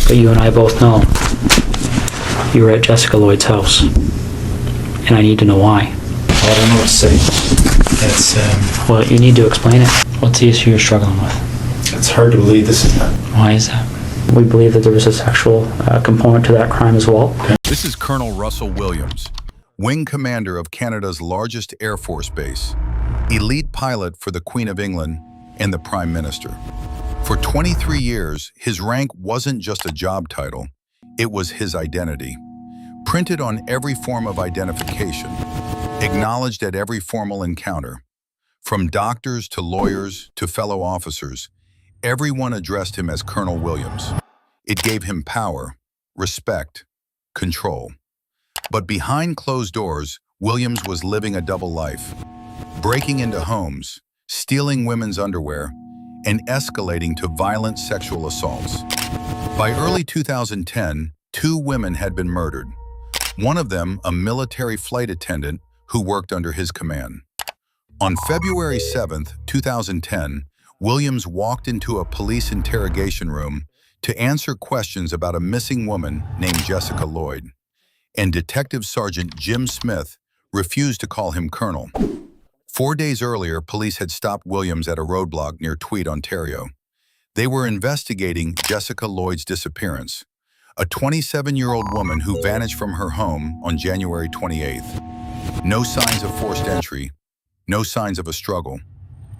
But you and I both know you were at Jessica Lloyd's house, and I need to know why. I don't know what to say. It's Well, you need to explain it. What's the issue you're struggling with? it's hard to believe this is happening. Why is that? We believe that there was a sexual component to that crime as well. This is Colonel Russell Williams, wing commander of Canada's largest Air Force base, elite pilot for the Queen of England and the Prime Minister. For 23 years, his rank wasn't just a job title, it was his identity. Printed on every form of identification, acknowledged at every formal encounter. From doctors to lawyers to fellow officers, everyone addressed him as Colonel Williams. It gave him power, respect, control. But behind closed doors, Williams was living a double life, breaking into homes, stealing women's underwear, and escalating to violent sexual assaults. By early 2010, 2 women had been murdered. One of them, a military flight attendant who worked under his command. On February 7th, 2010, Williams walked into a police interrogation room to answer questions about a missing woman named Jessica Lloyd, and Detective Sergeant Jim Smyth refused to call him Colonel. 4 days earlier, police had stopped Williams at a roadblock near Tweed, Ontario. They were investigating Jessica Lloyd's disappearance, a 27-year-old woman who vanished from her home on January 28th. No signs of forced entry, no signs of a struggle,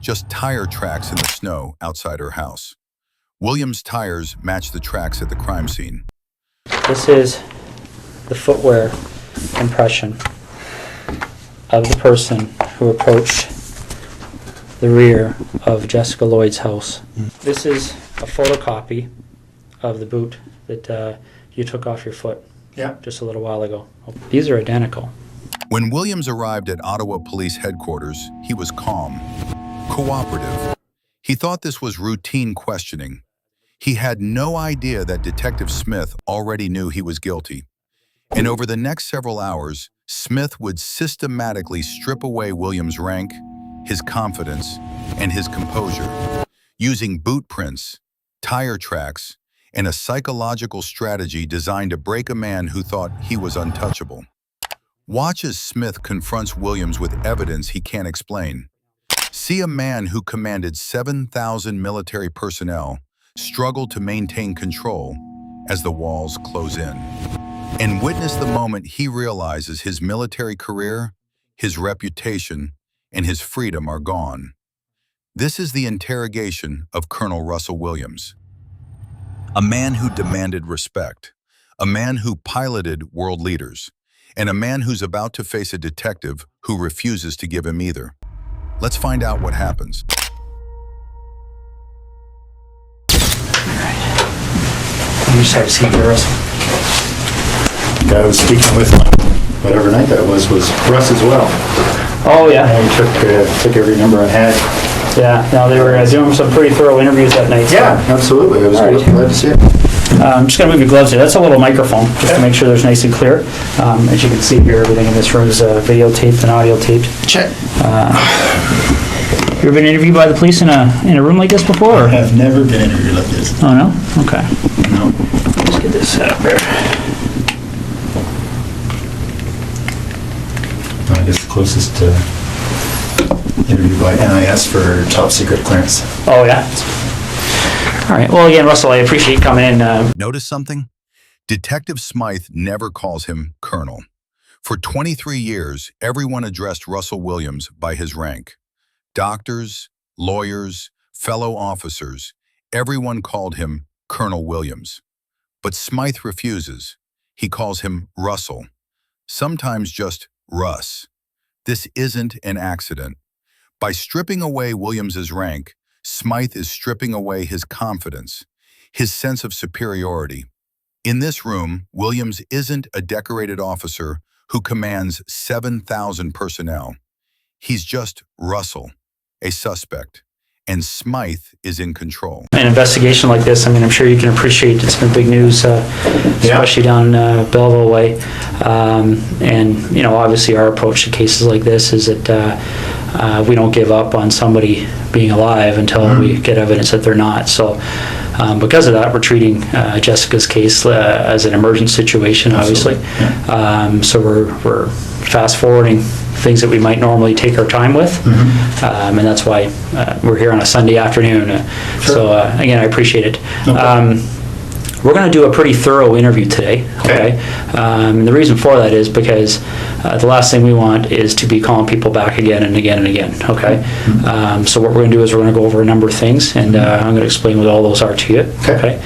just tire tracks in the snow outside her house. Williams' tires matched the tracks at the crime scene. This is the footwear impression of the person who approached the rear of Jessica Lloyd's house. This is a photocopy of the boot that you took off your foot just a little while ago. These are identical. When Williams arrived at Ottawa Police Headquarters, he was calm, cooperative. He thought this was routine questioning. He had no idea that Detective Smyth already knew he was guilty. And over the next several hours, Smyth would systematically strip away Williams' rank, his confidence, and his composure, using boot prints, tire tracks, and a psychological strategy designed to break a man who thought he was untouchable. Watch as Smyth confronts Williams with evidence he can't explain. See a man who commanded 7,000 military personnel struggle to maintain control as the walls close in. And witness the moment he realizes his military career, his reputation, and his freedom are gone. This is the interrogation of Colonel Russell Williams. A man who demanded respect, a man who piloted world leaders, and a man who's about to face a detective who refuses to give him either. Let's find out what happens. You just have to see here, Russell. The guy I was speaking with on whatever night that was Russ as well. Oh, yeah. And he took every number I had. Yeah, no, they were doing some pretty thorough interviews that night. So. Yeah, absolutely. I was All right. glad to see it. I'm just going to move your gloves here. That's a little microphone, just to make sure there's nice and clear. As you can see here, everything in this room is videotaped and audio taped. Check. You ever been interviewed by the police in a room like this before? I have never been interviewed like this. Oh, no? Okay. No. Let's get this set up here. I guess the closest interview by NIS for top secret clearance. Oh, yeah? All right. Well, again, Russell, I appreciate you coming in. Notice something? Detective Smyth never calls him Colonel. For 23 years, everyone addressed Russell Williams by his rank. Doctors, lawyers, fellow officers, everyone called him Colonel Williams. But Smyth refuses. He calls him Russell, sometimes just Russ. This isn't an accident. By stripping away Williams's rank, Smyth is stripping away his confidence, his sense of superiority. In this room, Williams isn't a decorated officer who commands 7,000 personnel. He's just Russell, a suspect, and Smyth is in control. An investigation like this, I mean, I'm sure you can appreciate it's been big news, especially down Belleville way. And, you know, obviously our approach to cases like this is that we don't give up on somebody being alive until we get evidence that they're not. So Because of that, we're treating Jessica's case as an emergent situation, obviously. So we're fast forwarding things that we might normally take our time with, and that's why we're here on a Sunday afternoon. So again, I appreciate it. We're going to do a pretty thorough interview today. Okay. The reason for that is because the last thing we want is to be calling people back again and again and again. Okay. So what we're going to do is we're going to go over a number of things, and I'm going to explain what all those are to you. Okay.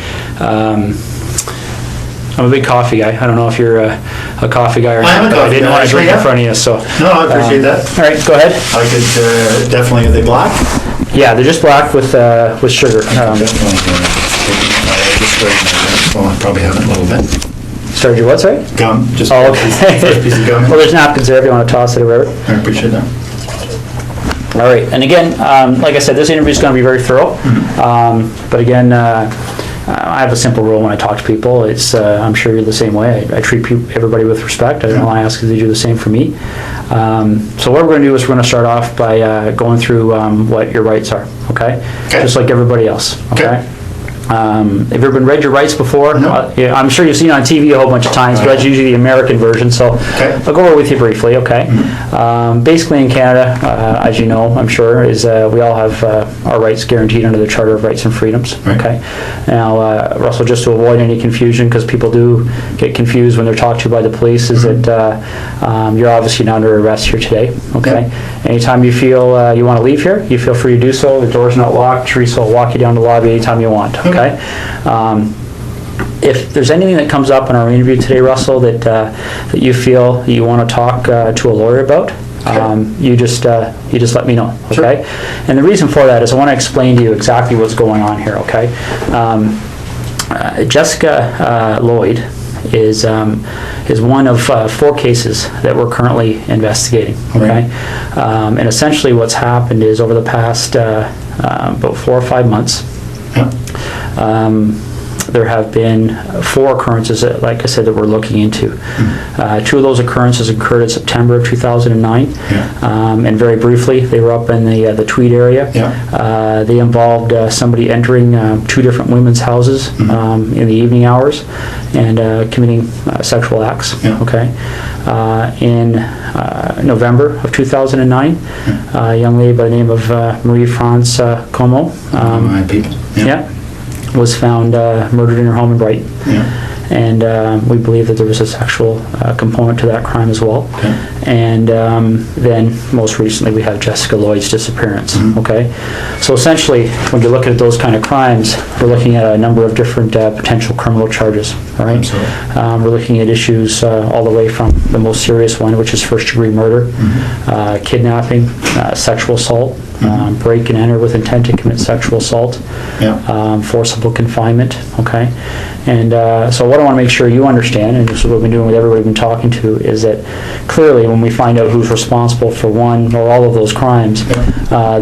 I'm a big coffee guy. I don't know if you're a coffee guy or not. I didn't want to drink in front of you, so. No, I appreciate that. All right, go ahead. I could definitely, are they black? Yeah, they're just black with sugar. Well, I probably have it a little bit. Started your what, sorry? Gum, just Oh, okay. first piece of gum. Well, there's napkins there if you want to toss it or whatever. I appreciate that. All right, and again, like I said, this interview is going to be very thorough. But again, I have a simple rule when I talk to people. It's I'm sure you're the same way. I treat everybody with respect. I don't want to ask if they do the same for me. So what we're going to do is we're going to start off by going through what your rights are. Okay? Just like everybody else. Okay? Have you ever read your rights before? No. Yeah, I'm sure you've seen it on TV a whole bunch of times, but that's usually the American version, so I'll go over with you briefly, okay? Basically in Canada, as you know, I'm sure, is we all have our rights guaranteed under the Charter of Rights and Freedoms, okay? Now, Russell, just to avoid any confusion, because people do get confused when they're talked to by the police, is that you're obviously not under arrest here today, okay? Anytime you feel you want to leave here, you feel free to do so. The door's not locked. Teresa will walk you down the lobby anytime you want, okay? If there's anything that comes up in our interview today, Russell, that you feel you want to talk to a lawyer about, you just let me know, okay? And the reason for that is I want to explain to you exactly what's going on here, okay? Jessica Lloyd is one of 4 cases that we're currently investigating, okay? And essentially what's happened is over the past about 4 or 5 months, there have been 4 occurrences, that, like I said, that we're looking into. 2 of those occurrences occurred in September of 2009, and very briefly, they were up in the Tweed area. They involved somebody entering 2 different women's houses in the evening hours and committing sexual acts. Okay. In November of 2009, a young lady by the name of Marie-France Como. My people. Was found murdered in her home in Brighton. And we believe that there was a sexual component to that crime as well. And then most recently we have Jessica Lloyd's disappearance. Okay, so essentially when you look at those kind of crimes, we're looking at a number of different potential criminal charges. All right, we're looking at issues all the way from the most serious one, which is first-degree murder, kidnapping, sexual assault, break and enter with intent to commit sexual assault, forcible confinement, okay? And so what I want to make sure you understand, and this is what we've been doing with everybody we've been talking to, is that clearly when we find out who's responsible for one or all of those crimes,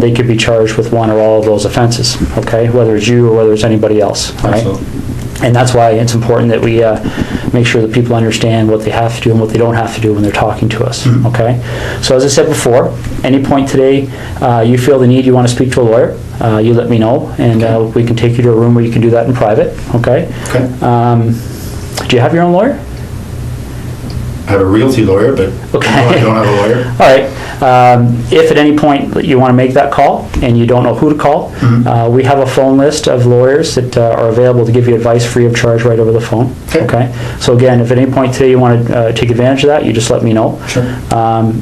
they could be charged with one or all of those offenses, okay? Whether it's you or whether it's anybody else, right? And that's why it's important that we make sure that people understand what they have to do and what they don't have to do when they're talking to us, okay? So as I said before, any point today you feel the need, you want to speak to a lawyer, you let me know, and we can take you to a room where you can do that in private, okay? Do you have your own lawyer? I have a realty lawyer, but I don't have a lawyer. All right. If at any point you want to make that call and you don't know who to call, we have a phone list of lawyers that are available to give you advice free of charge right over the phone. Okay. So again, if at any point today you want to take advantage of that, you just let me know.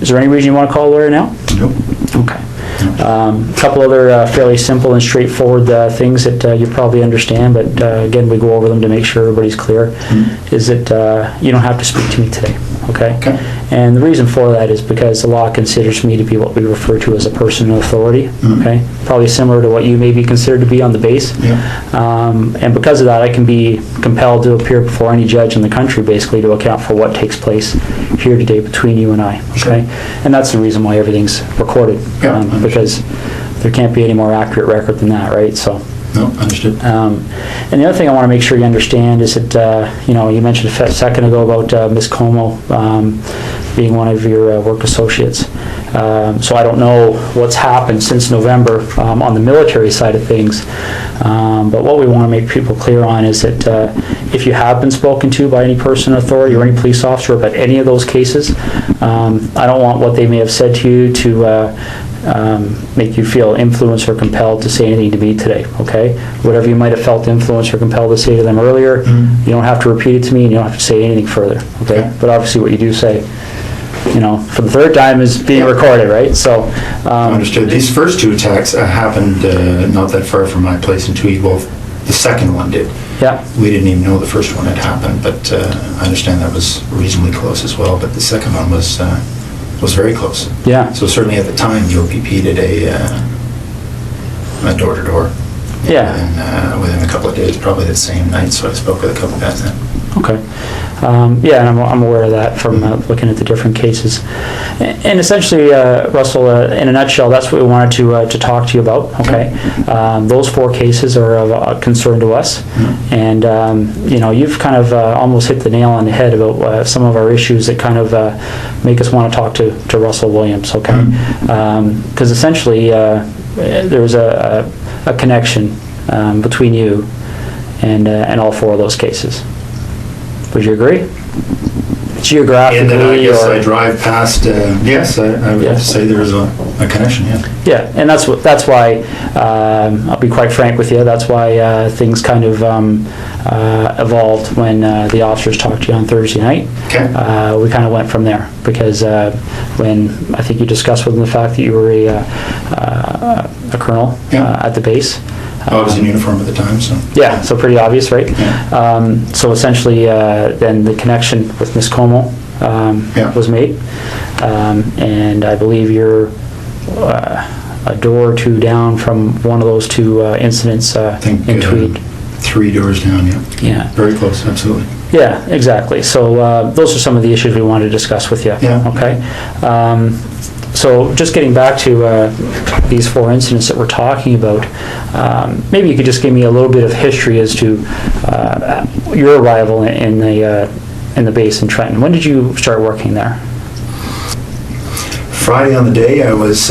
Is there any reason you want to call a lawyer now? Nope. Okay. A couple other fairly simple and straightforward things that you probably understand, but again, we go over them to make sure everybody's clear, is that you don't have to speak to me today, okay? And the reason for that is because the law considers me to be what we refer to as a person of authority, okay? Probably similar to what you may be considered to be on the base. And because of that, I can be compelled to appear before any judge in the country, basically, to account for what takes place here today between you and I, okay? And that's the reason why everything's recorded. Because there can't be any more accurate record than that, right? So No, understood. And the other thing I want to make sure you understand is that, you mentioned a second ago about Ms. Como being one of your work associates. So I don't know what's happened since November on the military side of things, but what we want to make people clear on is that if you have been spoken to by any person in authority or any police officer about any of those cases, I don't want what they may have said to you to make you feel influenced or compelled to say anything to me today, okay? Whatever you might have felt influenced or compelled to say to them earlier, you don't have to repeat it to me, and you don't have to say anything further, okay? But obviously what you do say, for the third time is being recorded, right? So, Understood. These first two attacks happened not that far from my place in Tweed. Well, the second one did. yeah, We didn't even know the first one had happened, but I understand that was reasonably close as well. But the second one was very close. yeah, So certainly at the time, the OPP did a door-to-door. yeah. And within a couple of days, probably the same night, so I spoke with a couple of guys then. Okay. Yeah, and I'm aware of that from looking at the different cases. And essentially, Russell, in a nutshell, that's what we wanted to talk to you about, okay? Those 4 cases are of concern to us. And, you've kind of almost hit the nail on the head about some of our issues that kind of make us want to talk to Russell Williams, okay? Because essentially, there's a connection between you and all 4 of those cases. Would you agree? Geographically, And then I guess or I drive past, yes, I would have to say there is a connection, yeah. yeah, and that's why I'll be quite frank with you. That's why things kind of evolved when the officers talked to you on Thursday night. Okay. We kind of went from there because when I think you discussed with them the fact that you were a colonel Yeah. at the base. I was in uniform at the time, so. Yeah, so pretty obvious, right? Yeah. So essentially, then the connection with Ms. Como Yeah. was made. And I believe you're a door or 2 down from one of those 2 incidents I think in Tweed. 3 doors down, yeah. Yeah. Very close, absolutely. Yeah, exactly. So those are some of the issues we wanted to discuss with you. Yeah. Okay. So just getting back to these 4 incidents that we're talking about, maybe you could just give me a little bit of history as to your arrival in the base in Trenton. When did you start working there? Friday on the day, I was,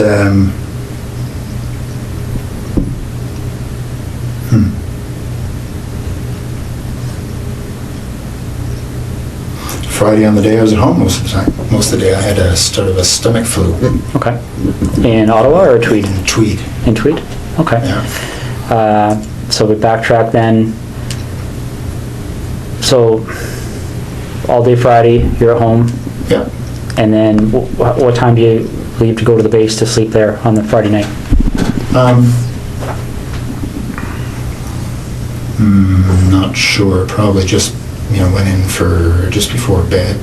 Friday on the day, I was at home most of the time. Most of the day, I had a sort of a stomach flu. Okay. In Ottawa or Tweed? In Tweed, In Tweed? Okay. yeah. So we backtrack then. So all day Friday, you're at home, Yeah. and then what time do you leave to go to the base to sleep there on the Friday night? Not sure, probably just, went in for just before bed.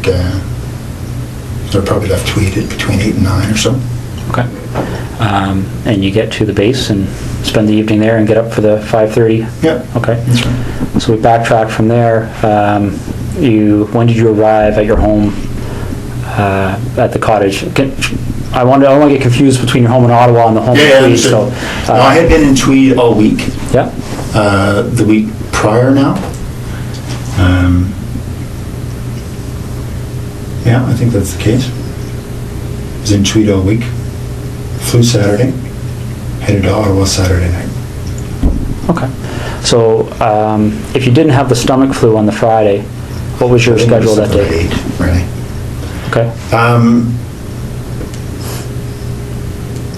So I probably left Tweed at between 8 and 9 or so. Okay. And you get to the base and spend the evening there and get up for the 5:30? Yeah. Okay. That's right. So we backtrack from there. When did you arrive at your home at the cottage? I don't want to get confused between your home in Ottawa and the home in Tweed. So, No, I had been in Tweed all week. yeah. The week prior now. Yeah, I think that's the case. Was in Tweed all week. Flew Saturday. Headed to Ottawa Saturday night. Okay. So if you didn't have the stomach flu on the Friday, what was your I think it schedule was that about day? 8, really. Okay.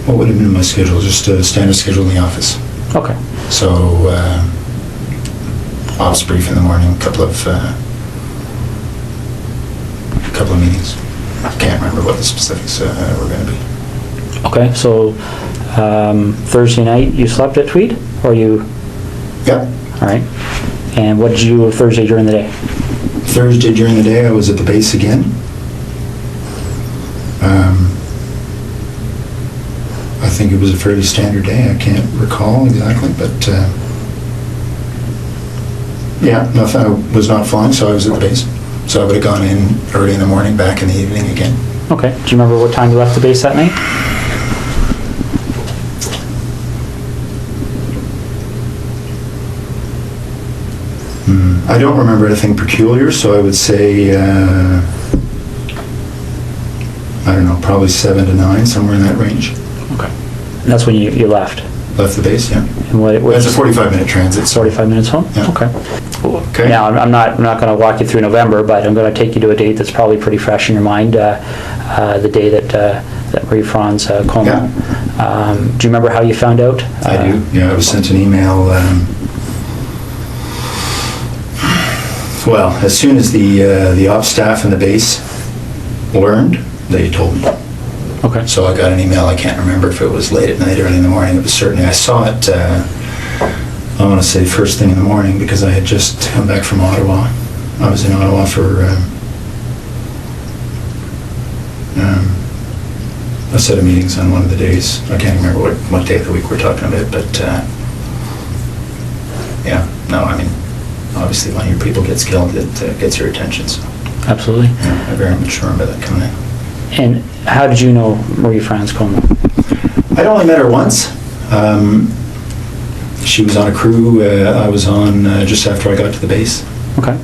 What would have been my schedule? Just a standard schedule in the office. Okay. So, office brief in the morning, a couple of meetings. I can't remember what the specifics were going to be. Okay. So Thursday night you slept at Tweed, or you? Yep. All right. And what did you do Thursday during the day? Thursday during the day, I was at the base again. I think it was a fairly standard day. I can't recall exactly, but yeah, nothing. I was not flying, so I was at the base. So I would have gone in early in the morning, back in the evening again. Okay. Do you remember what time you left the base that night? I don't remember anything peculiar, so I would say, I don't know, probably 7 to 9, somewhere in that range. Okay. And that's when you left? Left the base, yeah. And what That's a 45-minute transit. So 45 minutes home? Yeah. Okay. Okay. Now, I'm not going to walk you through November, but I'm going to take you to a date that's probably pretty fresh in your mind, the day that Marie-France coma. Yeah. Do you remember how you found out? I do. Yeah, I was sent an email. Well, as soon as the ops staff and the base learned, they told me. Okay. So I got an email. I can't remember if it was late at night, early in the morning. It was certainly. I saw it. I want to say first thing in the morning because I had just come back from Ottawa. I was in Ottawa for a set of meetings on one of the days. I can't remember what day of the week we're talking about, but yeah, no, I mean, obviously when your people gets killed, it gets your attention. So Absolutely. yeah, I very much remember that coming in. And how did you know Marie-France coma? I'd only met her once. She was on a crew I was on just after I got to the base. Okay.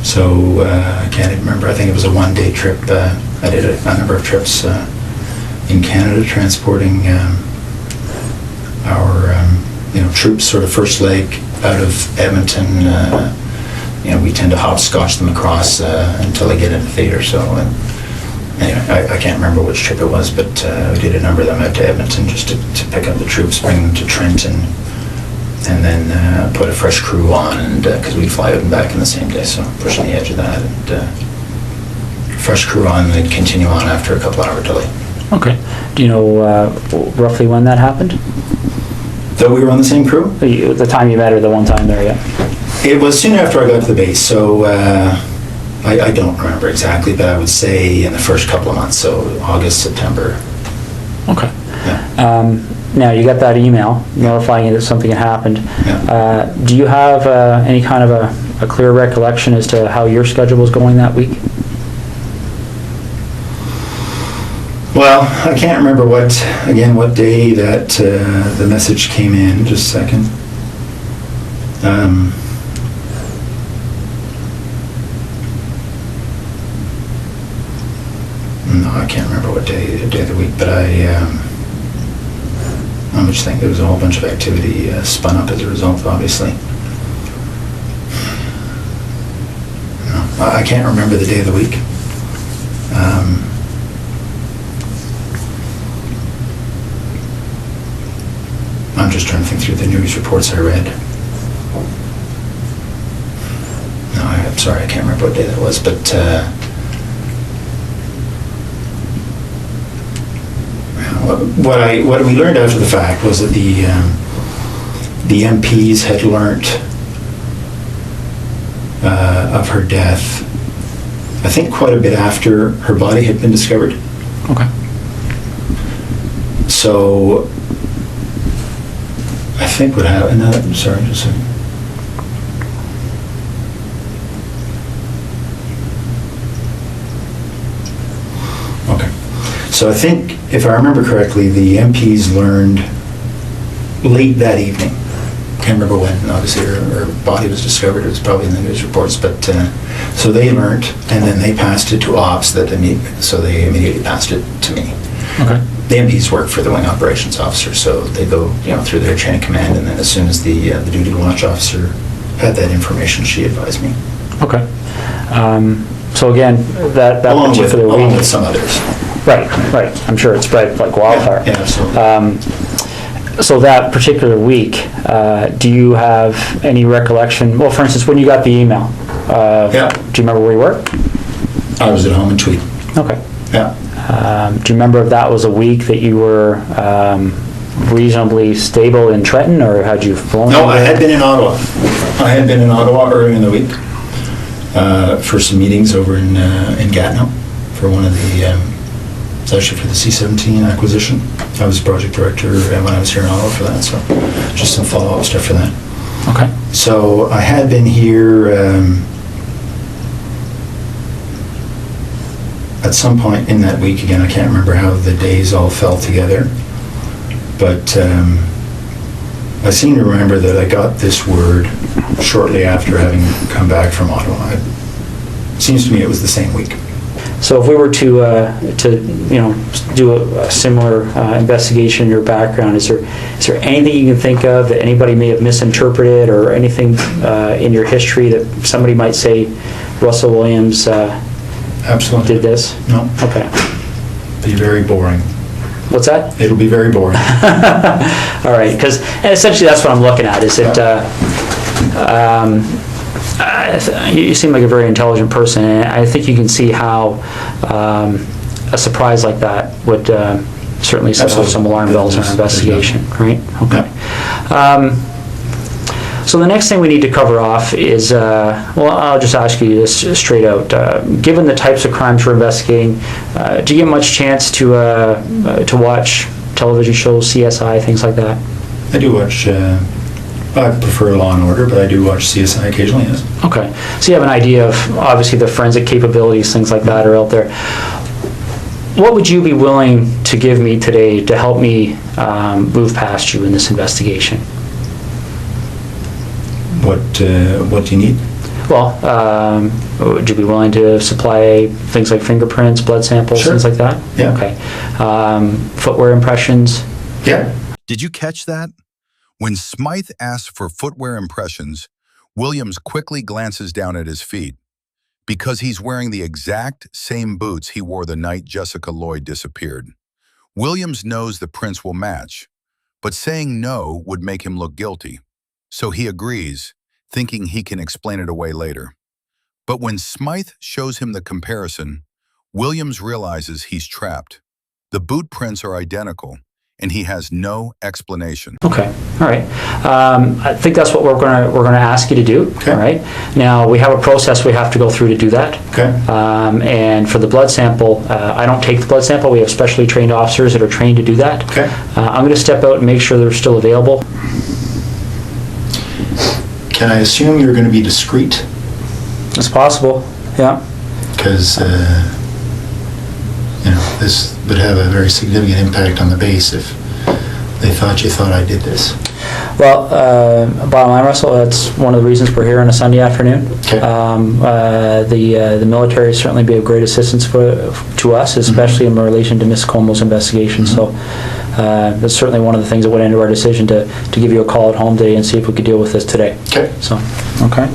So I can't even remember. I think it was a one-day trip. I did a number of trips in Canada transporting our troops, sort of first leg out of Edmonton. We tend to hopscotch them across until they get into theater. So anyway, I can't remember which trip it was, but we did a number of them out to Edmonton just to pick up the troops, bring them to Trenton, and then put a fresh crew on, and because we'd fly out and back in the same day, so pushing the edge of that, and fresh crew on, and they'd continue on after a couple-hour delay. Okay. Do you know roughly when that happened? Though we were on the same crew? The time you met her, the one time there, yeah? It was soon after I got to the base, so I don't remember exactly, but I would say in the first couple of months, so August, September. Okay. Yeah. Now, you got that email notifying you that something had happened. Yeah. Do you have any kind of a clear recollection as to how your schedule was going that week? Well, I can't remember what day that the message came in. Just a second. No, I can't remember what day of the week, but I'm just thinking there was a whole bunch of activity spun up as a result, obviously. No, I can't remember the day of the week. I'm just trying to think through the news reports I read. No, I'm sorry, I can't remember what day that was, but what we learned after the fact was that the MPs had learnt of her death, I think quite a bit after her body had been discovered. Okay. So I think what happened, sorry, just a second. Okay. So I think, if I remember correctly, the MPs learned late that evening. Can't remember when, obviously her body was discovered. It was probably in the news reports, but so they learned, and then they passed it to ops, so they immediately passed it to me. Okay. The MPs work for the wing operations officer, so they go through their chain of command, and then as soon as the duty watch officer had that information, she advised me. Okay. So again, that Along particular week... Along with some others. Right. I'm sure it spread like wildfire. Yeah, absolutely. So that particular week, do you have any recollection? Well, for instance, when you got the email, Yeah. do you remember where you were? I was at home in Tweed. Okay. Yeah. Do you remember if that was a week that you were reasonably stable in Trenton, or had you flown? No, over? I had been in Ottawa. I had been in Ottawa earlier in the week for some meetings over in Gatineau for one of the, it's actually for the C-17 acquisition. I was project director when I was here in Ottawa for that, so just some follow-up stuff for that. Okay. So I had been here at some point in that week. Again, I can't remember how the days all fell together, but I seem to remember that I got this word shortly after having come back from Ottawa. It seems to me it was the same week. So if we were to do a similar investigation in your background, is there anything you can think of that anybody may have misinterpreted, or anything in your history that somebody might say Russell Williams Absolutely. did this? No. Okay. Be very boring. What's that? It'll be very boring. All right, because essentially that's what I'm looking at, is that you seem like a very intelligent person, and I think you can see how a surprise like that would certainly set off Absolutely. some alarm bells in our investigation, right? Okay. So the next thing we need to cover off is, well, I'll just ask you this straight out. Given the types of crimes we're investigating, do you get much chance to watch television shows, CSI, things like that? I do watch, I prefer Law and Order, but I do watch CSI occasionally, yes. Okay. So you have an idea of, obviously, the forensic capabilities, things like that are out there. What would you be willing to give me today to help me move past you in this investigation? What do you need? Well, would you be willing to supply things like fingerprints, blood samples, Sure. things like that? Yeah. Okay. Footwear impressions? Yeah. Did you catch that? When Smyth asks for footwear impressions, Williams quickly glances down at his feet because he's wearing the exact same boots he wore the night Jessica Lloyd disappeared. Williams knows the prints will match, but saying no would make him look guilty. So he agrees, thinking he can explain it away later. But when Smyth shows him the comparison, Williams realizes he's trapped. The boot prints are identical, and he has no explanation. Okay, all right. I think that's what we're gonna ask you to do. Okay. All right. Now we have a process we have to go through to do that. Okay. And for the blood sample, I don't take the blood sample. We have specially trained officers that are trained to do that. Okay. I'm going to step out and make sure they're still available. Can I assume you're going to be discreet? It's possible. Yeah. Because, this would have a very significant impact on the base if they thought you thought I did this. Well, bottom line, Russell, that's one of the reasons we're here on a Sunday afternoon. Okay. The military certainly be of great assistance to us, especially in relation to Miss Como's investigation. So that's certainly one of the things that went into our decision to give you a call at home today and see if we could deal with this today. Okay. So, okay.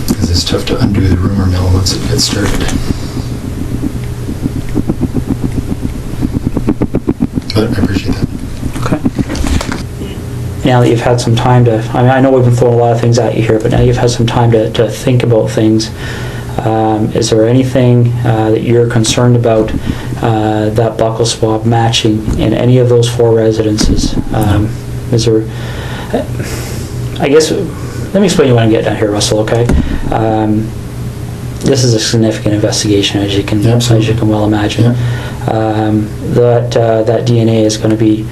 Because it's tough to undo the rumor mill once it gets started. But I appreciate that. Okay. Now that you've had some time to, I know we've been throwing a lot of things at you here, but now you've had some time to think about things. Is there anything that you're concerned about that buckle swab matching in any of those 4 residences? Is there, I guess, let me explain what I'm getting at here, Russell, okay? This is a significant investigation, as you can well imagine. Yeah. That DNA is going to be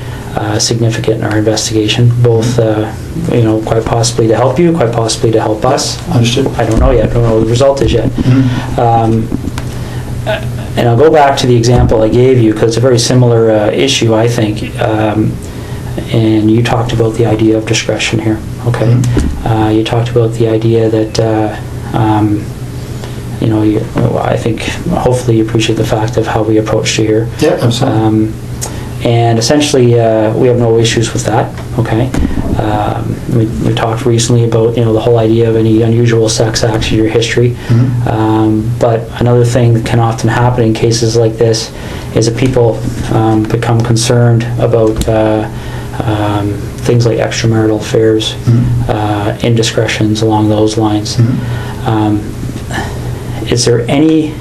significant in our investigation, both quite possibly to help you, quite possibly to help us. Understood. I don't know yet. I don't know what the result is yet. And I'll go back to the example I gave you because it's a very similar issue, I think. And you talked about the idea of discretion here. Okay. You talked about the idea that I think hopefully you appreciate the fact of how we approached you here. Yeah, absolutely. And essentially, we have no issues with that. Okay. We talked recently about the whole idea of any unusual sex acts in your history. But another thing that can often happen in cases like this is that people become concerned about things like extramarital affairs, indiscretions along those lines. Is there any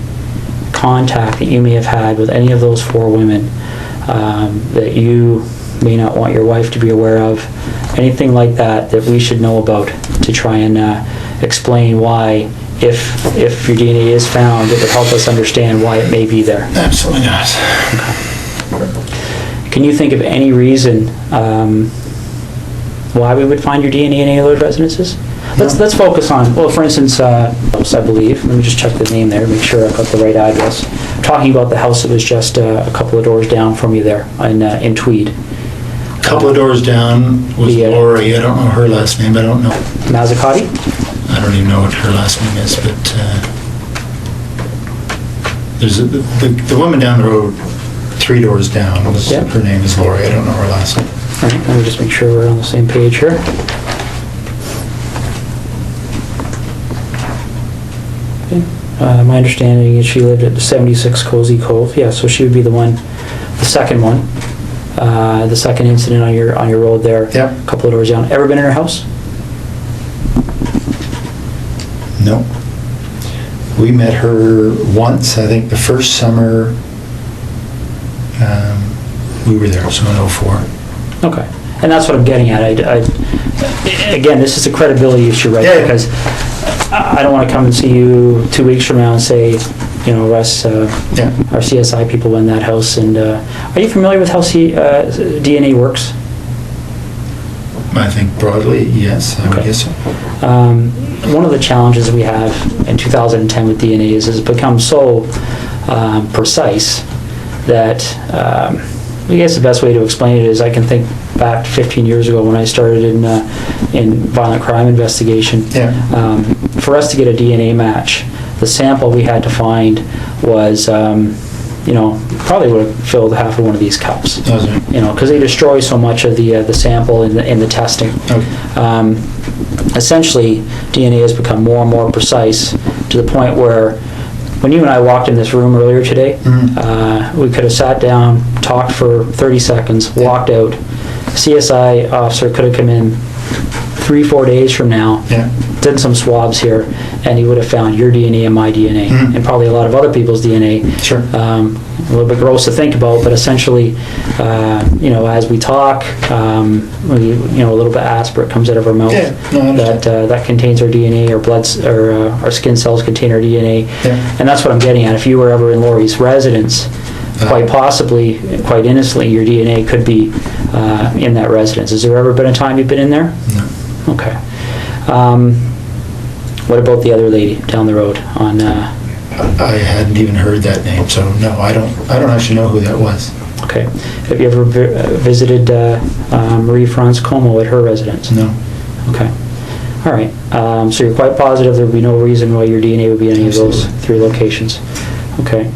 contact that you may have had with any of those 4 women that you may not want your wife to be aware of? Anything like that that we should know about to try and explain why, if your DNA is found, it would help us understand why it may be there? Absolutely not. Can you think of any reason why we would find your DNA in any of those residences? Let's focus on, well, for instance, house, I believe, let me just check the name there, make sure I've got the right address. Talking about the house that was just a couple of doors down from you there in Tweed. Couple of doors down was The, Lori. I don't know her last name. I don't know. Mazzacati? I don't even know what her last name is, but there's the woman down the road, 3 doors down. Yeah. Her name is Lori. I don't know her last name. All right, let me just make sure we're on the same page here. Okay. My understanding is she lived at 76 Cozy Cove. Yeah, so she would be the second one. The second incident on your road there. Yeah. A couple of doors down. Ever been in her house? No. We met her once, I think the first summer we were there, so in '04. Okay. And that's what I'm getting at. Again, this is a credibility issue, right? Yeah. Because I don't want to come and see you 2 weeks from now and say, Russ, Yeah. our CSI people in that house. And are you familiar with how DNA works? I think broadly, yes, I would Okay. guess so. One of the challenges we have in 2010 with DNA is it's become so precise that I guess the best way to explain it is I can think back 15 years ago when I started in violent crime investigation. Yeah. For us to get a DNA match, the sample we had to find was, probably would have filled half of one of these cups. That was it. Because they destroy so much of the sample in the testing. Okay. Essentially, DNA has become more and more precise to the point where when you and I walked in this room earlier today, we could have sat down, talked for 30 seconds, walked out. CSI officer could have come in 3-4 days from now, Yeah. did some swabs here, and he would have found your DNA and my DNA, and probably a lot of other people's DNA. Sure. A little bit gross to think about, but essentially, as we talk, a little bit aspirate comes out of our mouth Yeah, no, I understand. that contains our DNA, our blood, or our skin cells contain our DNA, Yeah. and that's what I'm getting at. If you were ever in Lori's residence, quite possibly, quite innocently, your DNA could be in that residence. Has there ever been a time you've been in there? No. Okay. What about the other lady down the road on? I hadn't even heard that name, so no, I don't actually know who that was. Okay. Have you ever visited Marie France Como at her residence? No. Okay. All right. So you're quite positive there would be no reason why your DNA would be in any of those Absolutely. 3 locations. Okay.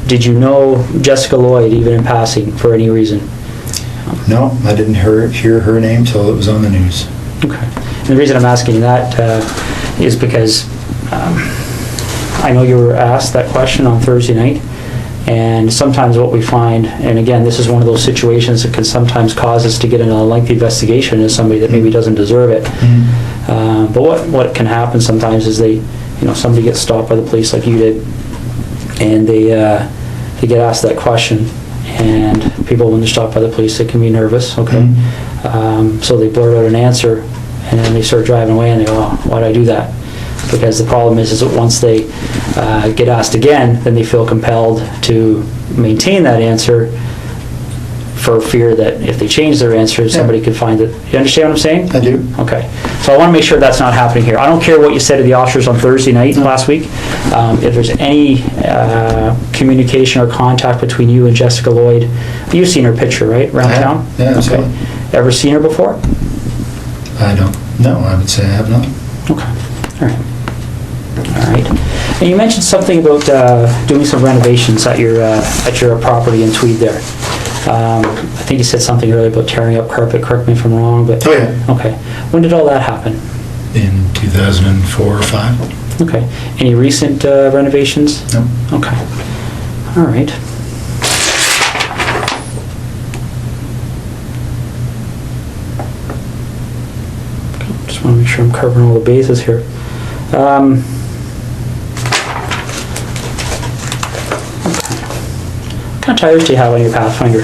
Did you know Jessica Lloyd even in passing for any reason? No, I didn't hear her name till it was on the news. Okay. And the reason I'm asking that is because I know you were asked that question on Thursday night, and sometimes what we find, and again, this is one of those situations that can sometimes cause us to get in a lengthy investigation as somebody that maybe doesn't deserve it. But what can happen sometimes is somebody gets stopped by the police like you did, and they get asked that question, and people, when they're stopped by the police, they can be nervous, okay? So they blurt out an answer, and then they start driving away, and they go, oh, why'd I do that? Because the problem is that once they get asked again, then they feel compelled to maintain that answer for fear that if they change their answer, somebody could find it. You understand what I'm saying? I do. Okay. So I want to make sure that's not happening here. I don't care what you said to the officers on Thursday night last week. If there's any communication or contact between you and Jessica Lloyd, you've seen her picture, right, around I have. town? Yeah, I saw Okay. it. Ever seen her before? I don't know. I would say I have not. Okay. All right. All right. And you mentioned something about doing some renovations at your property in Tweed there. I think you said something earlier about tearing up carpet. Correct me if I'm wrong, but Oh, yeah. okay. When did all that happen? In 2004 or 5. Okay. Any recent renovations? No. Okay. All right. Just want to make sure I'm covering all the bases here. Okay. What kind of tires do you have on your Pathfinder?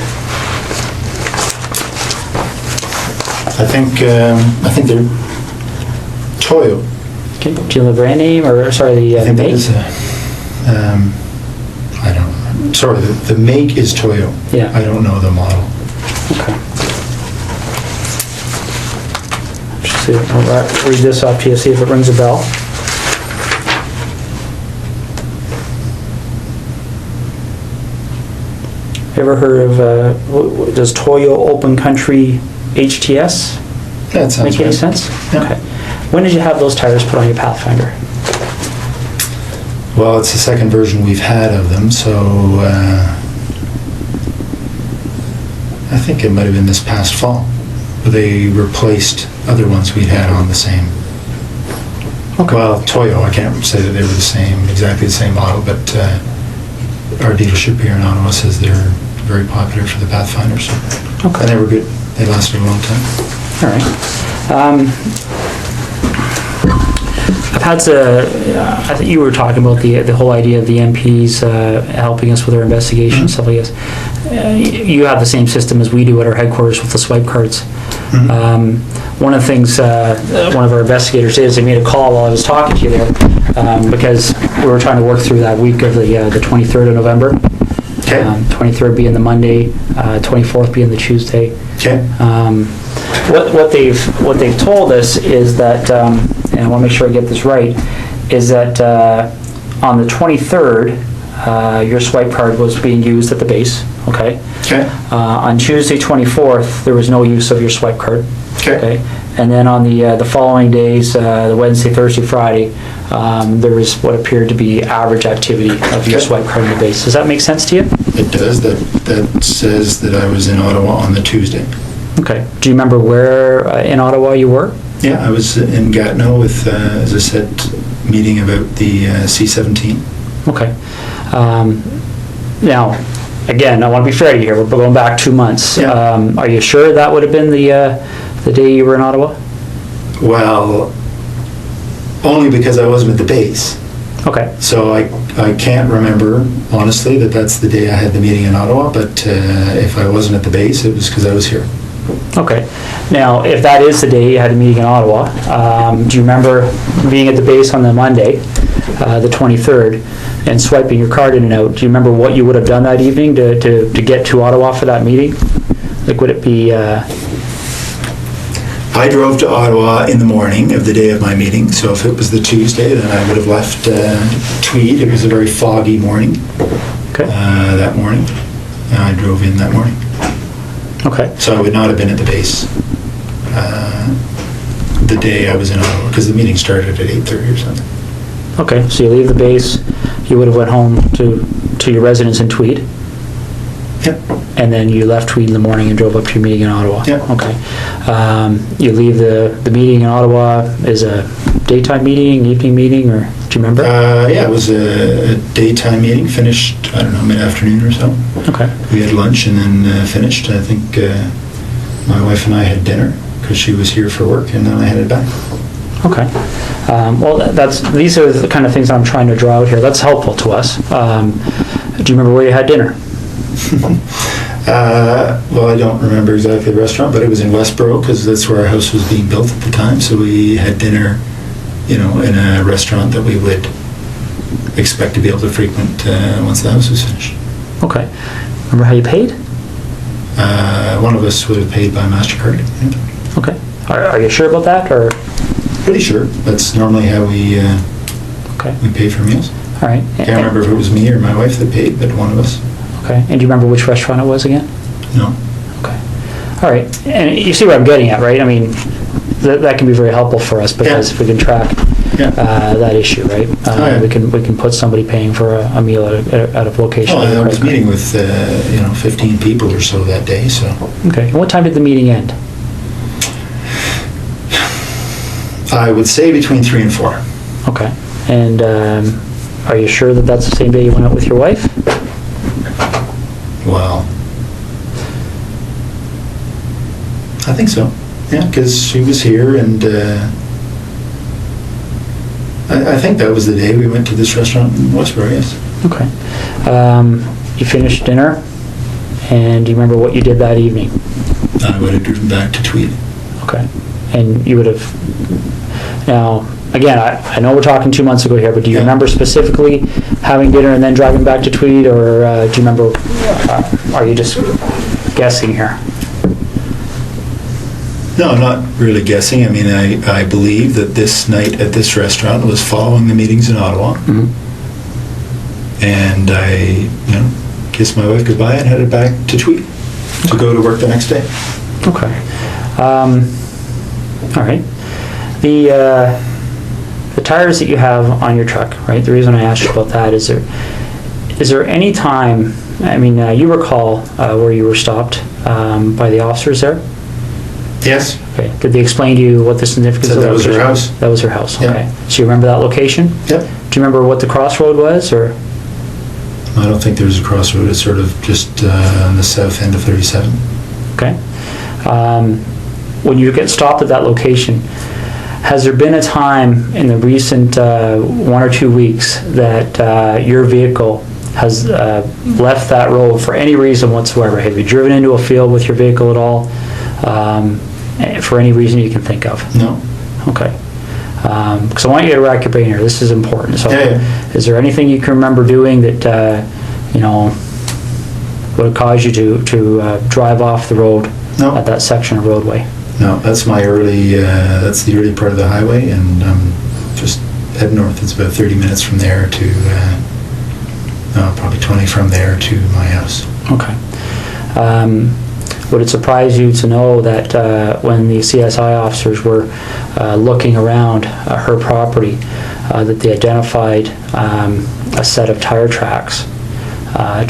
I think they're Toyo. Okay. Do you know the brand name or sorry the I think that make? is I don't. Sorry, the make is Toyo. Yeah. I don't know the model. Okay. Just See, I'll read this off to you, see if it rings a bell. Ever heard of, does Toyo Open Country HTS That sounds make any right. sense? Yeah. Okay. When did you have those tires put on your Pathfinder? Well, it's the second version we've had of them, so I think it might have been this past fall. They replaced other ones we'd had on the same. Okay. Well, Toyo, I can't say that they were the same, exactly the same model, but our dealership here in Ottawa says they're very popular for the Pathfinders. Okay. And they were good. They lasted a long time. All right. I've had to, I think you were talking about the whole idea of the MPs helping us with our investigation, stuff like this. You have the same system as we do at our headquarters with the swipe cards. One of the things one of our investigators did is they made a call while I was talking to you there because we were trying to work through that week of the 23rd of November. Okay. 23rd being the Monday, 24th being the Tuesday. Okay. What they've told us is that, and I want to make sure I get this right, is that on the 23rd, your swipe card was being used at the base, okay? Okay. On Tuesday, 24th, there was no use of your swipe card. Okay. And then on the following days, the Wednesday, Thursday, Friday, there was what appeared to be average activity of your Okay. swipe card in the base. Does that make sense to you? It does. That says that I was in Ottawa on the Tuesday. Okay. Do you remember where in Ottawa you were? Yeah, I was in Gatineau with, as I said, meeting about the C-17. Okay. Now, again, I want to be fair to you here, we're going back 2 months. Yeah. Are you sure that would have been the day you were in Ottawa? Well, only because I wasn't at the base. Okay. So I can't remember, honestly, that that's the day I had the meeting in Ottawa, but if I wasn't at the base, it was because I was here. Okay. Now, if that is the day you had a meeting in Ottawa, do you remember being at the base on the Monday, the 23rd, and swiping your card in and out? Do you remember what you would have done that evening to get to Ottawa for that meeting? Like, would it be... I drove to Ottawa in the morning of the day of my meeting, so if it was the Tuesday, then I would have left Tweed. It was a very foggy morning Okay. that morning. And I drove in that morning. Okay. So I would not have been at the base the day I was in Ottawa, because the meeting started at 8:30 or something. Okay, so you leave the base, you would have went home to your residence in Tweed, Yep. and then you left Tweed in the morning and drove up to your meeting in Ottawa? Yep. Okay. You leave the meeting in Ottawa as a daytime meeting, evening meeting, or do you remember? Yeah, it was a daytime meeting, finished, I don't know, mid-afternoon or so. Okay. We had lunch and then finished. I think my wife and I had dinner, because she was here for work, and then I headed back. Okay. Well, these are the kind of things I'm trying to draw out here. That's helpful to us. Do you remember where you had dinner? Well, I don't remember exactly the restaurant, but it was in Westboro, because that's where our house was being built at the time. So we had dinner, in a restaurant that we would expect to be able to frequent once the house was finished. Okay. Remember how you paid? One of us would have paid by MasterCard. Yeah. Okay. Are you sure about that, or? Pretty sure. That's normally how we Okay. pay for meals. All right. Can't remember if it was me or my wife that paid, but one of us. Okay. And do you remember which restaurant it was again? No. Okay. All right. And you see what I'm getting at, right? I mean, that can be very helpful for us, because if we can track Yeah. that issue, right? yeah. We can put somebody paying for a meal at a location. Oh, I was meeting with 15 people or so that day. So Okay. And what time did the meeting end? I would say between 3 and 4. Okay. And are you sure that that's the same day you went out with your wife? Well, I think so. Yeah, because she was here, and I think that was the day we went to this restaurant in Westboro. Yes. Okay. You finished dinner, and do you remember what you did that evening? I would have driven back to Tweed. Okay. And you would have... Now, again, I know we're talking 2 months ago here, but do you Yeah. remember specifically having dinner and then driving back to Tweed, or do you remember, are you just guessing here? No, I'm not really guessing. I mean, I believe that this night at this restaurant was following the meetings in Ottawa. And I, kissed my wife goodbye and headed back to Tweed to go to work the next day. Okay. All right. The tires that you have on your truck, right? The reason I asked you about that is there any time, I mean, you recall where you were stopped by the officers there? Yes. Okay. Did they explain to you what the significance Said of that was her house. That was her house, Yeah. okay. So you remember that location? Yep. Do you remember what the crossroad was, or? I don't think there's a crossroad. It's sort of just on the south end of 37. Okay. When you get stopped at that location, has there been a time in the recent 1 or 2 weeks that your vehicle has left that road for any reason whatsoever? Have you driven into a field with your vehicle at all? For any reason you can think of? No. Okay. Because I want you to rack your brain here. This is important. So, Yeah. is there anything you can remember doing that would have caused you to drive off the road No. at that section of roadway? No, that's my early, that's the early part of the highway, and just head north. It's about 30 minutes from there to, probably 20 from there to my house. Okay. Would it surprise you to know that when the CSI officers were looking around her property, that they identified a set of tire tracks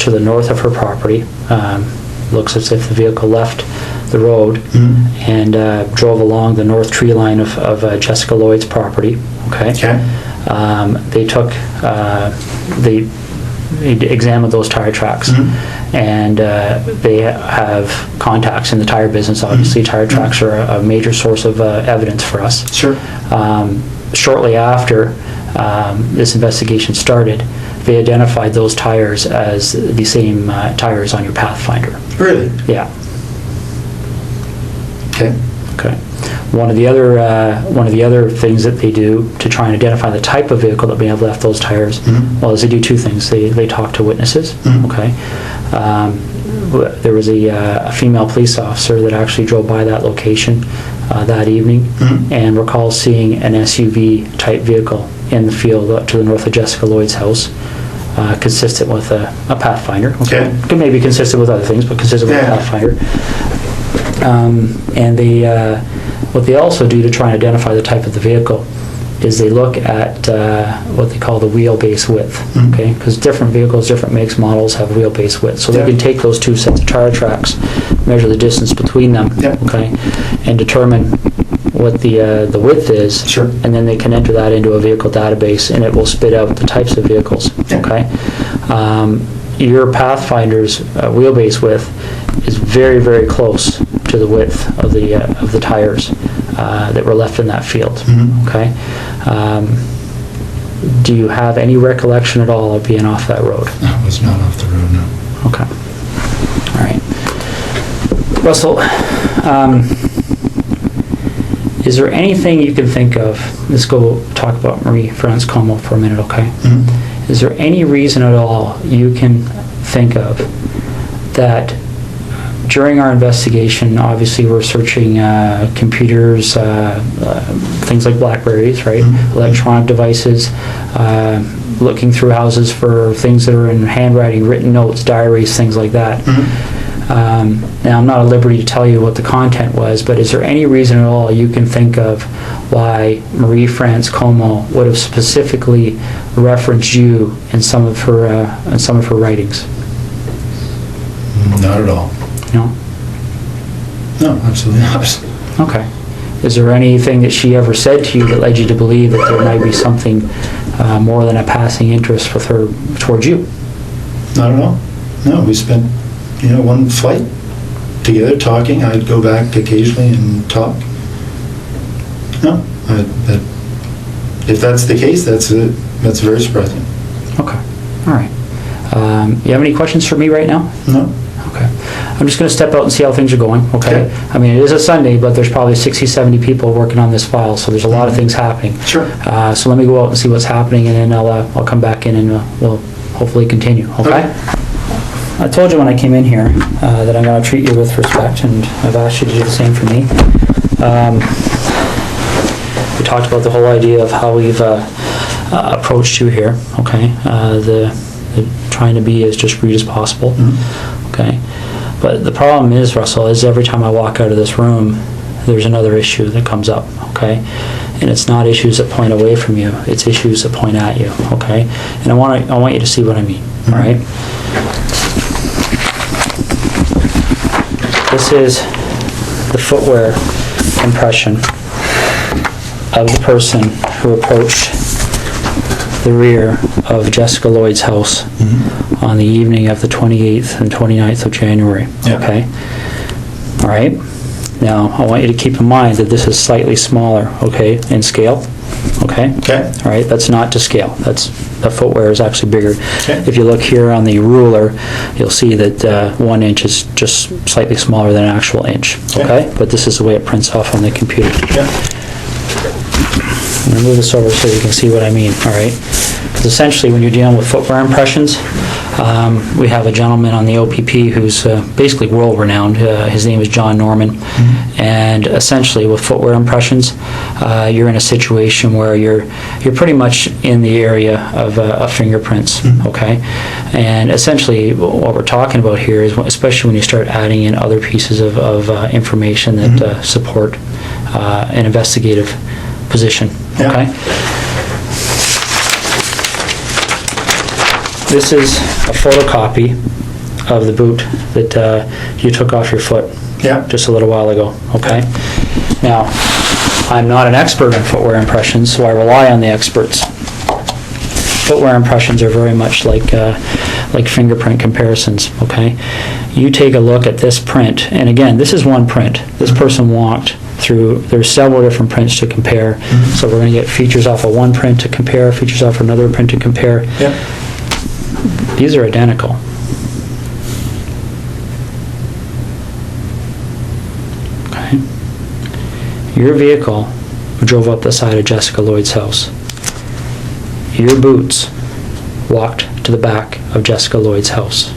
to the north of her property? Looks as if the vehicle left the road and drove along the north tree line of Jessica Lloyd's property. Okay. Okay. They took, they examined those tire tracks, and they have contacts in the tire business. Obviously, tire tracks are a major source of evidence for us. Sure. Shortly after this investigation started, they identified those tires as the same tires on your Pathfinder. Really? Yeah. Okay. Okay. One of the other things that they do to try and identify the type of vehicle that may have left those tires, well, is they do two things. They talk to witnesses. Okay. There was a female police officer that actually drove by that location that evening and recalls seeing an SUV type vehicle in the field to the north of Jessica Lloyd's house, consistent with a Pathfinder. Okay. Could maybe consistent with other things, but consistent with a Pathfinder. And what they also do to try and identify the type of the vehicle is they look at what they call the wheelbase width, okay? Because different vehicles, different makes, models have wheelbase width. So they can take those two sets of tire tracks, measure the distance between them, okay, and determine what the width is, Sure. and then they can enter that into a vehicle database, and it will spit out the types of vehicles, okay? Your Pathfinder's wheelbase width is very, very close to the width of the tires that were left in that field. Okay. Do you have any recollection at all of being off that road? I was not off the road, no. Okay. All right. Russell, is there anything you can think of? Let's go talk about Marie-France Como for a minute, okay? Is there any reason at all you can think of that during our investigation, obviously we're searching computers, things like Blackberries, right? Electronic devices, looking through houses for things that are in handwriting, written notes, diaries, things like that. Now, I'm not at liberty to tell you what the content was, but is there any reason at all you can think of why Marie-France Como would have specifically referenced you in some of her writings? Not at all. No? No, absolutely not. Okay. Is there anything that she ever said to you that led you to believe that there might be something more than a passing interest with her towards you? Not at all. No, we spent, one flight together talking. I'd go back occasionally and talk. No, if that's the case, that's very surprising. Okay. All right. You have any questions for me right now? No. Okay. I'm just going to step out and see how things are going, okay? I mean, it is a Sunday, but there's probably 60, 70 people working on this file, so there's a lot of things happening. Sure. So let me go out and see what's happening, and then I'll come back in and we'll hopefully continue, okay? I told you when I came in here that I'm going to treat you with respect, and I've asked you to do the same for me. We talked about the whole idea of how we've approached you here, okay? The trying to be as discreet as possible, okay? But the problem is, Russell, is every time I walk out of this room, there's another issue that comes up, okay? And it's not issues that point away from you, it's issues that point at you, okay? And I want you to see what I mean, all right? This is the footwear impression of the person who approached the rear of Jessica Lloyd's house on the evening of the 28th and 29th of January, okay? All right? Now, I want you to keep in mind that this is slightly smaller, okay, in scale, okay? Okay. All right, that's not to scale. The footwear is actually bigger. Okay. If you look here on the ruler, you'll see that 1 inch is just slightly smaller than an actual inch, okay? But this is the way it prints off on the computer. Yeah. I'm going to move this over so you can see what I mean, all right? Because essentially, when you're dealing with footwear impressions, we have a gentleman on the OPP who's basically world-renowned. His name is John Norman. And essentially, with footwear impressions, you're in a situation where you're pretty much in the area of fingerprints, okay? And essentially, what we're talking about here is, especially when you start adding in other pieces of information that support an investigative position, okay? This is a photocopy of the boot that you took off your foot just a little while ago, okay? Now, I'm not an expert in footwear impressions, so I rely on the experts. Footwear impressions are very much like fingerprint comparisons, okay? You take a look at this print, and again, this is one print. This person walked through, there's several different prints to compare, so we're going to get features off of one print to compare, features off another print to compare. These are identical. Okay. Your vehicle drove up the side of Jessica Lloyd's house. Your boots walked to the back of Jessica Lloyd's house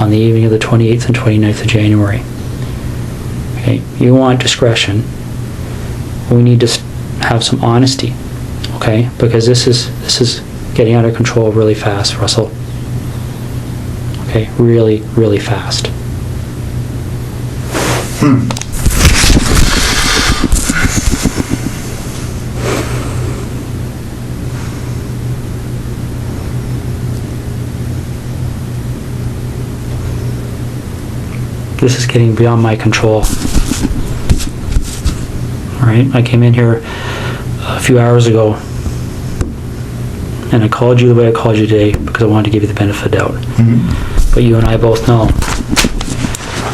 on the evening of the 28th and 29th of January. Okay. You want discretion. We need to have some honesty, okay? Because this is getting out of control really fast, Russell. Okay, really, really fast. This is getting beyond my control. All right, I came in here a few hours ago and I called you the way I called you today because I wanted to give you the benefit of the doubt. But you and I both know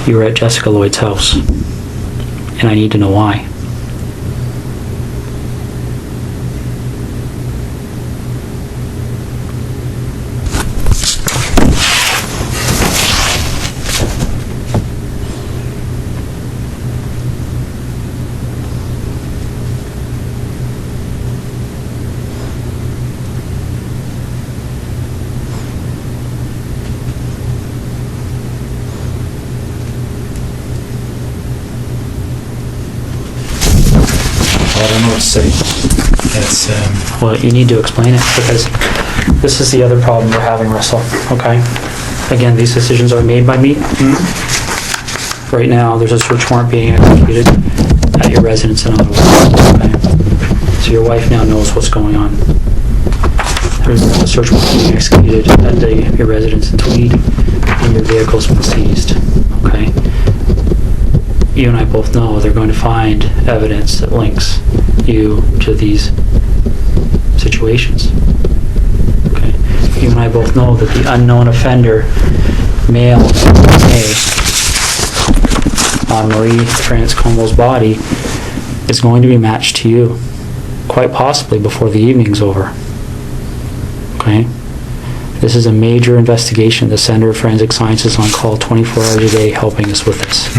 you were at Jessica Lloyd's house, and I need to know why. I don't know what to say. It's, Well, you need to explain it, because this is the other problem we're having, Russell, okay? Again, these decisions are made by me. Right now, there's a search warrant being executed at your residence in Ottawa, okay? So your wife now knows what's going on. There's a search warrant being executed at your residence in Tweed, and your vehicle's been seized, okay? You and I both know they're going to find evidence that links you to these situations. Okay. You and I both know that the unknown offender male DNA on Marie Transcomo's body is going to be matched to you, quite possibly before the evening's over. Okay? This is a major investigation. The Center of Forensic Science is on call 24 hours a day helping us with this.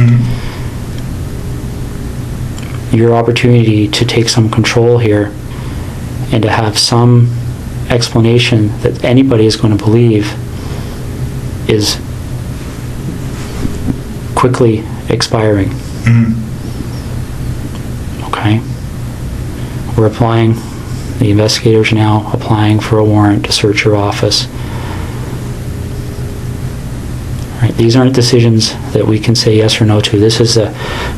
Your opportunity to take some control here and to have some explanation that anybody is going to believe is quickly expiring. Okay? The investigators now applying for a warrant to search your office. Right, these aren't decisions that we can say yes or no to. This is the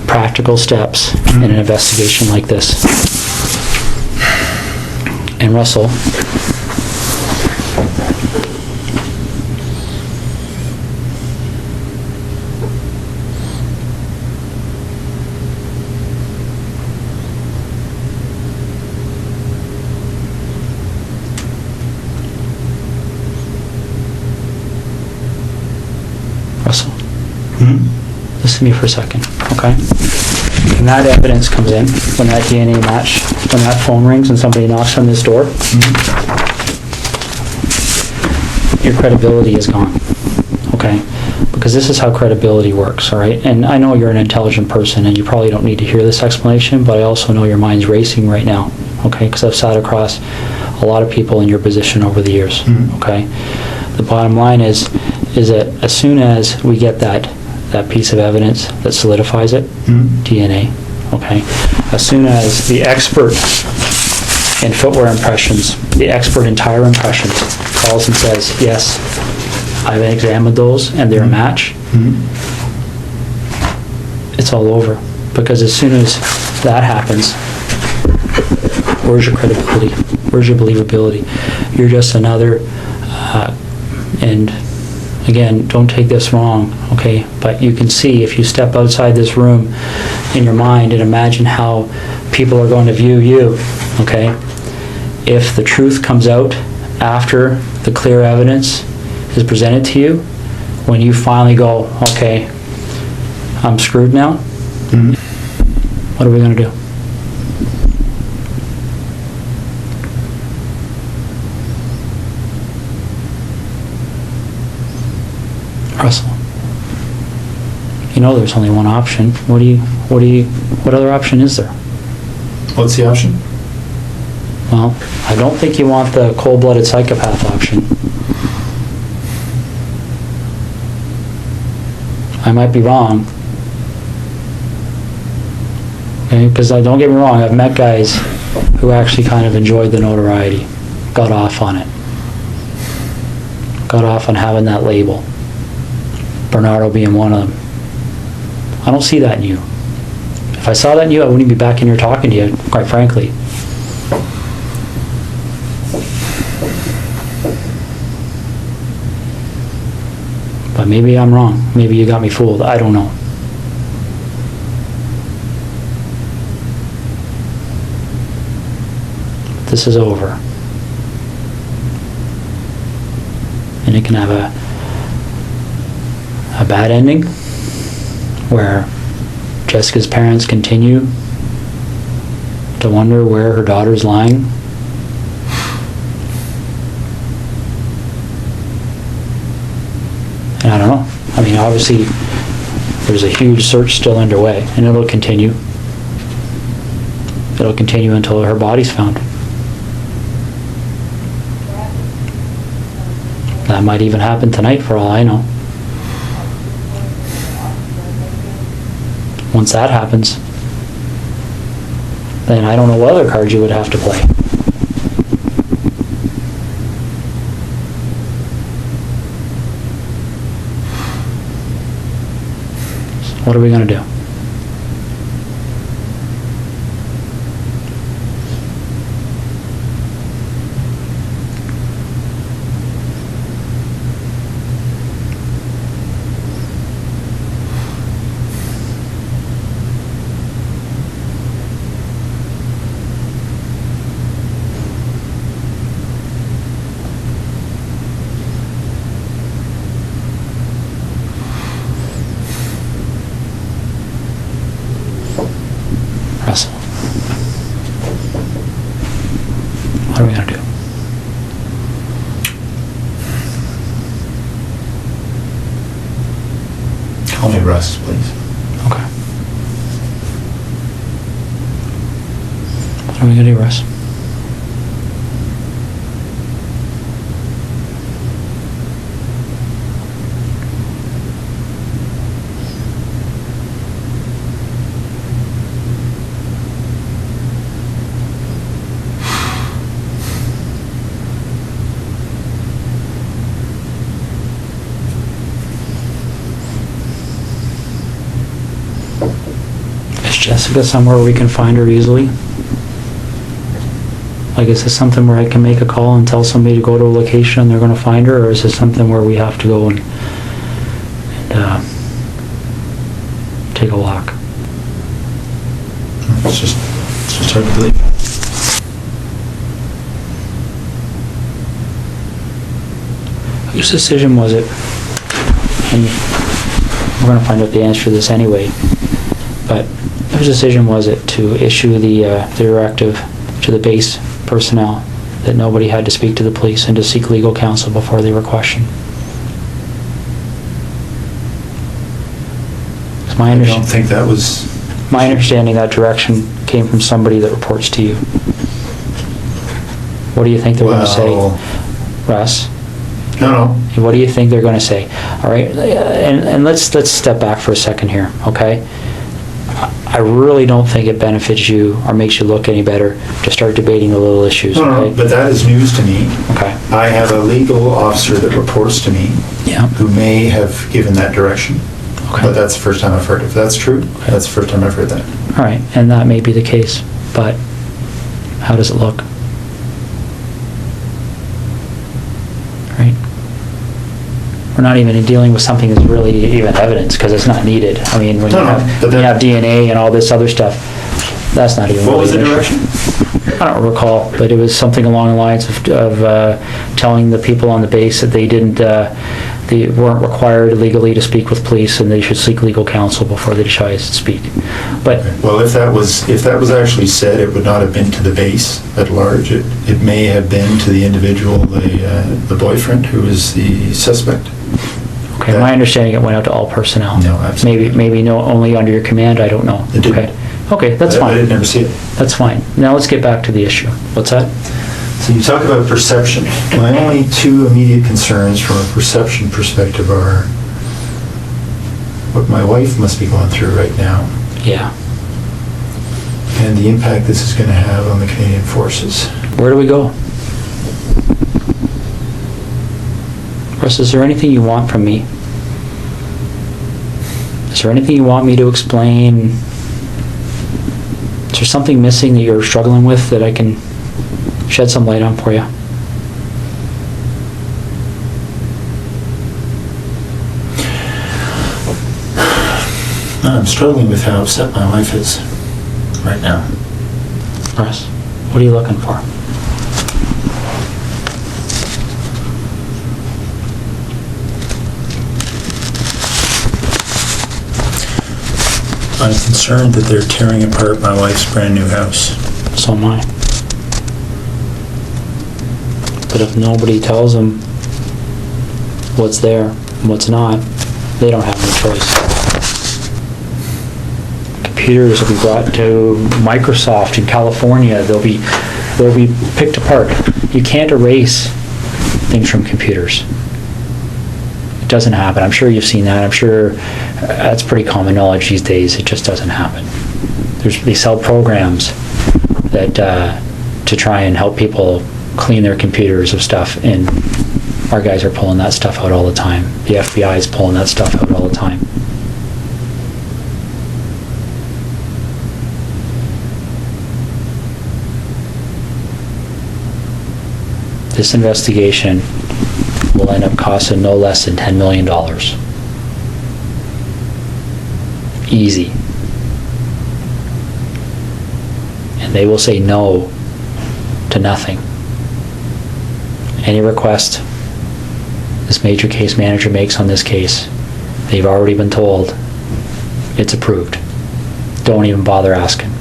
practical steps in an investigation like this. And Russell, listen to me for a second, okay? When that evidence comes in, when that DNA match, when that phone rings and somebody knocks on this door, your credibility is gone, okay? Because this is how credibility works, all right? And I know you're an intelligent person and you probably don't need to hear this explanation, but I also know your mind's racing right now, okay? Because I've sat across a lot of people in your position over the years, okay? The bottom line is that as soon as we get that piece of evidence that solidifies it, DNA, okay? As soon as the expert in footwear impressions, the expert in tire impressions calls and says, yes, I've examined those and they're a match, it's all over. Because as soon as that happens, where's your credibility? Where's your believability? You're just another, and again, don't take this wrong, okay? But you can see if you step outside this room in your mind and imagine how people are going to view you, okay? If the truth comes out after the clear evidence is presented to you, when you finally go, okay, I'm screwed now, what are we going to do? Russell, you know there's only one option. What other option is there? What's the option? Well, I don't think you want the cold-blooded psychopath option. I might be wrong. Okay, because don't get me wrong, I've met guys who actually kind of enjoyed the notoriety, got off on it, got off on having that label. Bernardo being one of them. I don't see that in you. If I saw that in you, I wouldn't be back in here talking to you, quite frankly. But maybe I'm wrong. Maybe you got me fooled. I don't know. This is over. And it can have a bad ending where Jessica's parents continue to wonder where her daughter's lying. And I don't know. I mean, obviously there's a huge search still underway and it'll continue. It'll continue until her body's found. That might even happen tonight for all I know. Once that happens, then I don't know what other cards you would have to play. So what are we going to do? Russell, what are we going to do? Call me Russ, please. Okay. What are we going to do, Russ? Jessica somewhere we can find her easily? Like, is this something where I can make a call and tell somebody to go to a location and they're gonna find her, or is this something where we have to go and take a walk? It's just hard to believe. Whose decision was it? And we're gonna find out the answer to this anyway, but whose decision was it to issue the directive to the base personnel that nobody had to speak to the police and to seek legal counsel before they were questioned? It's my I don't understanding. think that was... My understanding, that direction came from somebody that reports to you. What do you think they're going to say, Well, Russ? no. What do you think they're going to say? All right, and let's step back for a second here, okay? I really don't think it benefits you or makes you look any better to start debating the little issues, No, okay? but that is news to me. Okay, I have a legal officer that reports to me yeah, who may have given that direction, but okay, that's the first time I've heard it. If that's true, that's the first time I've heard that. all right, and that may be the case, but how does it look? Right? We're not even dealing with something that's really even evidence, because it's not needed. I mean, when you No, no, have, but when you that- have DNA and all this other stuff, that's not even What really was the an issue. direction? I don't recall, but it was something along the lines of telling the people on the base that they weren't required legally to speak with police, and they should seek legal counsel before they decide to speak. But, Well, if that was actually said, it would not have been to the base at large. It may have been to the individual, the boyfriend who is the suspect. okay, my understanding, it went out to all personnel. No, absolutely. Maybe no, only under your command, I don't know. It didn't. Okay. Okay, that's I fine. didn't ever see it. That's fine. Now let's get back to the issue. What's that? So you talk about perception. My only two immediate concerns from a perception perspective are what my wife must be going through right now Yeah. and the impact this is going to have on the Canadian Forces. Where do we go? Russ, is there anything you want from me? Is there anything you want me to explain? Is there something missing that you're struggling with that I can shed some light on for you? I'm struggling with how upset my wife is right now. Russ, what are you looking for? I'm concerned that they're tearing apart my wife's brand new house. So am I. But if nobody tells them what's there and what's not, they don't have any choice. Computers will be brought to Microsoft in California. They'll be picked apart. You can't erase things from computers. It doesn't happen. I'm sure you've seen that. I'm sure that's pretty common knowledge these days. It just doesn't happen. They sell programs that to try and help people clean their computers of stuff, and our guys are pulling that stuff out all the time. The FBI is pulling that stuff out all the time. This investigation will end up costing no less than $10 million. Easy. And they will say no to nothing. Any request this major case manager makes on this case, they've already been told it's approved. Don't even bother asking.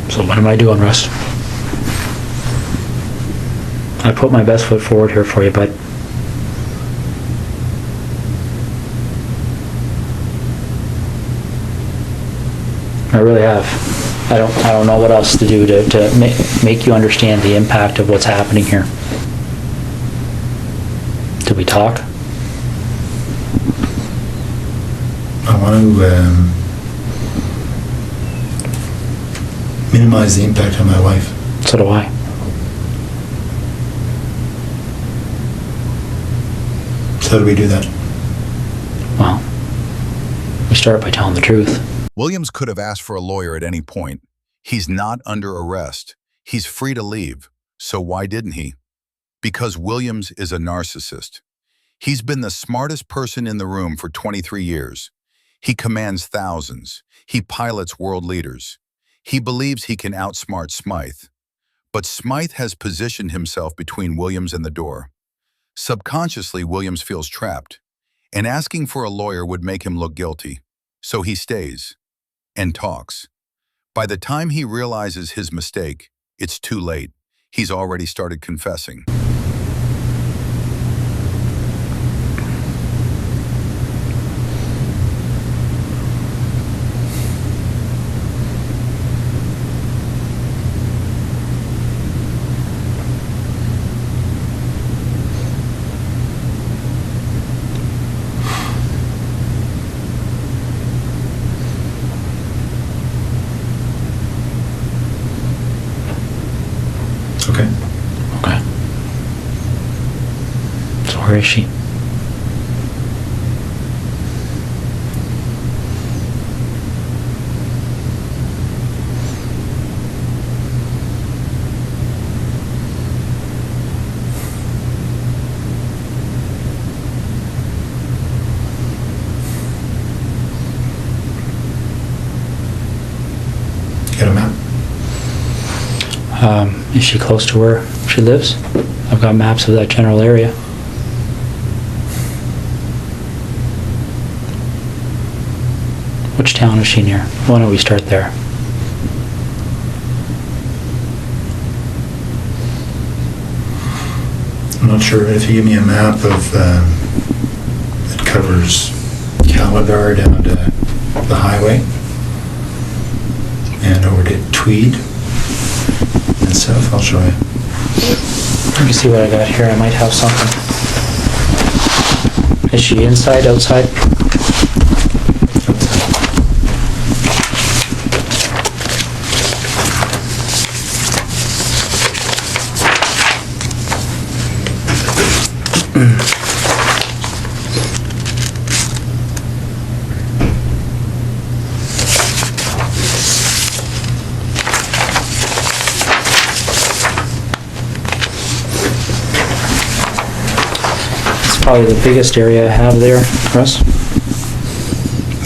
So what am I doing, Russ? I put my best foot forward here for you, bud. I really have. I don't know what else to do to make you understand the impact of what's happening here. Did we talk? I want to minimize the impact on my wife. So do I. So how do we do that? Well, we start by telling the truth. Williams could have asked for a lawyer at any point. He's not under arrest. He's free to leave. So why didn't he? Because Williams is a narcissist. He's been the smartest person in the room for 23 years. He commands thousands. He pilots world leaders. He believes he can outsmart Smyth. But Smyth has positioned himself between Williams and the door. Subconsciously, Williams feels trapped, and asking for a lawyer would make him look guilty. So he stays and talks. By the time he realizes his mistake, it's too late. He's already started confessing. Okay. Okay. So where is she? You got a map? Is she close to where she lives? I've got maps of that general area. Which town is she near? Why don't we start there? I'm not sure if you give me a map of that covers Calabar down to the highway and over to Tweed and south. I'll show you. Let me see what I got here. I might have something. Is she inside, outside? Probably the biggest area I have there, Russ.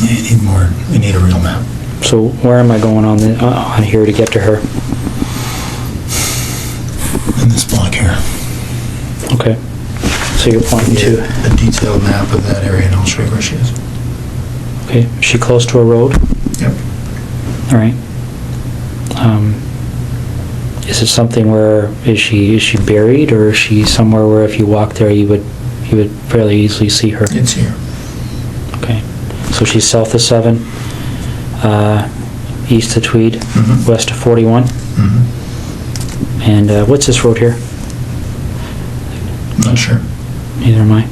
Yeah, you need more. We need a real map. So where am I going on here to get to her? In this block here. Okay. So you're pointing to... a detailed map of that area, and I'll show you where she is. Okay. Is she close to a road? Yep. All right. Is it something where is she buried, or is she somewhere where if you walk there you would fairly easily see her? It's here. Okay. So she's south of 7, east of Tweed, west of 41. And what's this road here? Not sure. Neither am I.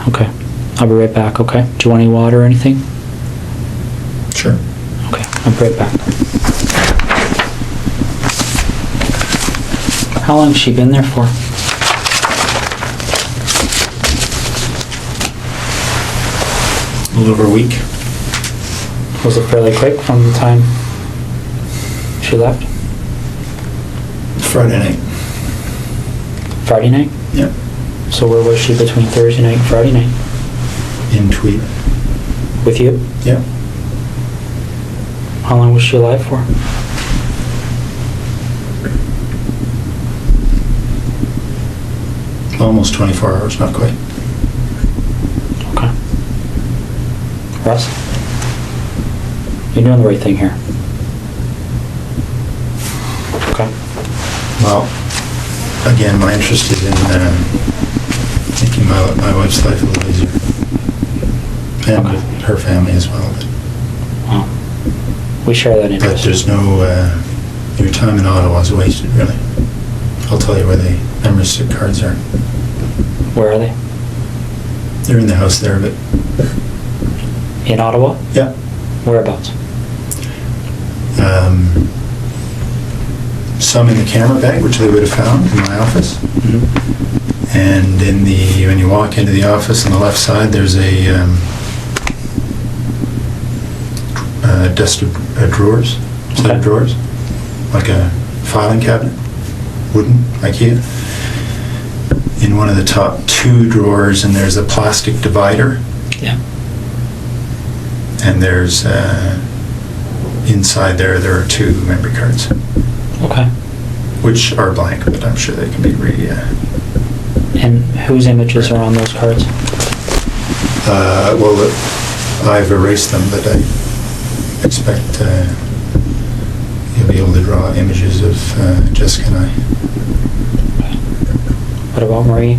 Okay. I'll be right back, okay? Do you want any water or anything? Sure. Okay, I'll be right back. How long has she been there for? A little over a week. Was it fairly quick from the time she left? Friday night. Friday night? Yep. So where was she between Thursday night and Friday night? In Tweed. With you? Yep. How long was she alive for? Almost 24 hours, not quite. Okay. Russ? You're doing the right thing here. Okay. Well, again, my interest is in making my wife's life a little easier. And Okay. her family as well. But Well, We share that But interest. there's no, your time in Ottawa is wasted, really. I'll tell you where the memory stick cards are. Where are they? They're in the house there, but, In Ottawa? yeah. Whereabouts? Some in the camera bag, which they would have found in my office. Mm-hmm. And when you walk into the office on the left side, there's a desk of drawers, set Okay. of drawers, like a filing cabinet, wooden, IKEA. In one of the top 2 drawers, and there's a plastic divider, Yeah. and there's inside there are 2 memory cards, Okay. which are blank, but I'm sure they can be And whose images are on those cards? well, I've erased them, but I expect you'll be able to draw images of Jessica and I. What about Marie?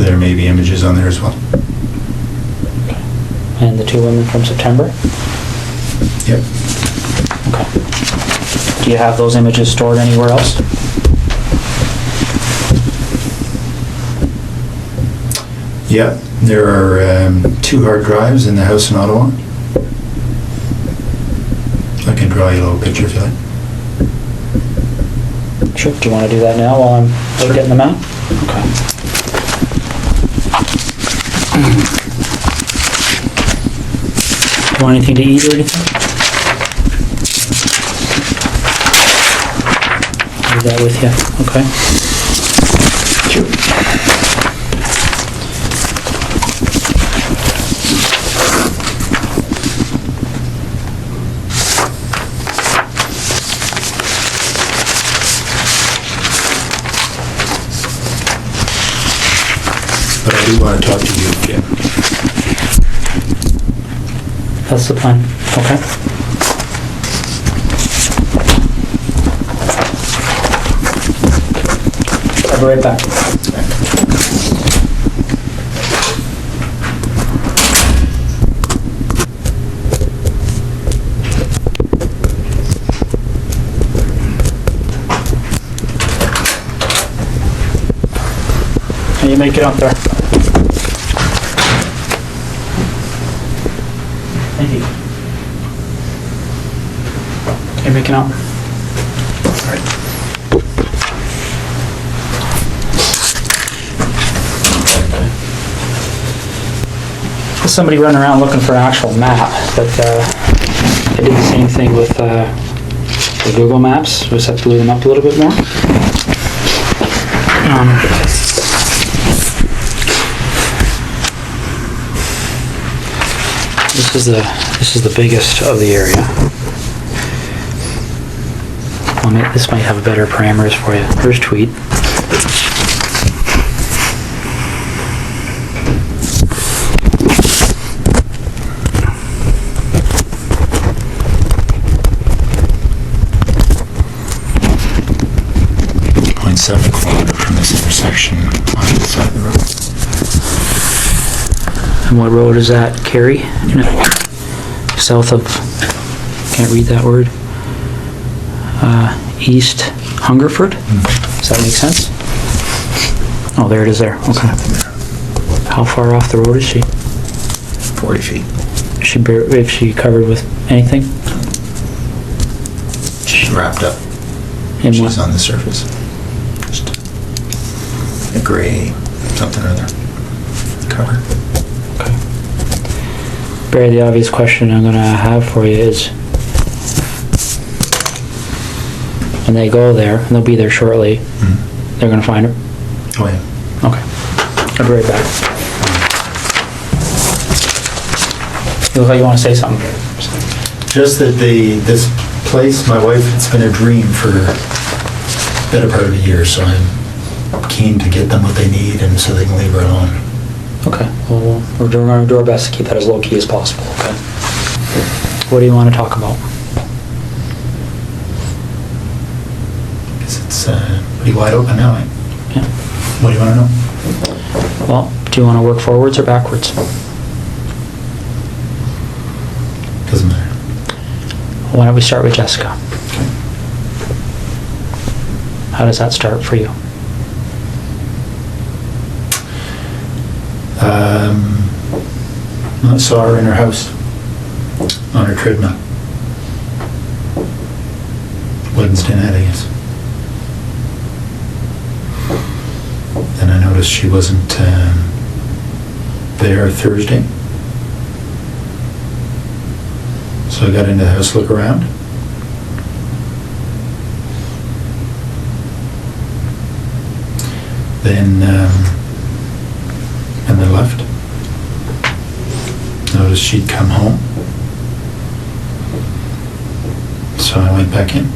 There may be images on there as well. And the 2 women from September? Yep. Okay. Do you have those images stored anywhere else? Yeah, there are 2 hard drives in the house in Ottawa. I can draw you a little picture if you like. Sure. Do you want to do that now while I'm getting them out? Okay. Do you want anything to eat or anything? Leave that with you. Okay. Sure. But I do want to talk to you, Jim. That's the plan. Okay. I'll be right back. Can you make it up there? Thank you. Can you make it up? There's somebody running around looking for an actual map, but I did the same thing with the Google Maps. We just have to blue them up a little bit more. This is the biggest of the area. Well, this might have better parameters for you. Here's Tweed. .7 from this intersection on the side of the road. And what road is that? Carey? No. South of, can't read that word. East Hungerford? Does that make sense? Oh, there it is there. Okay. How far off the road is she? 40 feet. Is she covered with anything? She's wrapped up. In She's what? on the surface. Just a gray something or other cover. Okay. Barry, the obvious question I'm going to have for you is, when they go there, and they'll be there shortly, they're going to find her? Oh, yeah. Okay. I'll be right back. You look like you want to say something. Just that this place, my wife, it's been a dream for a better part of a year, so I'm keen to get them what they need and so they can leave her alone. Okay. Well, we're going to do our best to keep that as low key as possible, okay? What do you want to talk about? Because it's pretty wide open now, eh? Yeah. What do you want to know? Well, do you want to work forwards or backwards? Doesn't matter. Why don't we start with Jessica? Okay. How does that start for you? I saw her in her house on her treadmill. Wednesday night, I guess. Then I noticed she wasn't there Thursday. So I got into the house to look around. Then, and then left. Noticed she'd come home. So I went back in.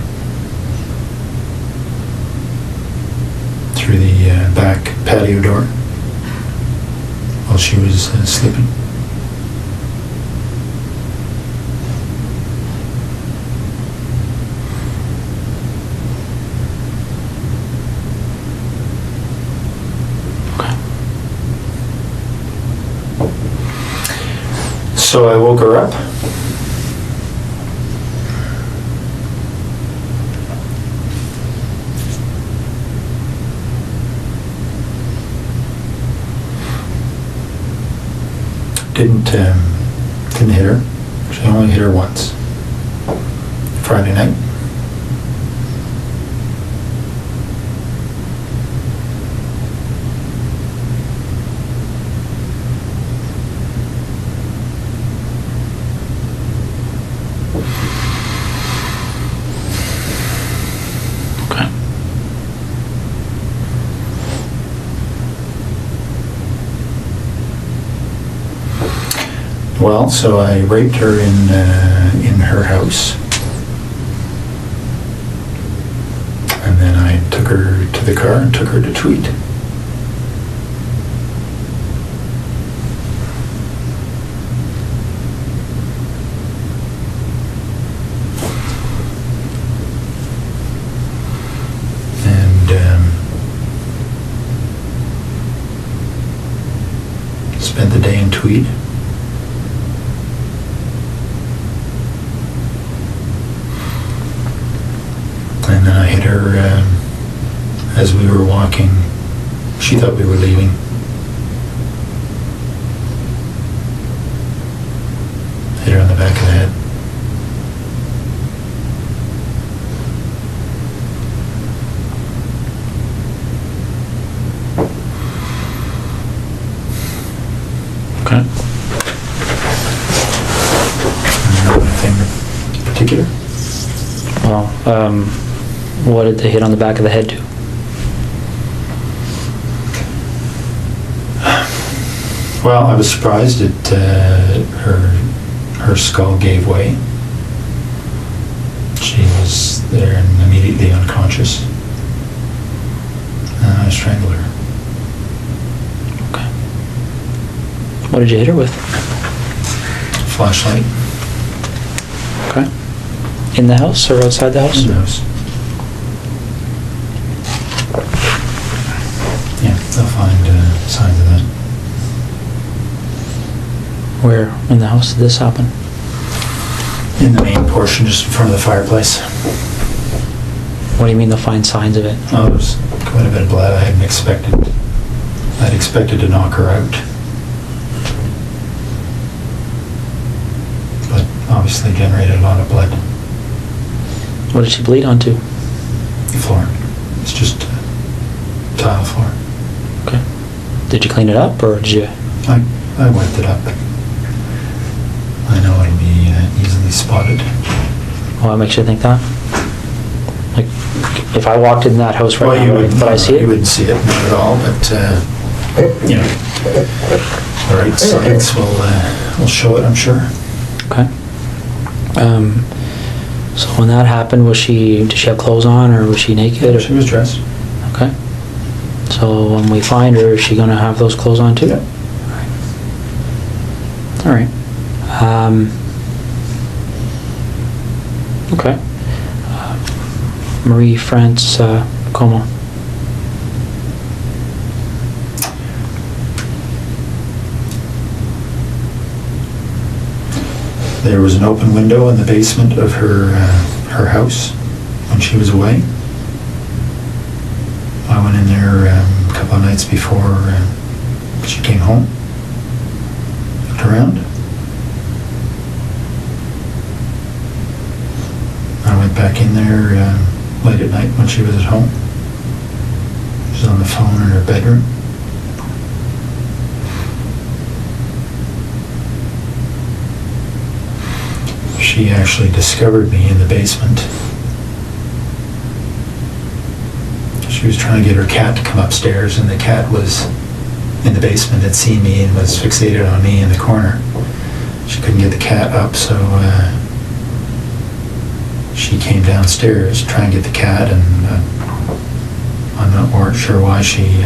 Through the back patio door while she was sleeping. So I woke her up. Didn't hit her. She only hit her once. Friday night. Okay. Well, so I raped her in her house. And then I took her to the car and took her to Tweed. And spent the day in Tweed. And then I hit her as we were walking. She thought we were leaving. Hit her on the back of the head. Okay. Anything in particular? Well, what did the hit on the back of the head do? Well, I was surprised that her skull gave way. She was there and immediately unconscious. And I strangled her. Okay. What did you hit her with? Flashlight Okay. In the house or outside the house? in the house. Yeah, they'll find signs of that. Where in the house did this happen? In the main portion, just in front of the fireplace. What do you mean they'll find signs of it? Oh, there was quite a bit of blood. I'd expected to knock her out. But obviously generated a lot of blood. What did she bleed onto? The floor. It's just tile floor. Okay. Did you clean it up or did you? I wiped it up. I know it'll be easily spotted. What makes you think that? Like, if I walked in that house right now, would I see You it? wouldn't see it, not at all, but, you know, the right science will show it, I'm sure. Okay. So when that happened, did she have clothes on or was she naked? Or? She was dressed. Okay. So when we find her, is she gonna have those clothes on too? Yeah. All right. Okay. Marie France Como. There was an open window in the basement of her house when she was away. I went in there a couple of nights before she came home. Looked around. I went back in there late at night when she was at home. She was on the phone in her bedroom. She actually discovered me in the basement. She was trying to get her cat to come upstairs, and the cat was in the basement, had seen me and was fixated on me in the corner. She couldn't get the cat up, so she came downstairs to try and get the cat, and I'm not sure why she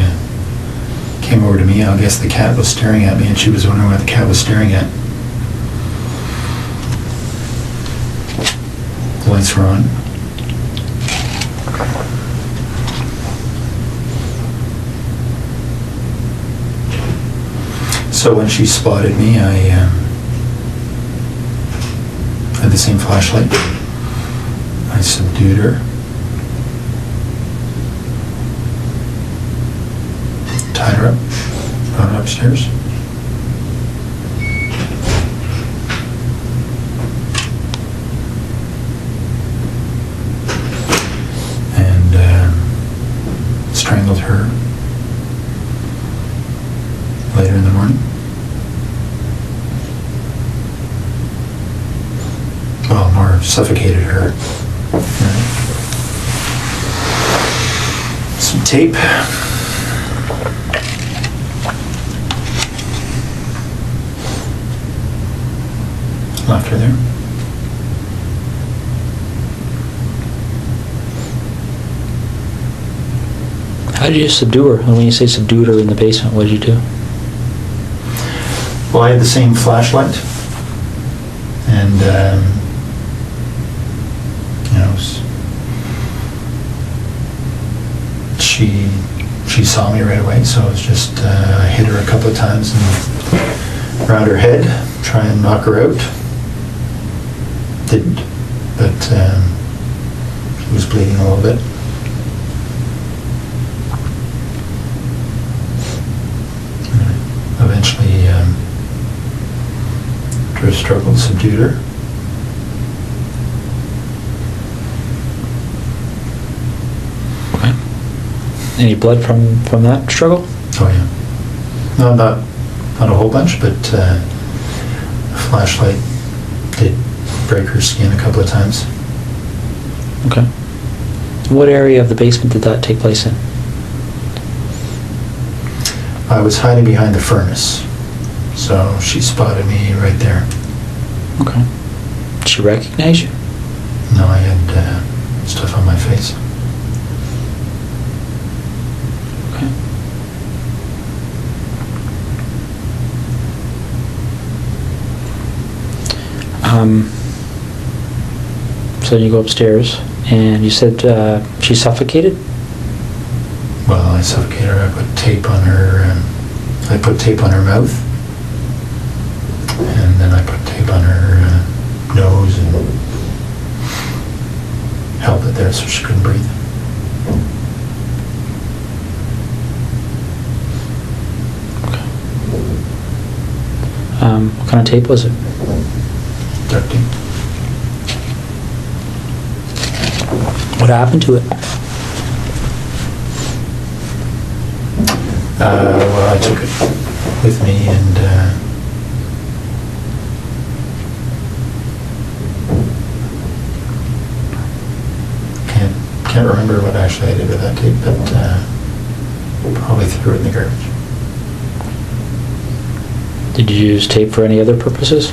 came over to me. I guess the cat was staring at me, and she was wondering what the cat was staring at. The lights were on. So when she spotted me, I had the same flashlight. I subdued her. Tied her up, brought her upstairs. And strangled her later in the morning. Well, more suffocated her. Some tape. Left her there. How did you subdue her? And when you say subdued her in the basement, what did you do? Well, I had the same flashlight, and she saw me right away. So it was just I hit her a couple of times and around her head, try and knock her out. Didn't, but she was bleeding a little bit. Eventually, after a struggle, subdued her. Okay. Any blood from that struggle? Oh yeah. No, not a whole bunch, but a flashlight did break her skin a couple of times. Okay. What area of the basement did that take place in? I was hiding behind the furnace, so she spotted me right there. Okay. Did she recognize you? No, I had stuff on my face. Okay. So then you go upstairs, and you said she suffocated? Well, I suffocated her. I put tape on her. I put tape on her mouth, and then I put tape on her nose and held it there so she couldn't breathe. Okay. What kind of tape was it? Duct tape. What happened to it? Well, I took it with me and can't remember what actually I did with that tape, but probably threw it in the garbage. Did you use tape for any other purposes?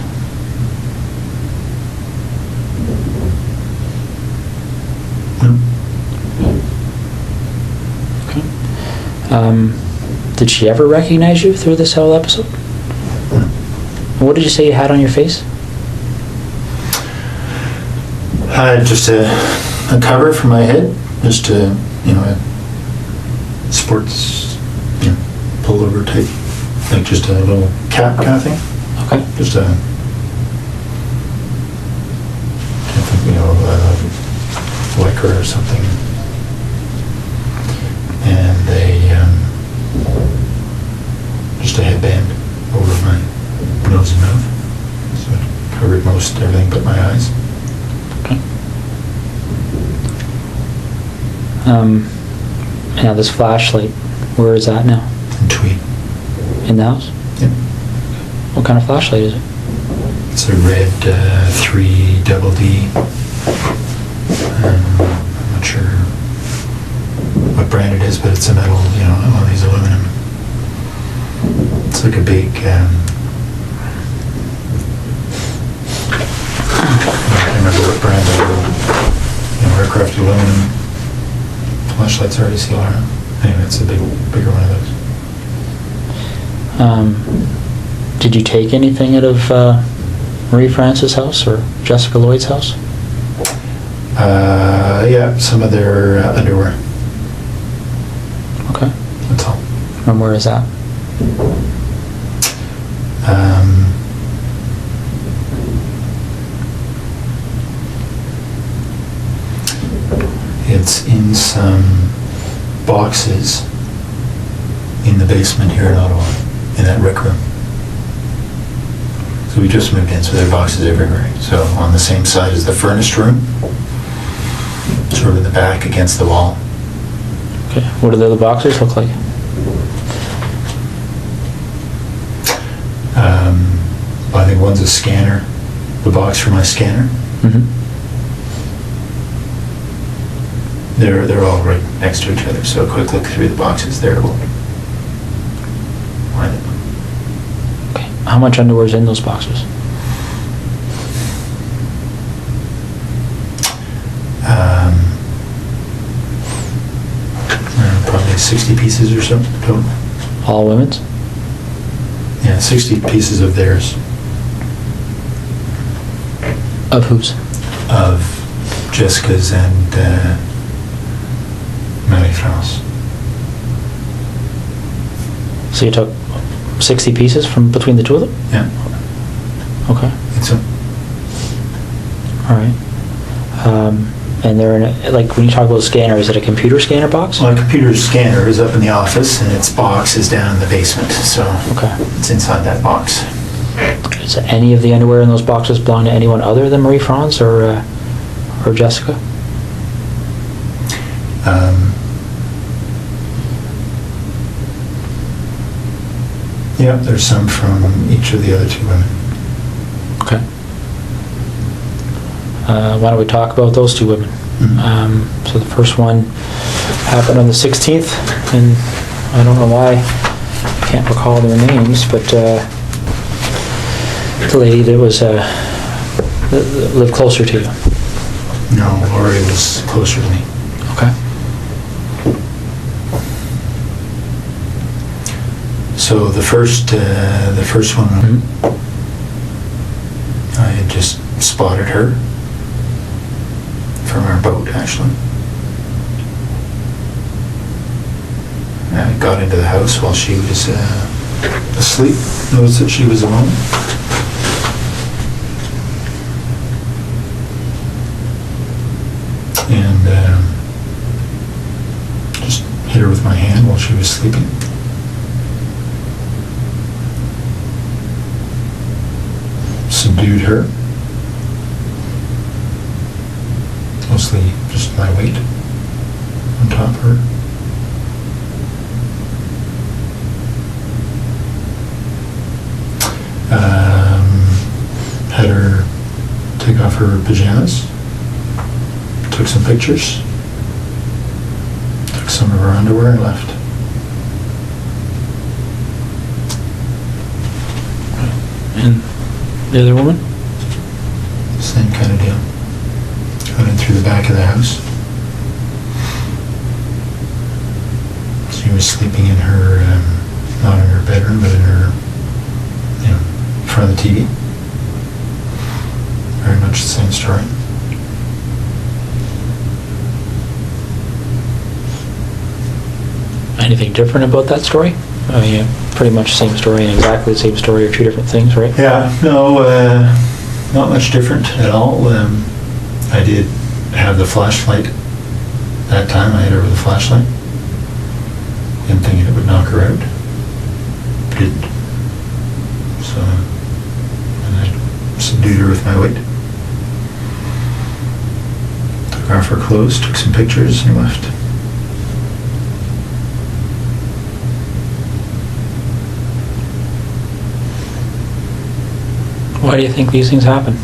No. Okay. Did she ever recognize you through this whole episode? No. What did you say you had on your face? Just a cover for my head, just a sports pullover type, like just a little cap kind of thing. Okay. Just a liquor or something. And just a headband over my nose and mouth. So it covered most everything but my eyes. Okay. Now this flashlight, where is that now? And tweed. In the house? Yep. What kind of flashlight is it? It's a red 3 double D. I'm not sure what brand it is, but it's a metal, one of these aluminum. It's like a big, I can't remember what brand it is. Aircraft aluminum flashlights already see around. Anyway, it's a bigger one of those. Did you take anything out of Marie France's house or Jessica Lloyd's house? Yeah, some of their underwear. Okay. That's all. And where is that? It's in some boxes in the basement here in Ottawa, in that rec room. So we just moved in, so there are boxes everywhere. So on the same side as the furnace room, sort of in the back against the wall. Okay. What do the other boxes look like? I think one's a scanner, the box for my scanner. Mm-hmm. They're all right next to each other, so a quick look through the boxes there will find it. Okay. How much underwear is in those boxes? Probably 60 pieces or so total. All women's? Yeah, 60 pieces of theirs. Of whose? Of Jessica's and Marie-France. So you took 60 pieces from between the two of them? Yeah, Okay. I think so. All right. And they're in like when you talk about a scanner, is it a computer scanner box? Well, a computer scanner is up in the office and its box is down in the basement, so Okay. it's inside that box. Does any of the underwear in those boxes belong to anyone other than Marie France or Jessica? Yeah, there's some from each of the other two women. Okay. Why don't we talk about those two women? Mhm. So the first one happened on the 16th, and I don't know why I can't recall their names, but the lady that was that lived closer to you. No, Lori was closer to me. Okay. So the first one, Mhm. I had just spotted her from our boat, actually. I got into the house while she was asleep. Noticed that she was alone. And just hit her with my hand while she was sleeping. Subdued her. Mostly just my weight on top of her. Had her take off her pajamas. Took some pictures. Took some of her underwear and left. And the other woman? Same kind of deal. Got in through the back of the house. She was sleeping in her, not in her bedroom, but in her, in front of the TV. Very much the same story. Anything different about that story? I mean, pretty much the same story and exactly the same story are two different things, right? Yeah, no, not much different at all. I did have the flashlight. That time I had her with a flashlight. Didn't think it would knock her out. Didn't. So, and I subdued her with my weight. Took off her clothes, took some pictures, and left. Why do you think these things happen?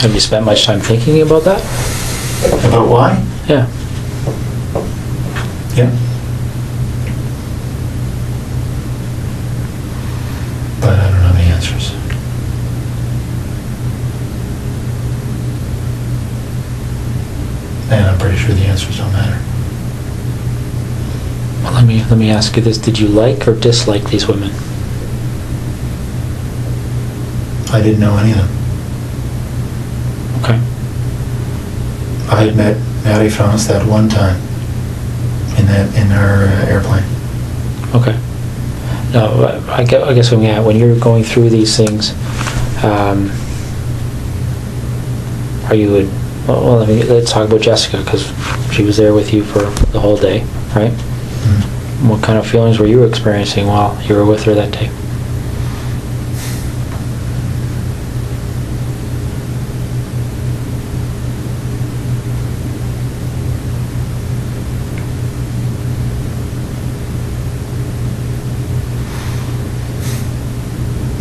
Have you spent much time thinking about that? About why? Yeah. Yeah. But I don't know the answers. And I'm pretty sure the answers don't matter. Well, let me ask you this: did you like or dislike these women? I didn't know any of them. Okay. I had met Maddie France that one time in our airplane. Okay. No, I guess when you're going through these things, are you? Well, let's talk about Jessica, because she was there with you for the whole day, right? Mm-hmm. What kind of feelings were you experiencing while you were with her that day?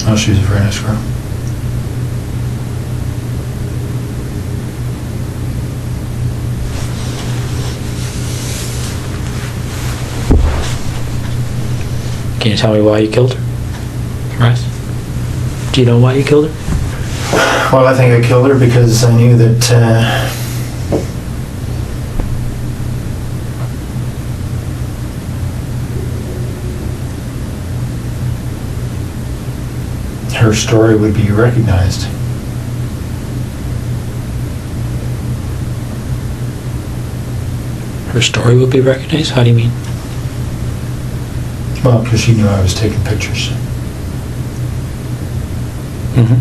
Oh, she was a very nice girl. Can you tell me why you killed her? Right. Do you know why you killed her? Well, I think I killed her because I knew that her story would be recognized. Her story would be recognized? How do you mean? Well, because she knew I was taking pictures. Mm-hmm.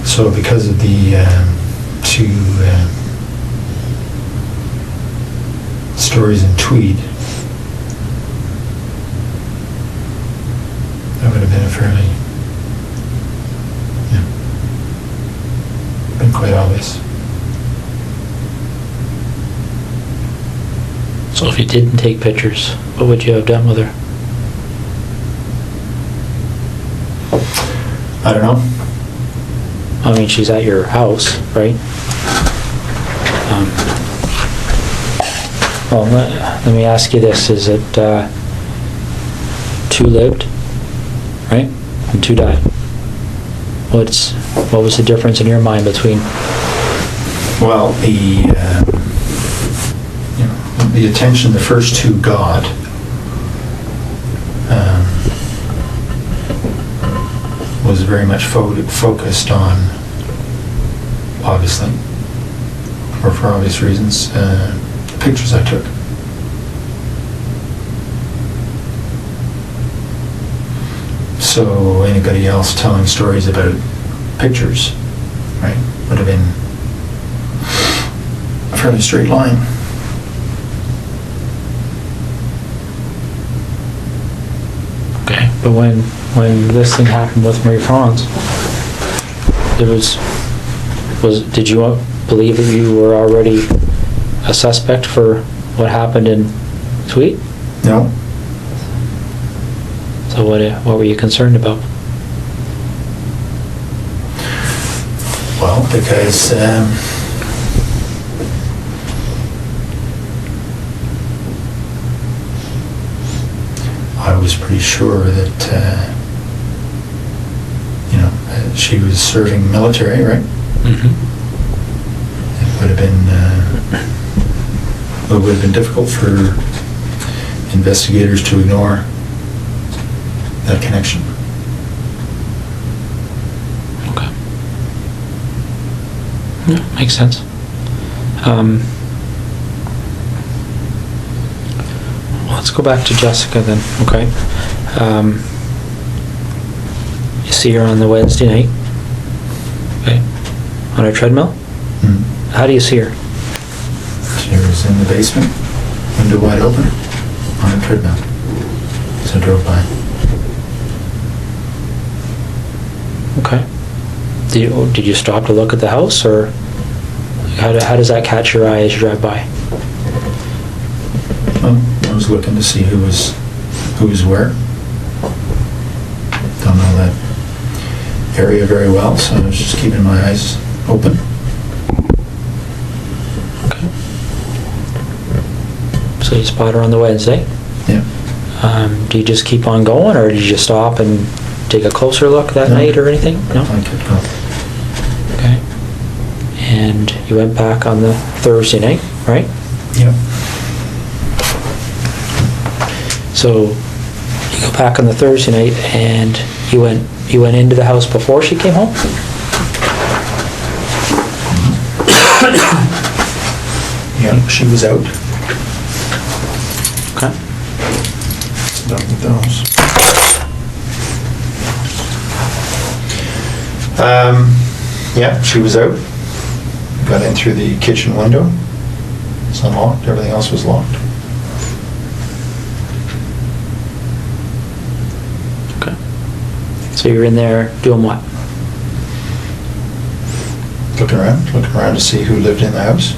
So because of the two stories in Tweed, that would have been a fairly, been quite obvious. So if you didn't take pictures, what would you have done with her? I don't know. I mean, she's at your house, right? Well, let me ask you this. Is it 2 lived, right? And 2 died. What was the difference in your mind between... Well, the attention the first 2 got was very much focused on, obviously, or for obvious reasons, the pictures I took. So anybody else telling stories about pictures, right, would have been a fairly straight line. Okay, but when this thing happened with Marie France, did you believe that you were already a suspect for what happened in Tweed? No. So what were you concerned about? Well, because I was pretty sure that she was serving military, right? Mm-hmm. It would have been difficult for investigators to ignore that connection. Yeah, makes sense. Let's go back to Jessica then, okay? You see her on the Wednesday night, okay? On a treadmill? How do you see her? She was in the basement, window wide open, on a treadmill. So I drove by. Okay. Did you stop to look at the house, or how does that catch your eye as you drive by? Well, I was looking to see who was where. Don't know that area very well, so I was just keeping my eyes open. Okay. So you spot her on the Wednesday. Yeah. Do you just keep on going, or did you stop and take a closer look that No. night or anything? No? I kept going. Okay. And you went back on the Thursday night, right? Yeah. So you go back on the Thursday night, and you went into the house before she came home? Yeah, she was out. Okay. Done with those. Yeah, she was out. Got in through the kitchen window. It's unlocked. Everything else was locked. Okay. So you're in there doing what? Looking around to see who lived in the house.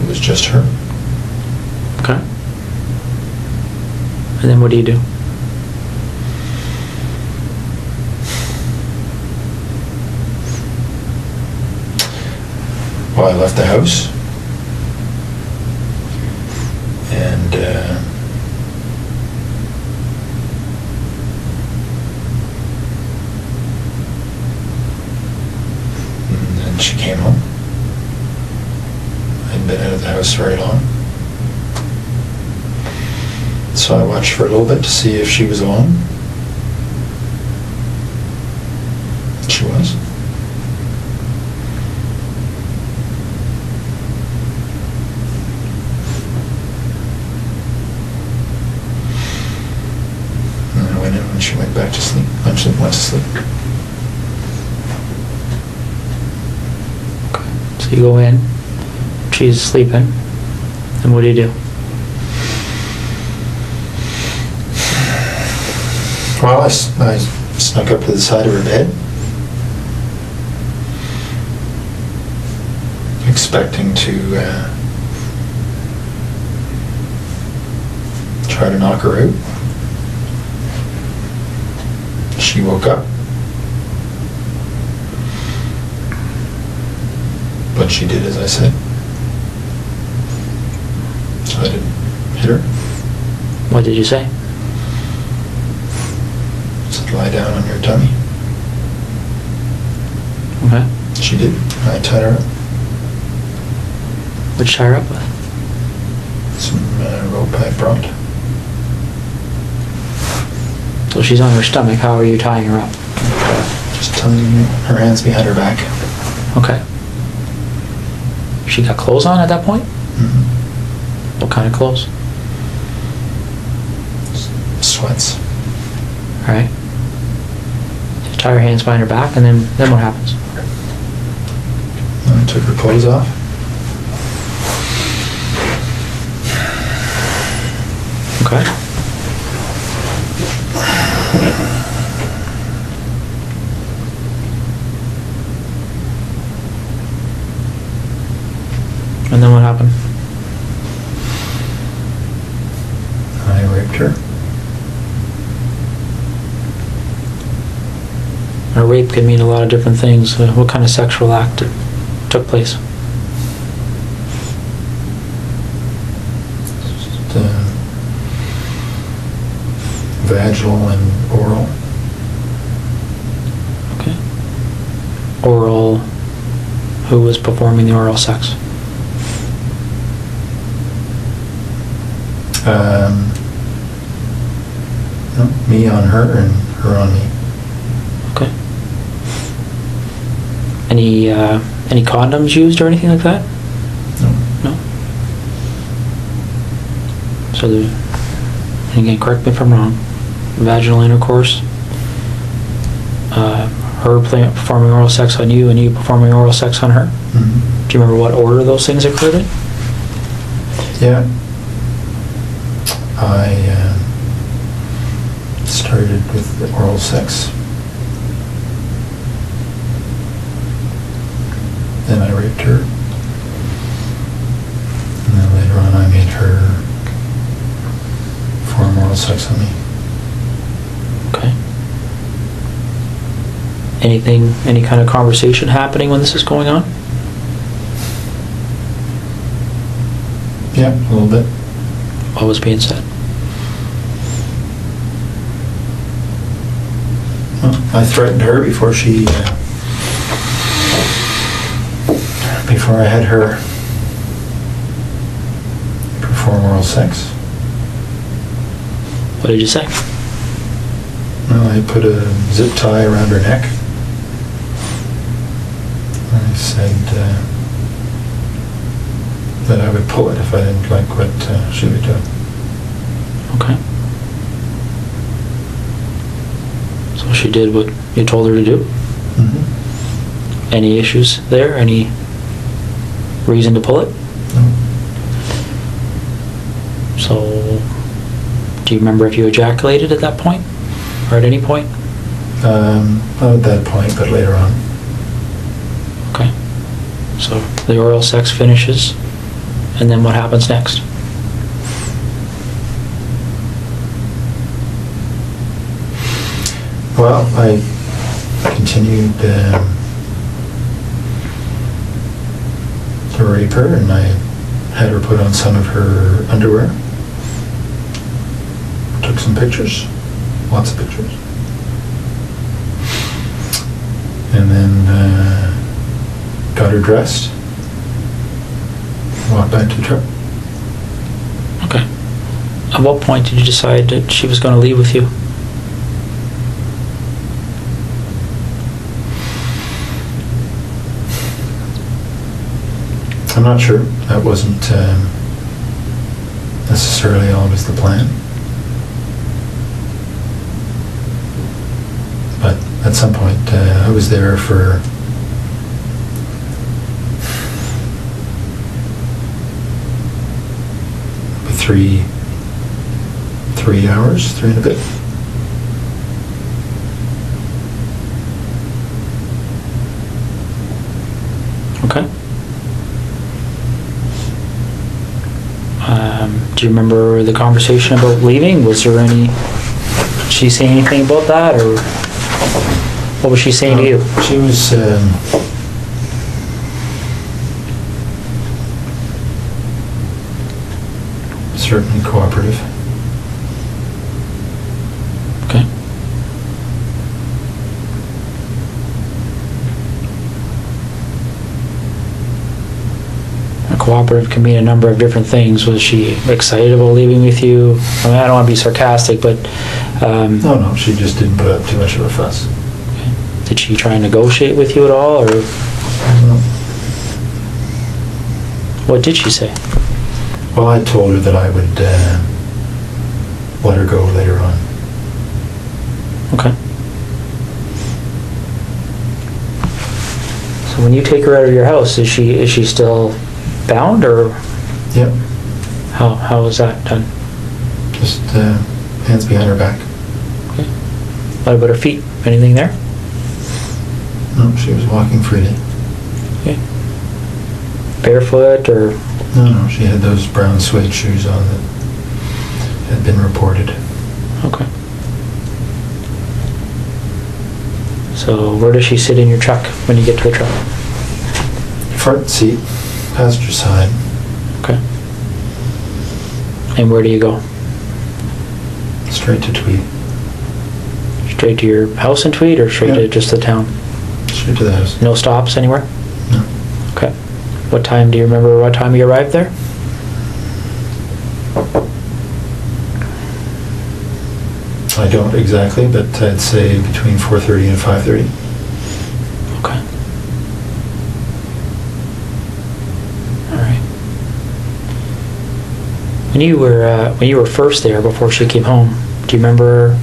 It was just her. Okay. And then what do you do? Well, I left the house. And then she came home. I hadn't been out of the house very long. So I watched for a little bit to see if she was alone. She was. And I went in when she went back to sleep. Went to sleep. So you go in, she's sleeping, and what do you do? Well, I snuck up to the side of her bed, expecting to try to knock her out. She woke up, but she did as I said, so I didn't hit her. What did you say? Said, lie down on your tummy. Okay. She did. I tied her up. What'd you tie her up with? Some rope I brought. So she's on her stomach, how are you tying her up? Just tying her hands behind her back. Okay. She got clothes on at that point? Mhm. What kind of clothes? Sweats. Alright. You tie her hands behind her back, and then what happens? And I took her clothes off. Okay. And then what happened? I raped her. A rape can mean a lot of different things. What kind of sexual act took place? Just, vaginal and oral. Okay. Oral. Who was performing the oral sex? No, me on her and her on me. Okay. Any condoms used or anything like that? No. No? So and again, correct me if I'm wrong, vaginal intercourse, her performing oral sex on you and you performing oral sex on her? Mhm. Do you remember what order those things occurred in? Yeah. I started with the oral sex. Then I raped her. And then later on I made her perform oral sex on me. Okay. Any kind of conversation happening when this is going on? Yeah, a little bit. What was being said? Well, I threatened her before I had her perform oral sex. What did you say? Well, I put a zip tie around her neck. I said that I would pull it if I didn't like what she would do. Okay. So she did what you told her to do? Mm-hmm. Any issues there? Any reason to pull it? No. So, do you remember if you ejaculated at that point? Or at any point? Not at that point, but later on. Okay. So, the oral sex finishes, and then what happens next? Well, I continued to rape her, and I had her put on some of her underwear. Took some pictures, lots of pictures. And then got her dressed, walked back to the truck. Okay. At what point did you decide that she was going to leave with you? I'm not sure. That wasn't necessarily always the plan. But at some point, I was there for three hours, 3 and a bit. Okay. Do you remember the conversation about leaving? Was there any... Did she say anything about that, or what was she saying to you? She was certainly cooperative. Okay. Cooperative can mean a number of different things. Was she excited about leaving with you? I mean, I don't want to be sarcastic, but No, she just didn't put up too much of a fuss. did she try and negotiate with you at all, or No. what did she say? Well, I told her that I would let her go later on. Okay. So when you take her out of your house, is she still bound, or Yep, how is that done? just hands behind her back. Okay. What about her feet? Anything there? No, she was walking freely. Okay. Barefoot, or No, she had those brown suede shoes on that had been reported. okay. So where does she sit in your truck when you get to the truck? Front seat, passenger side. Okay. And where do you go? Straight to Tweed. Straight to your house in Tweed, or straight to Yeah. just the town? Straight to the house. No stops anywhere? No. Okay. What time, do you remember what time you arrived there? I don't exactly, but I'd say between 4:30 and 5:30. Okay. When you were first there before she came home, do you remember,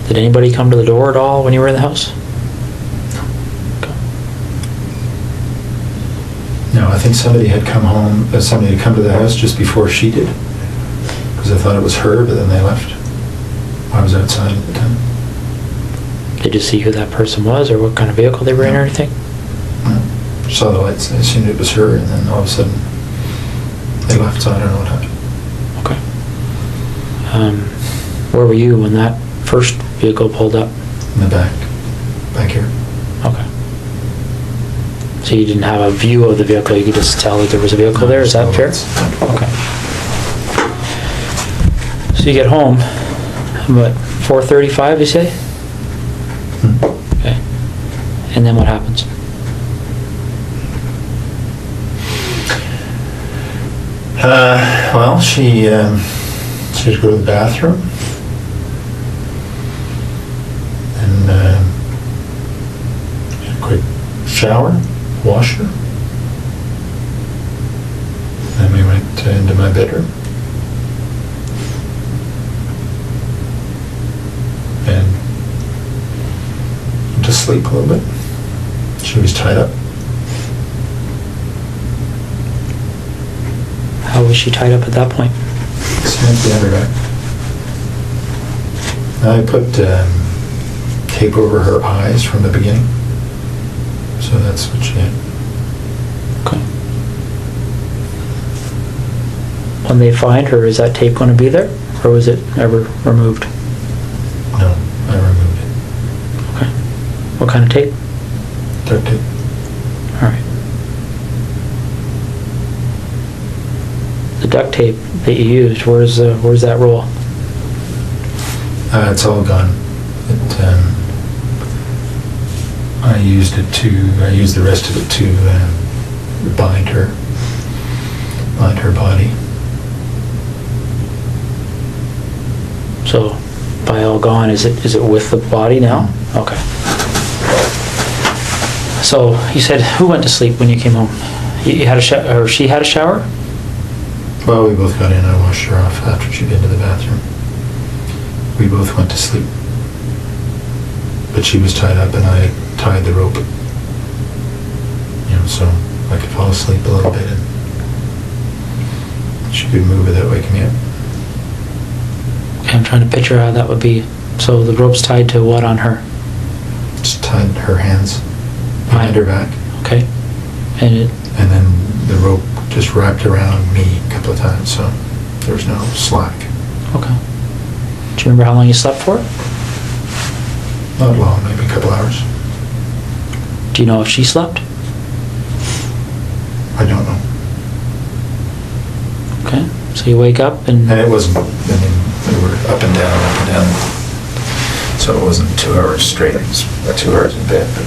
did anybody come to the door at all when you were in the house? No, I think somebody had come home, somebody had come to the house just before she did. Because I thought it was her, but then they left. I was outside at the time. Did you see who that person was or what kind of vehicle they were in or anything? No. Saw the lights, I assumed it was her, and then all of a sudden they left, so I don't know what happened. Okay. Where were you when that first vehicle pulled up? In the back here. Okay. So you didn't have a view of the vehicle, you could just tell that there was a vehicle there, is that fair? Okay. So you get home, what, 4:35 you say? Okay. And then what happens? Well, she would go to the bathroom and had a quick shower, wash her. Then we went into my bedroom and went to sleep a little bit. She was tied up. How was she tied up at that point? Snapped the underwear. I put tape over her eyes from the beginning. So that's what she had. Okay. When they find her, is that tape going to be there? Or was it ever removed? No, I removed it. Okay. What kind of tape? Duct tape. All right. The duct tape that you used, where's that roll? It's all gone. I used the rest of it to bind her body. So, by all gone, is it with the body now? Okay. So, you said, who went to sleep when you came home? You had a shower, or she had a shower? Well, we both got in. I washed her off after she'd been to the bathroom. We both went to sleep. But she was tied up and I had tied the rope. So I could fall asleep a little bit and she could move without waking me up. Okay, I'm trying to picture how that would be. So the rope's tied to what on her? Just tied her hands behind her back. Okay. And then the rope just wrapped around me a couple of times, so there was no slack. okay. Do you remember how long you slept for? Not long, maybe a couple hours. Do you know if she slept? I don't know. Okay. So you wake up and And it wasn't, we were up and down, so it wasn't 2 hours straight. It was 2 hours in bed, but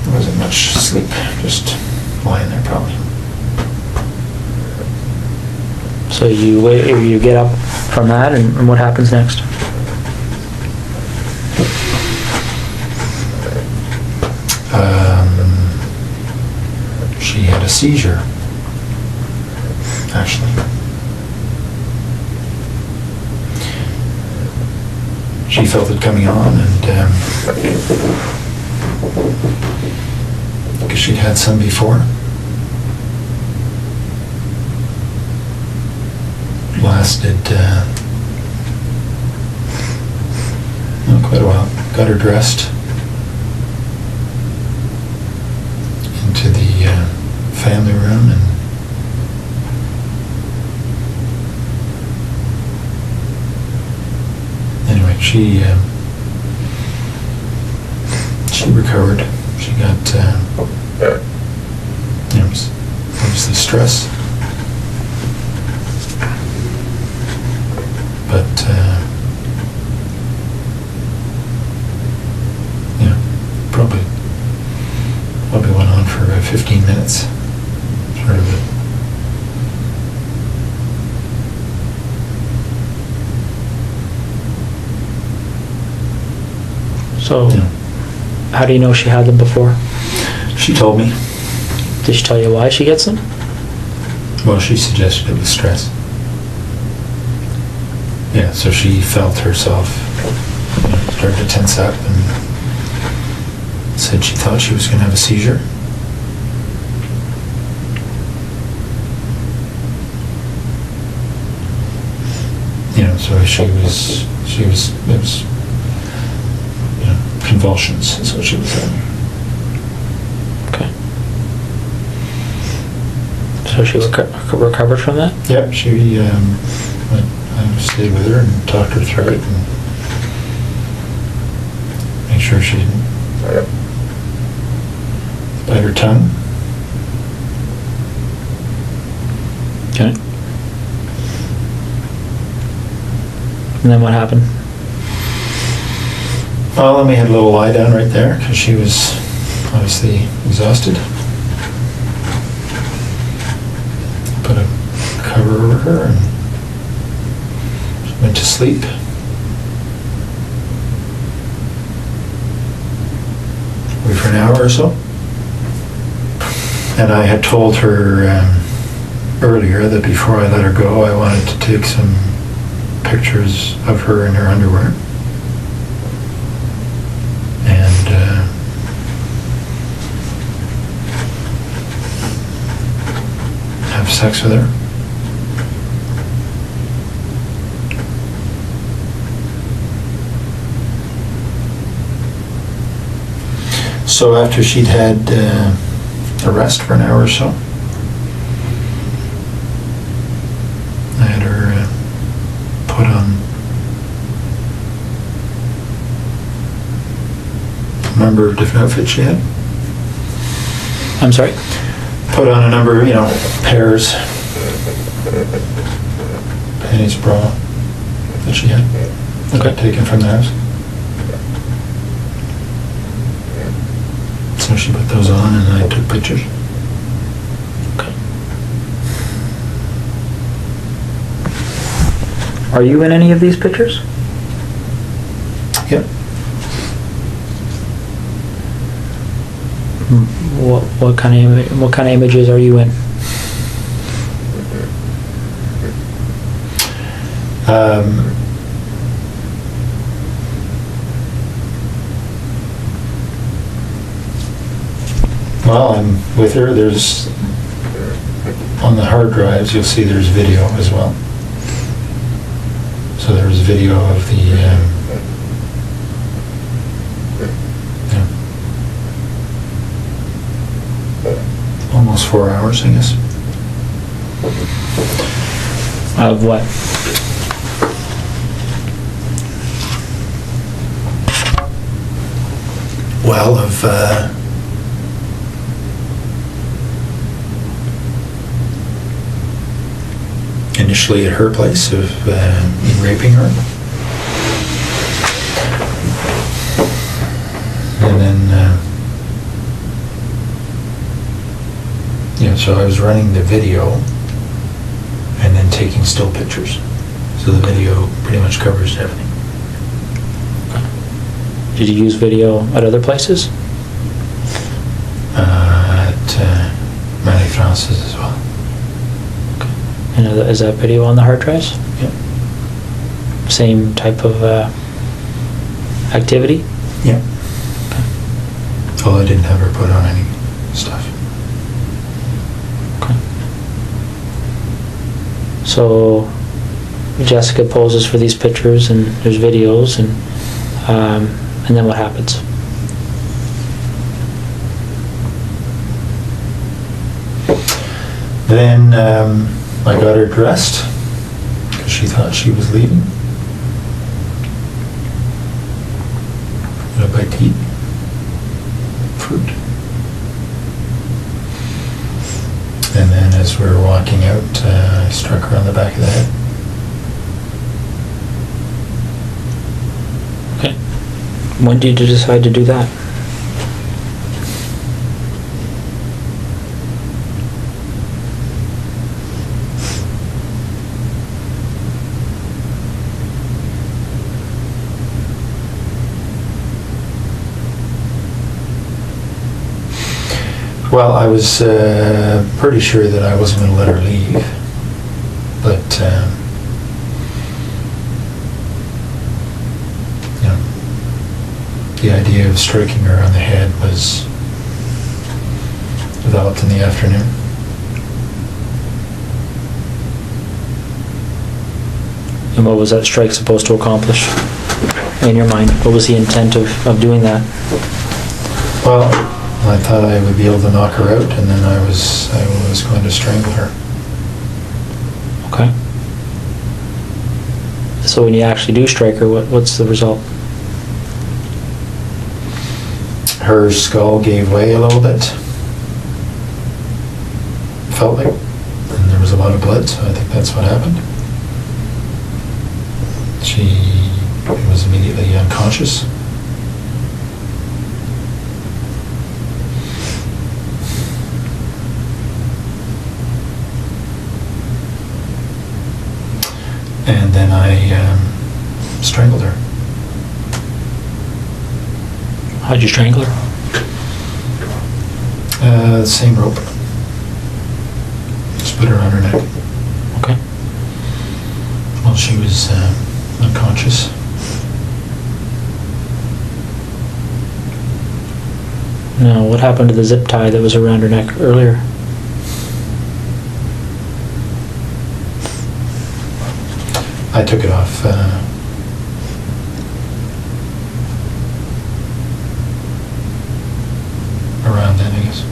there wasn't much sleep, just lying there probably. so you get up from that and what happens next? She had a seizure, actually. She felt it coming on, and because she'd had some before. Lasted quite a while. Got her dressed. Into the family room and anyway, she recovered. She got it was obviously stress, but probably went on for about 15 minutes. Sort of it. So, Yeah. how do you know she had them before? She told me. Did she tell you why she gets them? Well, she suggested it was stress. Yeah, so she felt herself start to tense up and said she thought she was going to have a seizure. So it was convulsions is what she was having. Okay. So she recovered from that? Yeah, she went, I stayed with her and talked her through it and make sure she didn't bite her tongue. Okay. And then what happened? Well, then we had a little lie down right there because she was obviously exhausted. Put a cover over her and she went to sleep. Wait for an hour or so. And I had told her earlier that before I let her go, I wanted to take some pictures of her in her underwear. And have sex with her. So after she'd had a rest for an hour or so, I had her put on a number of different outfits she had. I'm sorry? Put on a number, pairs, panties, bra that she had. Okay. Taken from the house. So she put those on and I took pictures. Okay. Are you in any of these pictures? Yep. What kind of images are you in? Well, I'm with her. There's on the hard drives. You'll see there's video as well. So there's video of the almost 4 hours, I guess. Of what? Well, of initially at her place of me raping her, and then so I was running the video and then taking still pictures. So the video pretty much covers everything. Did you use video at other places? At Marie France's as well. And is that video on the hard drives? Yep. Same type of activity? Yeah. Although I didn't have her put on any stuff. Okay. So Jessica poses for these pictures and there's videos and then what happens? Then I got her dressed because she thought she was leaving. Got a bite to eat. Fruit. And then as we were walking out, I struck her on the back of the head. Okay. When did you decide to do that? Well, I was pretty sure that I wasn't going to let her leave, but you know, the idea of striking her on the head was developed in the afternoon. And what was that strike supposed to accomplish in your mind? What was the intent of doing that? Well, I thought I would be able to knock her out, and then I was going to strangle her. Okay. So when you actually do strike her, what's the result? Her skull gave way a little bit. Felt like, and there was a lot of blood, so I think that's what happened. She was immediately unconscious. And then I strangled her. How'd you strangle her? The same rope. Just put her on her neck Okay. while she was unconscious. Now, what happened to the zip tie that was around her neck earlier? I took it off around then, I guess.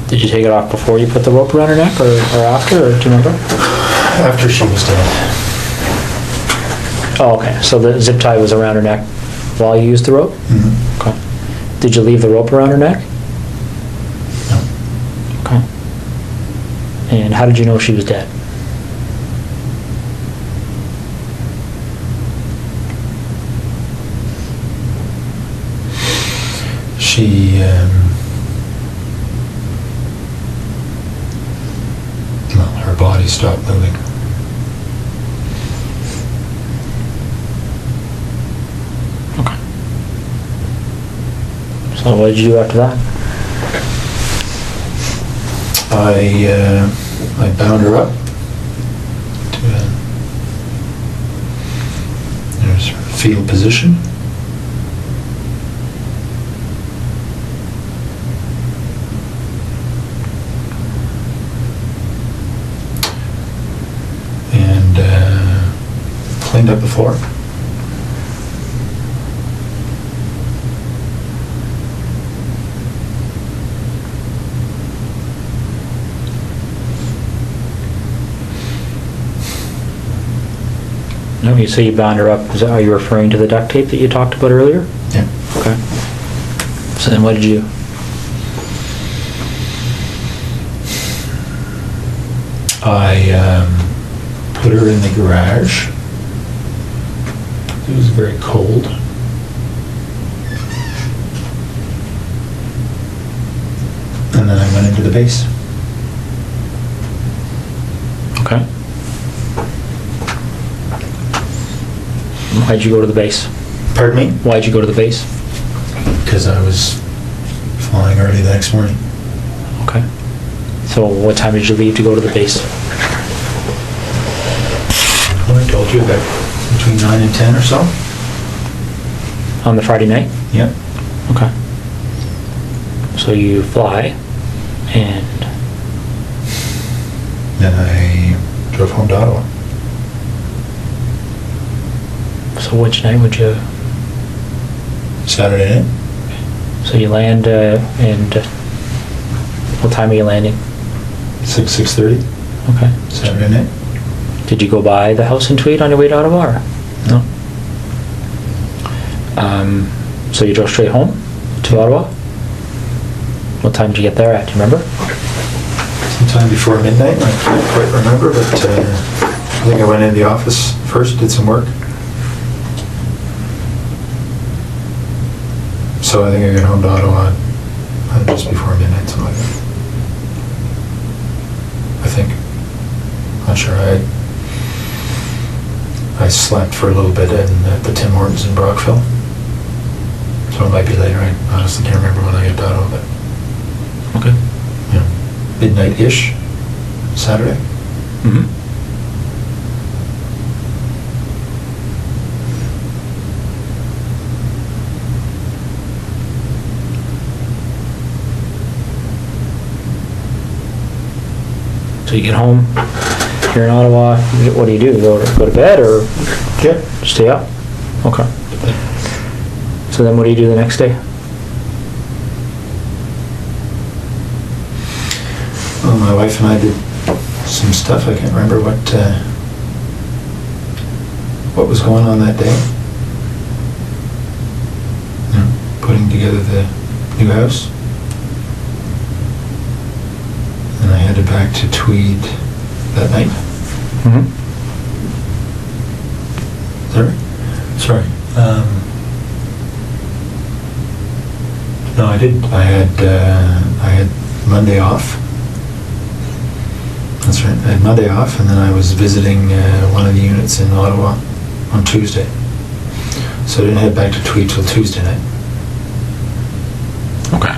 Did you take it off before you put the rope around her neck, or after, or do you remember? After she was dead. Oh, okay. So the zip tie was around her neck while you used the rope? Mm-hmm. Okay. Did you leave the rope around her neck? No. Okay. And how did you know she was dead? She, well, her body stopped moving. Okay. So what did you do after that? I bound her up to there's her fetal position. And cleaned up the floor. No, you say you bound her up. Are you referring to the duct tape that you talked about earlier? Yeah. Okay. So then what did you do? I put her in the garage. It was very cold. And then I went into the base. Okay. Why'd you go to the base? Pardon me? Why'd you go to the base? Because I was flying early the next morning. Okay. So what time did you leave to go to the base? Well, I told you about between 9 and 10 or so. On the Friday night? Yep. Okay. So you fly, and Then I drove home to Ottawa. so which night would you... Saturday night. So you land, and what time are you landing? 6:30. Okay. Saturday night. Did you go by the house in Tweed on your way to Ottawa? Or? No. So you drove straight home to Ottawa? What time did you get there at? Do you remember? Sometime before midnight. I can't quite remember, but I think I went into the office first, did some work. So I think I got home to Ottawa just before midnight, something like that. I think. Not sure. I slept for a little bit at the Tim Hortons in Brockville. So it might be later. I honestly can't remember when I got out of it. Okay. Yeah. Midnight-ish, Saturday. Mm-hmm. So you get home, you're in Ottawa, what do? Go to bed or Yeah. stay up? Okay. So then what do you do the next day? Well, my wife and I did some stuff. I can't remember what was going on that day. You know, putting together the new house. And I headed back to Tweed that night. Mm-hmm. Sorry. No, I didn't. I had Monday off. That's right. I had Monday off, and then I was visiting one of the units in Ottawa on Tuesday. So I didn't head back to Tweed till Tuesday night. Okay.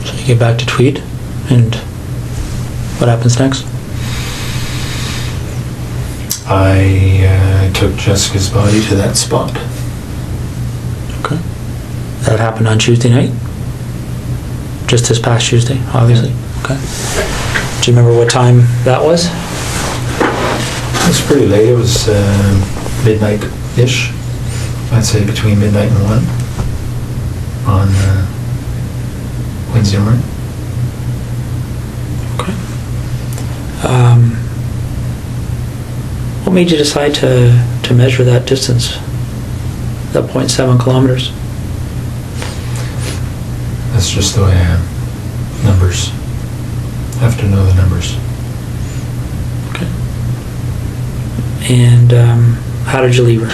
So you get back to Tweed, and what happens next? I took Jessica's body to that spot. Okay. That happened on Tuesday night? Just this past Tuesday, obviously? Okay. Do you remember what time that was? It was pretty late. It was midnight-ish. I'd say between midnight and 1 on Wednesday morning. Okay. What made you decide to measure that distance? That 0.7 kilometers? That's just the way I am. Numbers. Have to know the numbers. Okay. And how did you leave her?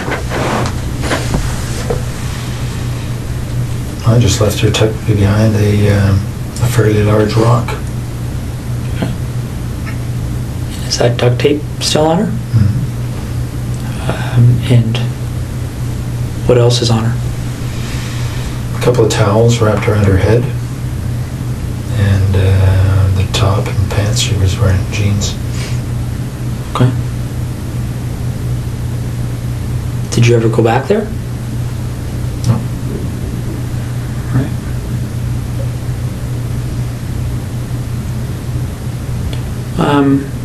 I just left her tucked behind a fairly large rock. Okay. Is that duct tape still on her? Mm-hmm. And what else is on her? A couple of towels wrapped around her head, and the top and pants. She was wearing jeans. Okay. Did you ever go back there? No. Right.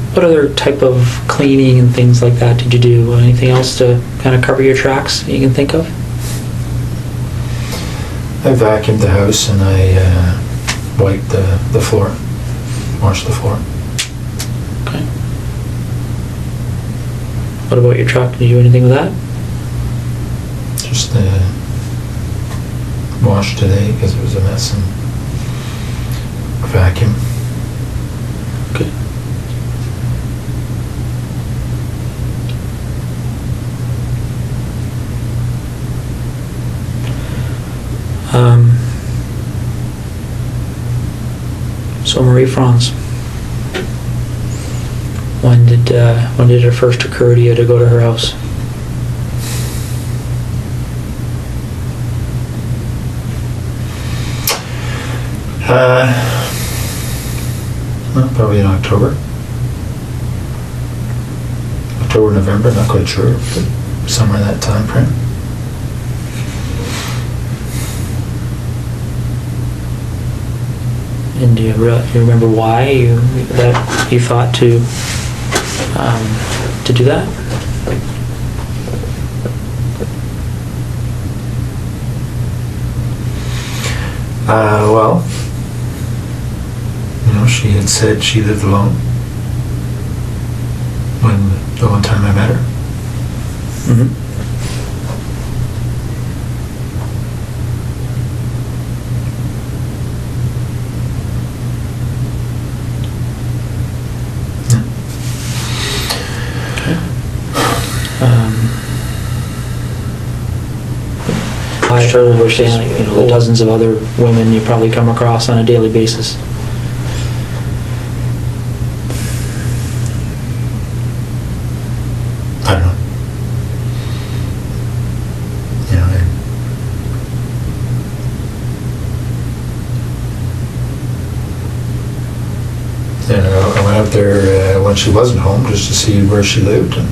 What other type of cleaning and things like that did you do? Anything else to kind of cover your tracks that you can think of? I vacuumed the house and I wiped the floor, washed the floor. Okay. What about your truck? Did you do anything with that? Just washed today because it was a mess and vacuum. Okay. So Marie Franz, when did it first occur to you to go to her house? Well, probably in October. October, November, not quite sure, but somewhere in that time frame. And do you remember why you thought to do that? Well, you know, she had said she lived alone when the one time I met her. Mm-hmm. I totally understand, you know, the dozens of other women you probably come across on a daily basis. I don't know. when she wasn't home, just to see where she lived. And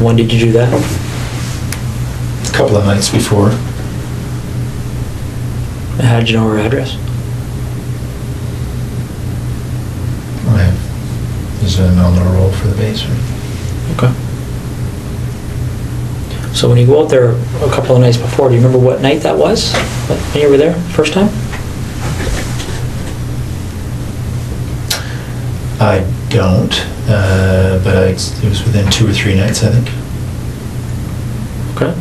When did you do that? a couple of nights before. How did you know her address? I was a nominal roll for the basement. Okay. So when you go out there a couple of nights before, do you remember what night that was? When you were there first time? I don't, but it was within 2 or 3 nights, I think. Okay.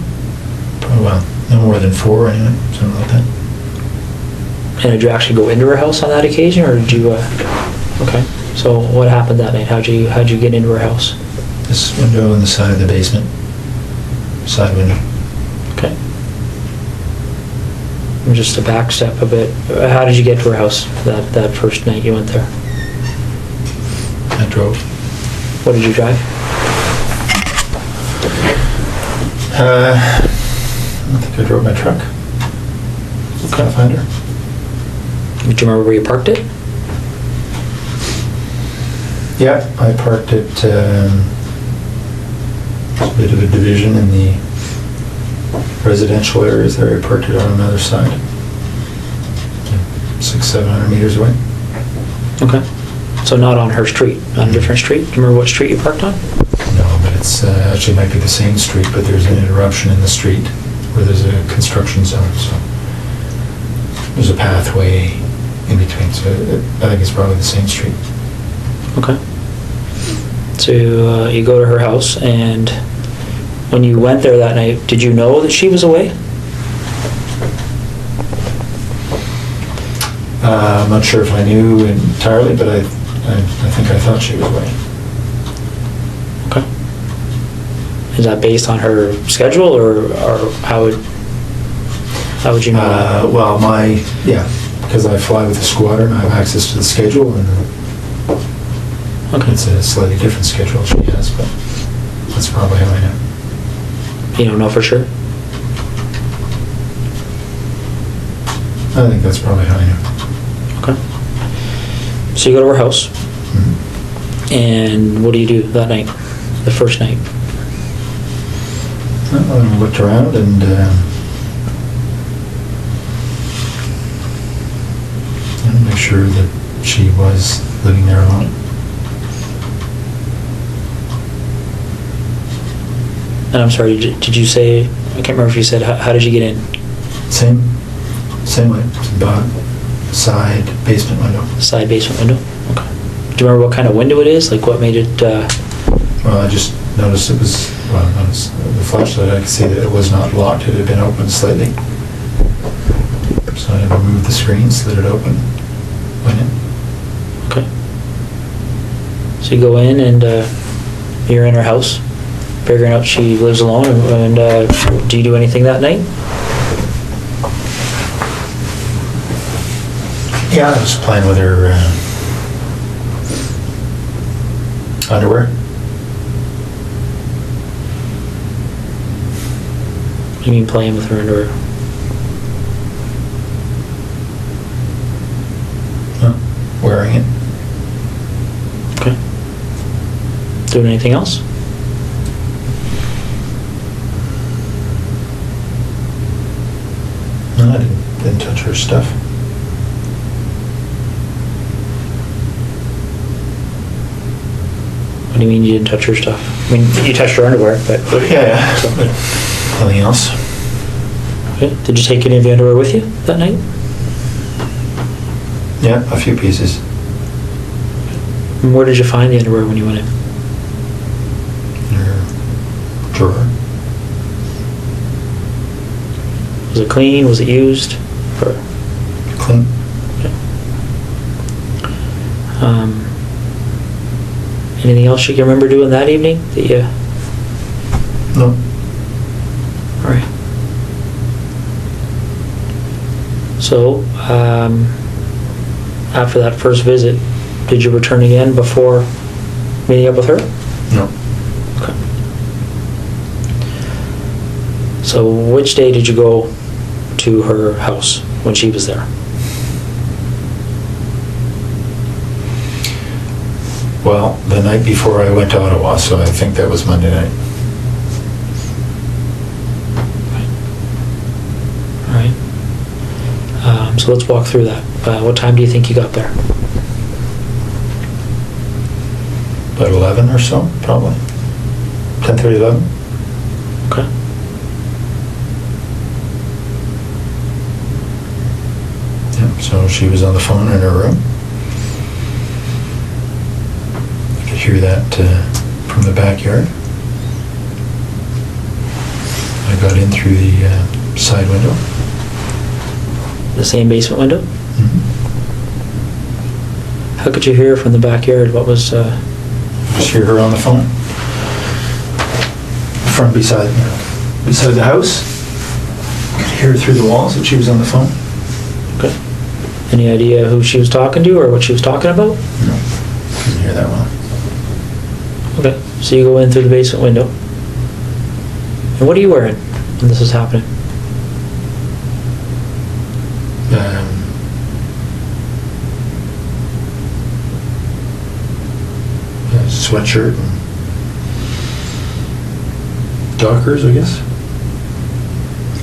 Probably, well, no more than 4 anyway, something like that. And did you actually go into her house on that occasion, or did you? Okay. So what happened that night? How'd you get into her house? This window on the side of the basement. Side window. Okay. And just to back step a bit, how did you get to her house that first night you went there? I drove. What did you drive? I think I drove my truck. Pathfinder. Do you remember where you parked it? Yeah, I parked it, there's a bit of a division in the residential areas there. I parked it on another side. 600-700 meters away. Okay. So not on her street, on a different street? Do you remember what street you parked on? No, but it's actually might be the same street, but there's an interruption in the street where there's a construction zone, so there's a pathway in between, so I think it's probably the same street. Okay. So you go to her house, and when you went there that night, did you know that she was away? I'm not sure if I knew entirely, but I think I thought she was away. Okay. Is that based on her schedule, or how would you know that? Well, because I fly with a squadron, I have access to the schedule, and Okay. it's a slightly different schedule she has, but that's probably how I know. You don't know for sure? I think that's probably how I know. Okay. So you go to her house, Mhm. and what do you do that night, the first night? I looked around and make sure that she was living there alone. And I'm sorry, did you say, I can't remember if you said, how did you get in? Same way. It's about side basement window. Side basement window? Okay. Do you remember what kind of window it is? Like what made it, Well, I just noticed it was, the flashlight, I could see that it was not locked. It had been opened slightly. So I removed the screen, slid it open, went in. okay. So you go in and you're in her house, figuring out she lives alone, and do you do anything that night? Yeah, I was playing with her underwear. You mean playing with her underwear? Wearing it. Okay. Doing anything else? No, I didn't touch her stuff. What do you mean you didn't touch her stuff? I mean, you touched her underwear, but... Yeah. So- But nothing else. Okay. Did you take any of the underwear with you that night? Yeah, a few pieces. And where did you find the underwear when you went in? Her drawer. Was it clean? Was it used? Or, Clean. anything else you can remember doing that evening? No. All right. So, after that first visit, did you return again before meeting up with her? No. Okay. So, which day did you go to her house when she was there? Well, the night before I went to Ottawa, so I think that was Monday night. All right. So let's walk through that. What time do you think you got there? About 11 or so, probably. 10:30, 11. Okay. Yeah, so she was on the phone in her room. I could hear that from the backyard. I got in through the side window. The same basement window? Mhm. How could you hear from the backyard? What was, Just hear her on the phone. From beside the house. Could hear her through the walls that she was on the phone. okay. Any idea who she was talking to or what she was talking about? No, couldn't hear that well. Okay. So you go in through the basement window. And what are you wearing when this is happening? A sweatshirt and Dockers, I guess.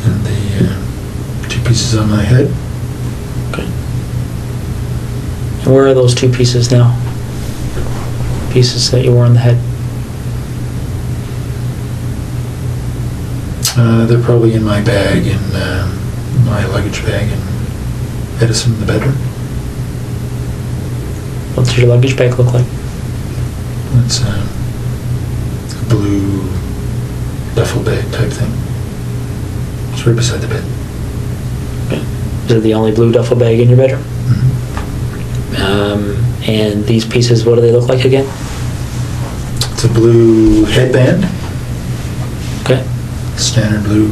And the 2 pieces on my head. Okay. And where are those 2 pieces now? Pieces that you wore on the head? They're probably in my bag, in my luggage bag, and Edison in the bedroom. What does your luggage bag look like? It's a blue duffel bag type thing. It's right beside the bed. Okay. Is it the only blue duffel bag in your bedroom? Mhm. And these pieces, what do they look like again? It's a blue headband, Okay. standard blue,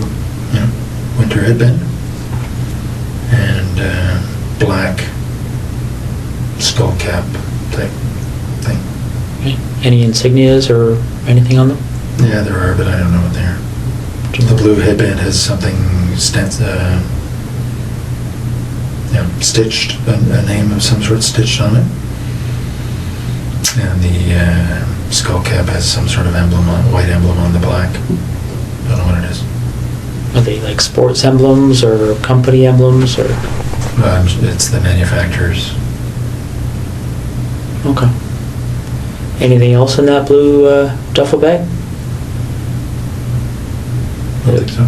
winter headband, and black skull cap type thing. Okay. Any insignias or anything on them? Yeah, there are, but I don't know what they are. The blue headband has something stitched, a name of some sort stitched on it. And the skull cap has some sort of emblem, white emblem on the black. Don't know what it is. Are they like sports emblems or company emblems or? It's the manufacturer's. Okay. Anything else in that blue duffel bag? I don't think so.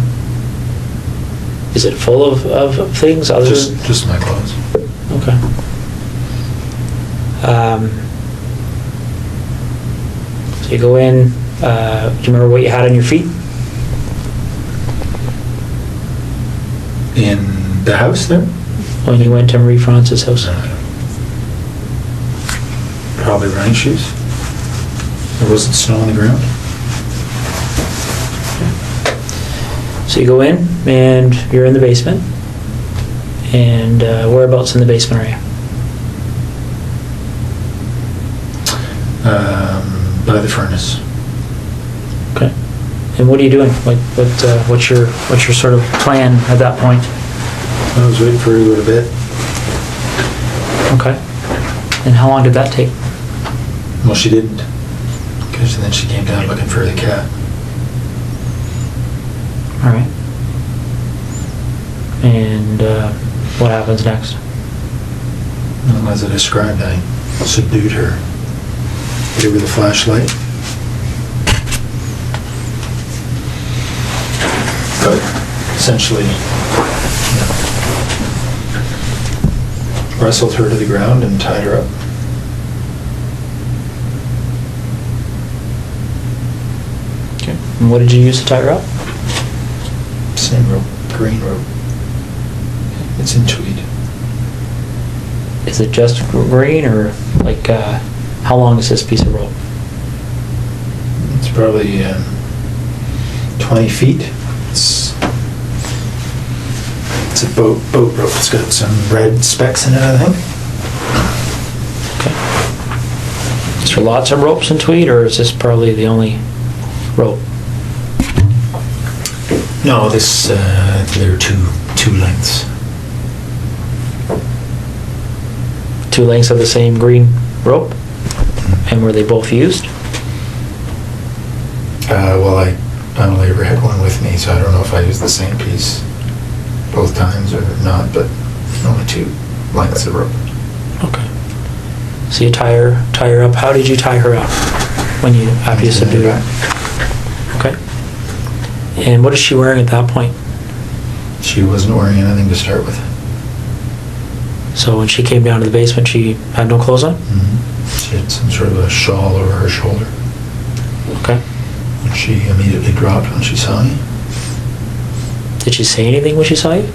Is it full of things other than? Just my clothes. Okay. So you go in, do you remember what you had on your feet? In the house there? When you went to Marie France's house? Probably running shoes. There wasn't snow on the ground. So you go in and you're in the basement. And whereabouts in the basement are you? By the furnace. Okay. And what are you doing? What's your sort of plan at that point? I was waiting for her to go to bed. Okay. And how long did that take? Well, she didn't. Because then she came down looking for the cat. All right. And what happens next? Well, as I described, I subdued her. Gave her the flashlight. But essentially, wrestled her to the ground and tied her up. Okay. And what did you use to tie her up? Same rope, green rope. It's in tweed. Is it just green or like how long is this piece of rope? It's probably 20 feet. It's a boat rope. It's got some red specks in it, I think. Okay. Is there lots of ropes in tweed, or is this probably the only rope? No, there are two lengths. 2 lengths of the same green rope? And were they both used? Well, I only ever had one with me, so I don't know if I used the same piece both times or not, but only 2 lengths of rope. Okay. So you tie her up. How did you tie her up after you subdued her? Okay. And what is she wearing at that point? She wasn't wearing anything to start with. So when she came down to the basement, she had no clothes on? She had some sort of a shawl over her shoulder. Okay. And she immediately dropped when she saw me. Did she say anything when she saw you?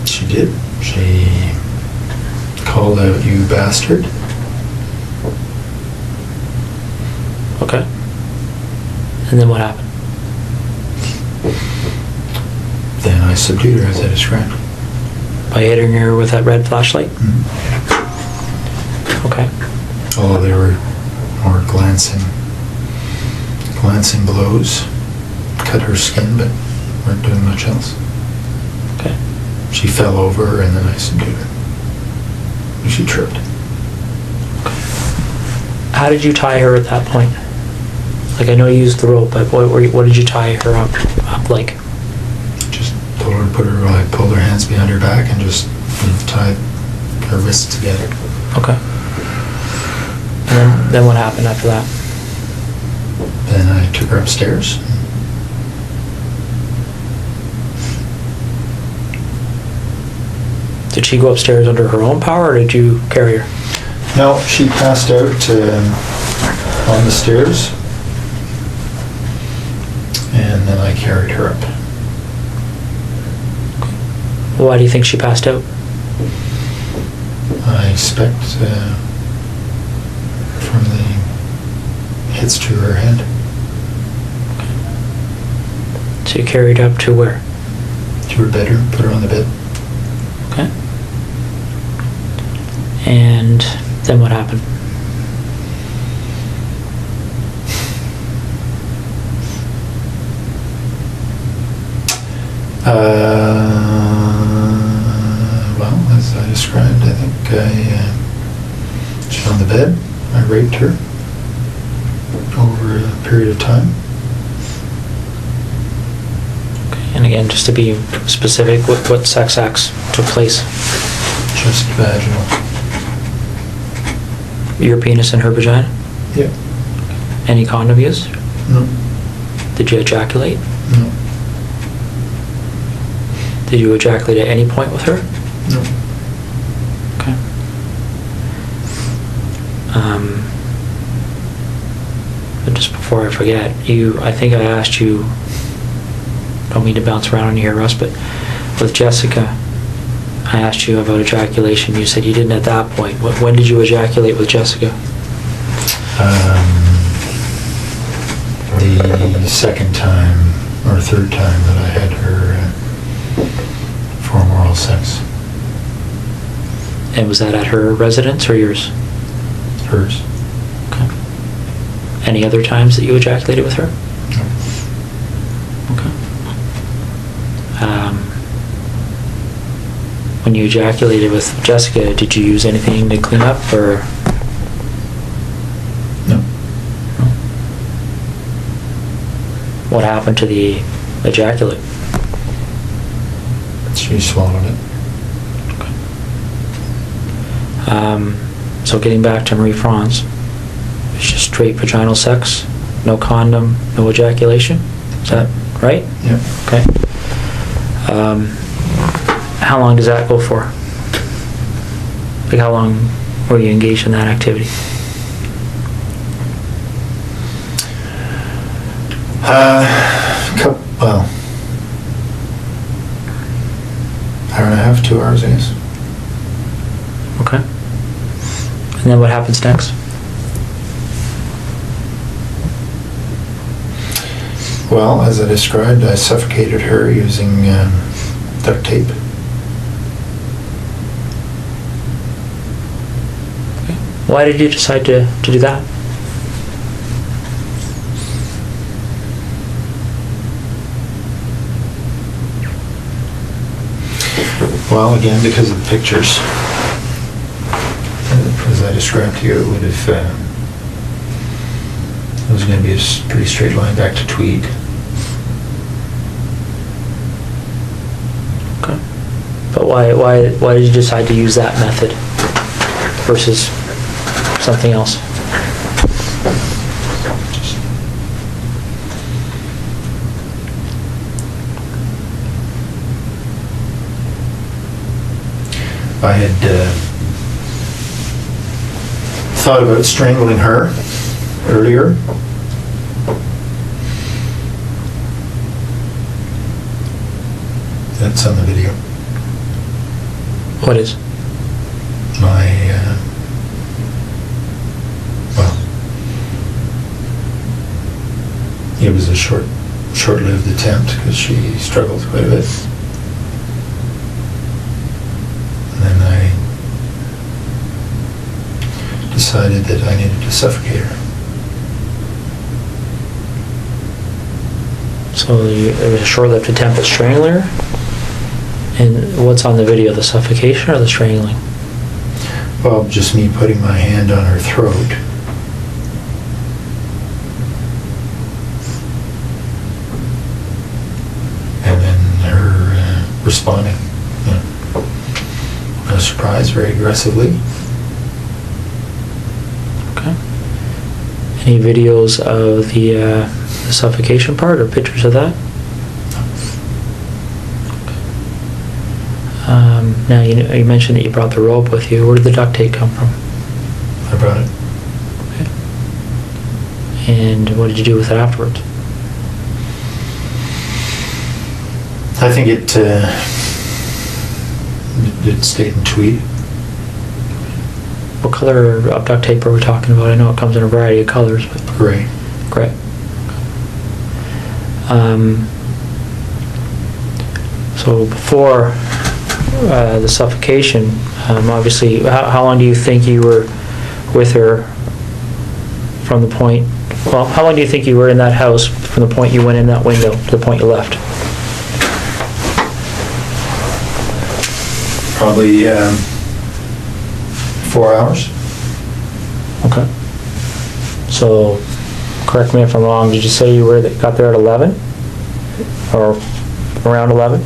She did. She called out, "You bastard." Okay. And then what happened? Then I subdued her as I described. By hitting her with that red flashlight? Okay. Although they were more glancing blows. Cut her skin, but weren't doing much else. Okay. She fell over and then I subdued her. She tripped. How did you tie her at that point? Like, I know you used the rope, but what did you tie her up like? Just told her to I pulled her hands behind her back and just tied her wrists together. Okay. And then what happened after that? Then I took her upstairs. Did she go upstairs under her own power, or did you carry her? No, she passed out on the stairs. And then I carried her up. Why do you think she passed out? I expect from the hits to her head. So you carried her up to where? To her bedroom, put her on the bed. Okay. And then what happened? Well, as I described, I think she's on the bed. I raped her over a period of time. Okay. And again, just to be specific, what sex acts took place? Just vaginal. Your penis and her vagina? Yep. Any condom used? No. Did you ejaculate? No. Did you ejaculate at any point with her? No. Okay. But just before I forget, I think I asked you, don't mean to bounce around on you here, Russ, but with Jessica, I asked you about ejaculation. You said you didn't at that point. When did you ejaculate with Jessica? The second time or third time that I had her for oral sex. And was that at her residence or yours? Hers. Okay. Any other times that you ejaculated with her? No. Okay. When you ejaculated with Jessica, did you use anything to clean up, or? No. What happened to the ejaculate? She swallowed it. So getting back to Marie France, it's just straight vaginal sex, no condom, no ejaculation? Is that right? Yep. Okay. How long does that go for? Like, how long were you engaged in that activity? Well, hour and a half, 2 hours, I guess. Okay. And then what happens next? Well, as I described, I suffocated her using duct tape. Okay. Why did you decide to do that? Well, again, because of the pictures. As I described to you, it would have, it was going to be a pretty straight line back to Tweed. Okay. But why did you decide to use that method versus something else? I had thought about strangling her earlier. That's on the video. What is? My, well, it was a short-lived attempt because she struggled quite a bit. And then I decided that I needed to suffocate her. So it was a short-lived attempt at strangling her? And what's on the video, the suffocation or the strangling? Well, just me putting my hand on her throat. And then her responding, you know, no surprise, very aggressively. Okay. Any videos of the suffocation part or pictures of that? Now, you mentioned that you brought the rope with you. Where did the duct tape come from? I brought it. Okay. And what did you do with it afterwards? I think it stayed in Tweed. What color of duct tape are we talking about? I know it comes in a variety of colors, but Gray. gray. So before the suffocation, obviously, how long do you think you were with her from the point, well, how long do you think you were in that house from the point you went in that window to the point you left? Probably 4 hours. Okay. So, correct me if I'm wrong, did you say you got there at 11? Or around 11?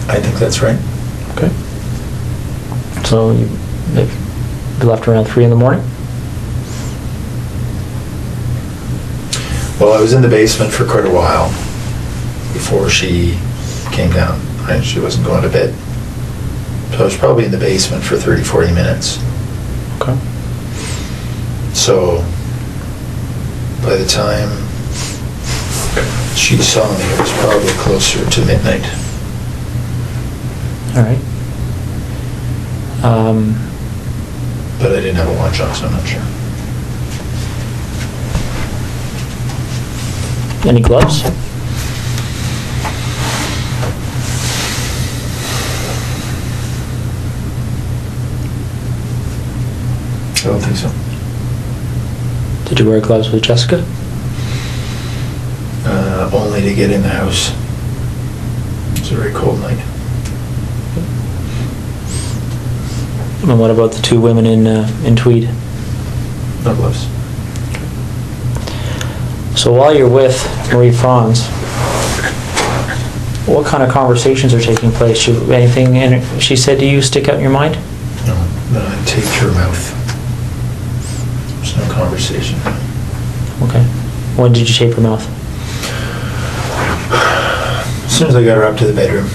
I think that's right. Okay. So you left around 3 in the morning? Well, I was in the basement for quite a while before she came down. Right? She wasn't going to bed. So I was probably in the basement for 30, 40 minutes. Okay. So by the time she saw me, it was probably closer to midnight. All right. But I didn't have a watch on, so I'm not sure. Any gloves? I don't think so. Did you wear gloves with Jessica? Only to get in the house. It was a very cold night. And what about the 2 women in tweed? No gloves. So while you're with Marie Franz, what kind of conversations are taking place? Anything she said to you stick out in your mind? No, then I taped her mouth. There's no conversation. Okay. When did you tape her mouth? As soon as I got her up to the bedroom,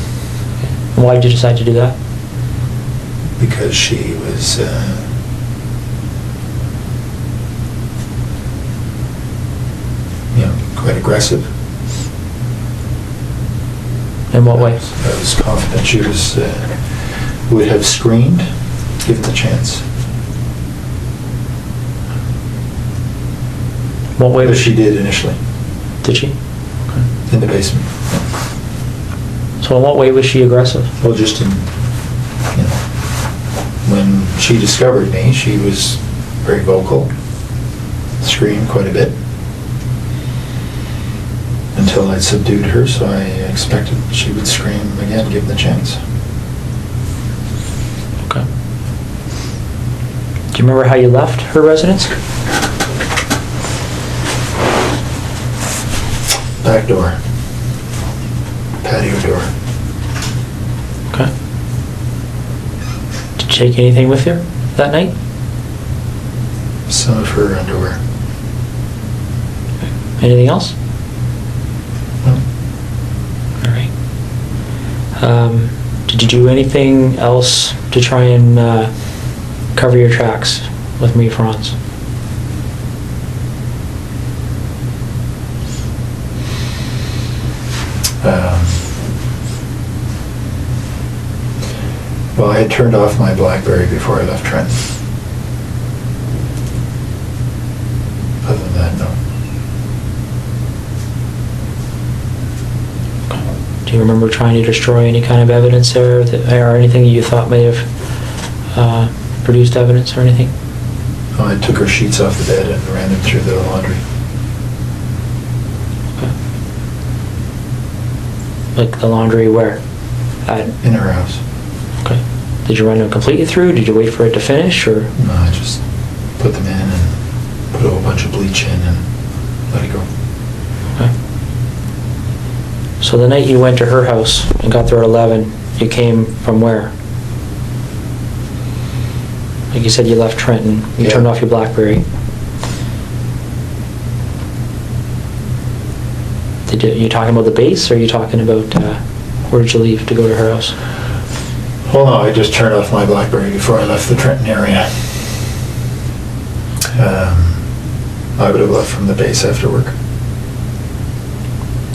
And why did you decide to do that? because she was quite aggressive. In what way? I was confident she would have screamed given the chance. What way But was she did initially, Did she? in the basement. So in what way was she aggressive? Well, just in, when she discovered me, she was very vocal, screamed quite a bit, until I'd subdued her, so I expected she would scream again, given the chance. Okay. Do you remember how you left her residence? Back door. Patio door. Okay. Did you take anything with you that night? Some of her underwear. Anything else? No. All right. Did you do anything else to try and cover your tracks with Marie France? Well, I had turned off my BlackBerry before I left Trenton. Other than that, no. Do you remember trying to destroy any kind of evidence there, or anything you thought may have produced evidence or anything? Oh, I took her sheets off the bed and ran them through the laundry. Like the laundry where? In her house. Okay. Did you run them completely through? Did you wait for it to finish, or? No, I just put them in and put a whole bunch of bleach in and let it go. Okay. So the night you went to her house and got there at 11, you came from where? Like you said, you left Trenton. You Yeah. turned off your BlackBerry. You talking about the base, or are you talking about where did you leave to go to her house? Well, no, I just turned off my BlackBerry before I left the Trenton area. I would have left from the base after work.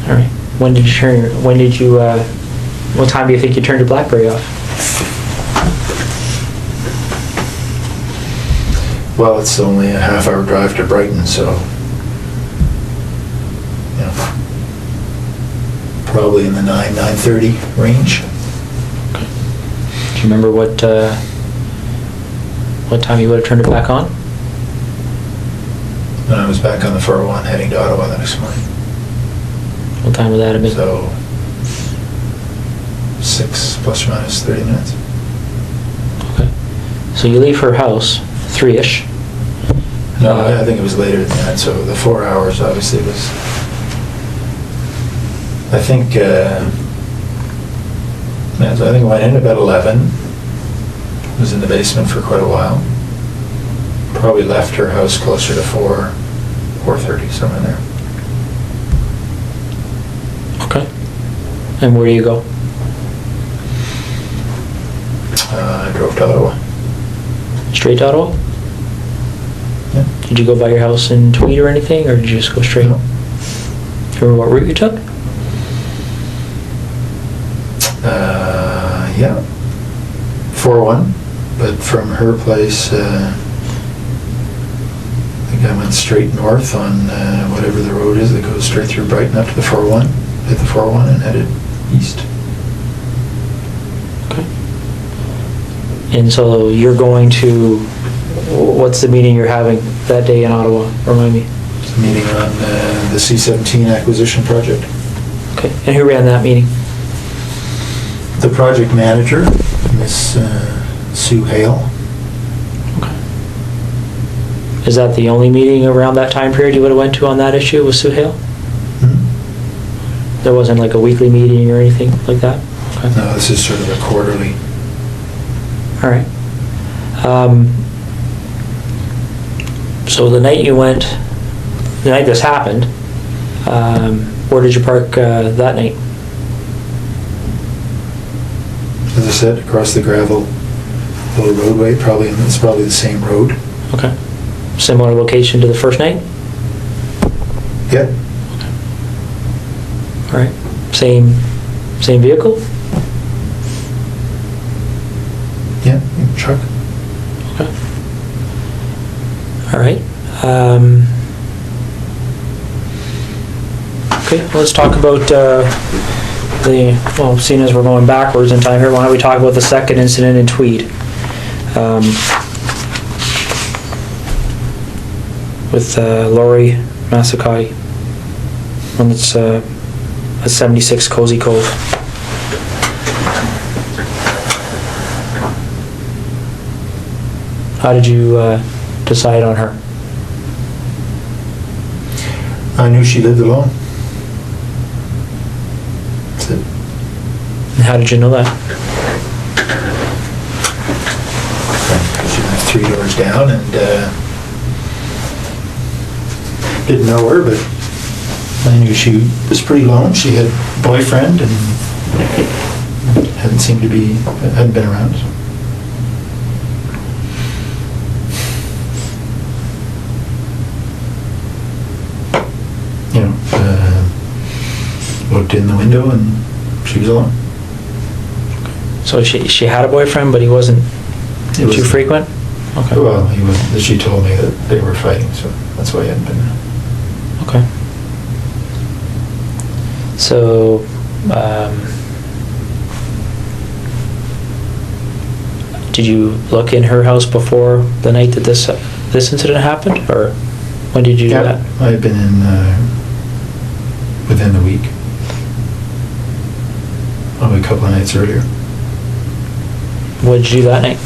All right. What time do you think you turned your BlackBerry off? Well, it's only a half-hour drive to Brighton, so, you know, probably in the 9:30 range. Do you remember what time you would have turned it back on? And I was back on the 401 heading to Ottawa the next morning. What time would that have been? So, 6 plus or minus 30 minutes. Okay. So you leave her house 3-ish. No, I think it was later than that, so the 4 hours obviously was, I think I went in about 11, was in the basement for quite a while. Probably left her house closer to 4:30, somewhere there. Okay. And where do you go? I drove to Ottawa. Straight to Ottawa? Yeah. Did you go by your house in Tweed or anything, or did you just go straight? No. Remember what route you took? Yeah. 401, but from her place, I think I went straight north on whatever the road is that goes straight through Brighton up to the 401, hit the 401 and headed east. Okay. And so you're going to, what's the meeting you're having that day in Ottawa? Remind me. It's a meeting on the C-17 acquisition project. Okay. And who ran that meeting? The project manager, Miss Sue Hale. Okay. Is that the only meeting around that time period you would have went to on that issue with Sue Hale? Hmm? There wasn't like a weekly meeting or anything like that? Okay. No, this is sort of a quarterly. All right. So the night the night this happened, where did you park that night? As I said, across the gravel little roadway, it's probably the same road. Okay. Similar location to the first night? Yep. All right. Same vehicle? Yeah, truck. Okay. All right. Okay, let's talk about seeing as we're going backwards in time here, why don't we talk about the second incident in Tweed? With Laurie Masakai, one that's at 76 Cozy Cove. How did you decide on her? I knew she lived alone. That's it. And how did you know that? She lived 3 doors down and didn't know her, but I knew she was pretty lone. She had a boyfriend and hadn't been around. So. You know, looked in the window and she was alone. So she had a boyfriend, but he wasn't It was- too frequent? Okay. Well, he was. She told me that they were fighting, so that's why he hadn't been there. Okay. So, did you look in her house before the night that this incident happened, or when did you do that? I had been in within the week, probably a couple of nights earlier. What did you do that night?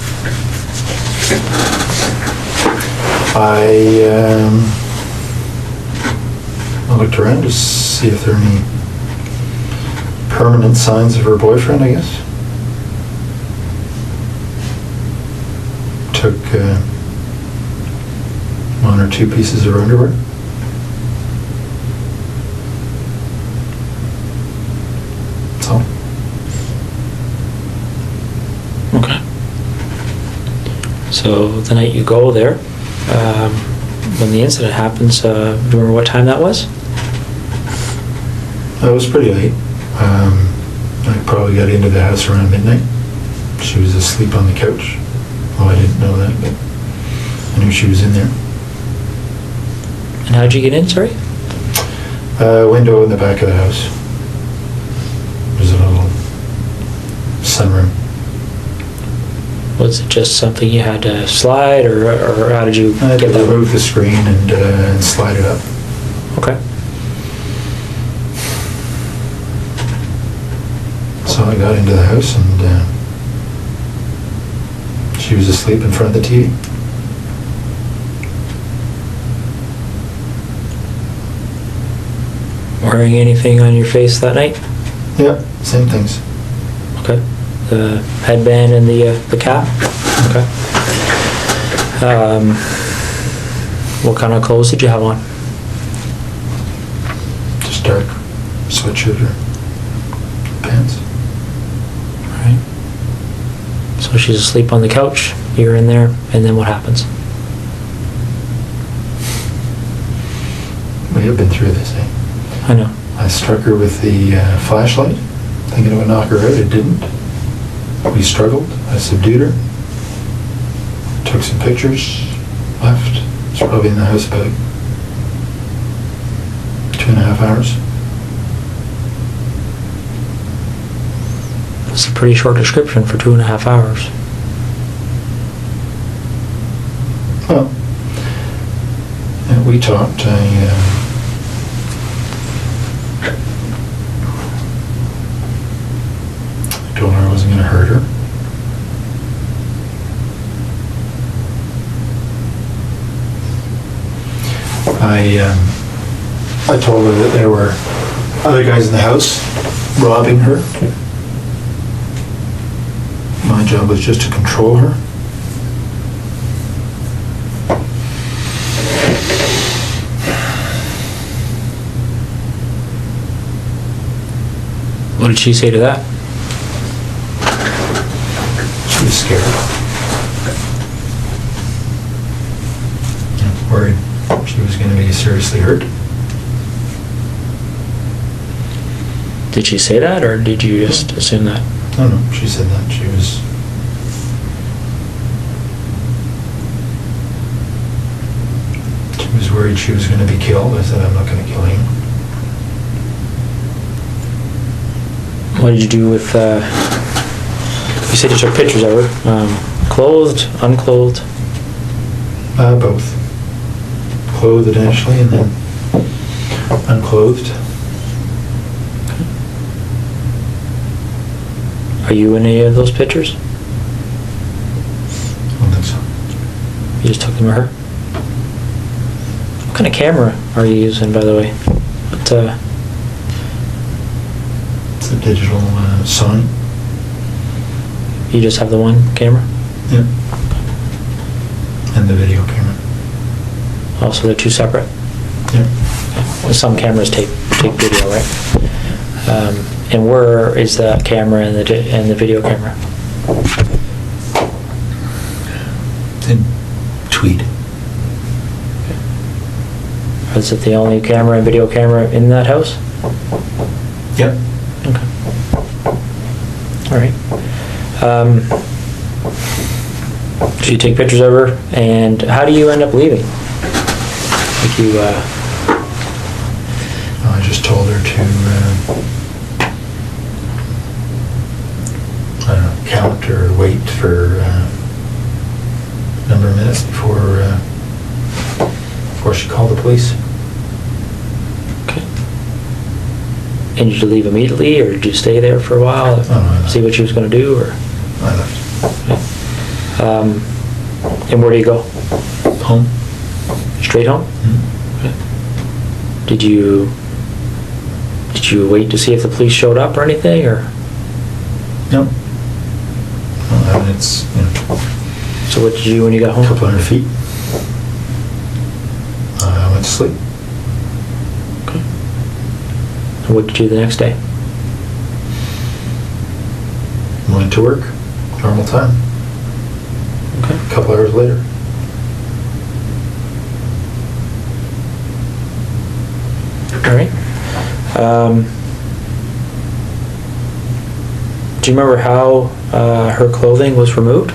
I looked around to see if there are any permanent signs of her boyfriend, I guess. Took 1 or 2 pieces of her underwear. That's all. Okay. So the night you go there, when the incident happens, do you remember what time that was? It was pretty late. I probably got into the house around midnight. She was asleep on the couch. Well, I didn't know that, but I knew she was in there. And how'd you get in, sorry? Window in the back of the house. There's a little sunroom. Was it just something you had to slide, or how did you I had to get that? remove the screen and slide it up. Okay. So I got into the house and she was asleep in front of the TV. Wearing anything on your face that night? Yeah, same things. Okay. The headband and the cap? Okay. What kind of clothes did you have on? Just dark sweatshirt or pants. Right. So she's asleep on the couch, you're in there, and then what happens? We have been through this, eh? I know. I struck her with the flashlight, thinking it would knock her out. It didn't. We struggled. I subdued her. Took some pictures. Left. It's probably in the house about 2.5 hours. It's a pretty short description for 2.5 hours. Well, we talked. I told her I wasn't going to hurt her. I told her that there were other guys in the house robbing her. My job was just to control her. What did she say to that? She was scared. Worried she was going to be seriously hurt. Did she say that, or did you just assume that? No, she said that. She was... She was worried she was going to be killed. I said, I'm not going to kill him. What did you do with, you said you took pictures of her, clothed, unclothed? Both. Clothed initially and then unclothed. Are you in any of those pictures? I don't think so. You just took them to her? What kind of camera are you using, by the way? What, It's a digital Sony. you just have the one camera? Yep. And the video camera. Also, they're two separate? Yep. Well, some cameras take video, right? And where is the camera and the video camera? In Tweed. Is it the only camera and video camera in that house? Yep. Okay. All right. So you take pictures of her, and how do you end up leaving? Like you, I just told her to, I don't know, count or wait for a number of minutes before she called the police. okay. And did you leave immediately, or did you stay there for a while? Oh, no, I left. See what she was going to do, or? I left. And where do you go? Home. Straight home? Mhm. Okay. Did you wait to see if the police showed up or anything, or? No. Well, I mean, it's, So what did you do when you got a home? couple hundred feet. I went to sleep. Okay. And what did you do the next day? Went to work. Normal time. Okay. A couple hours later. All right. Do you remember how her clothing was removed?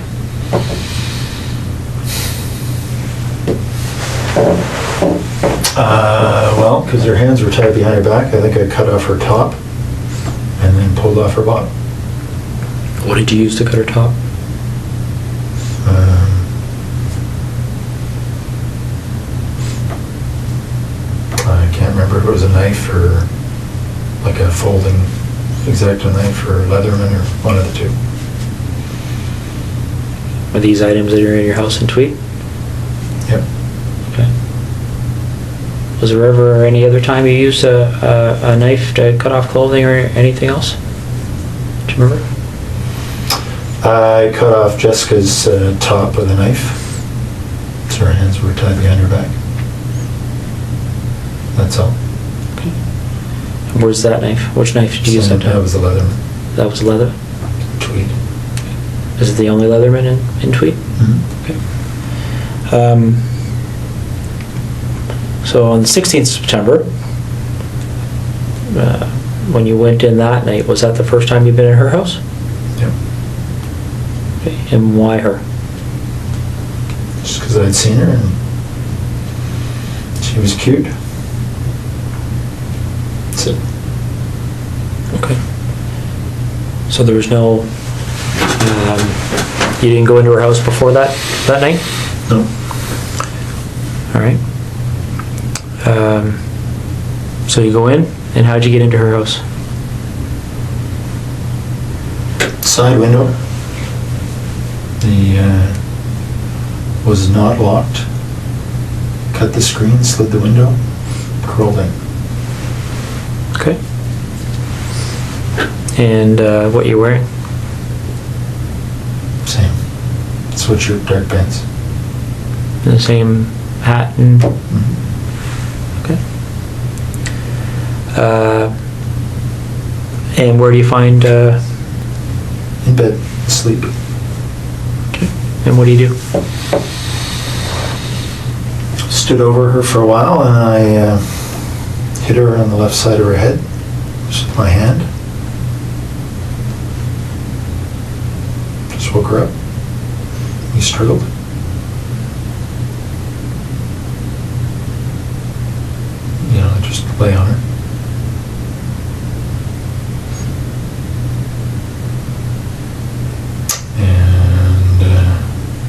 Well, because her hands were tied behind her back, I think I cut off her top and then pulled off her bottom. What did you use to cut her top? I can't remember if it was a knife or like a folding X-Acto knife or Leatherman or one of the two. Are these items that are in your house in Tweed? Yep. Okay. Was there ever any other time you used a knife to cut off clothing or anything else? Do you remember? I cut off Jessica's top with a knife. So her hands were tied behind her back. That's all. Okay. And where's that knife? Which knife did you use that time? That was a Leatherman. That was leather? Tweed. Is it the only Leatherman in Tweed? Mhm. Okay. So on the 16th of September, when you went in that night, was that the first time you've been in her house? Yep. Okay. And why her? Just because I'd seen her and she was cute. That's it. Okay. So there was no, you didn't go into her house before that night? No. All right. So you go in, and how'd you get into her house? Side window. The was not locked. Cut the screen, slid the window, crawled in. Okay. And what you wearing? Same. Sweatshirt, dark pants. And the same hat and... Mhm. Okay. And where do you find... In bed, asleep. Okay. And what do you do? Stood over her for a while and I hit her on the left side of her head, just with my hand. Just woke her up. We struggled. You know, I just lay on her. And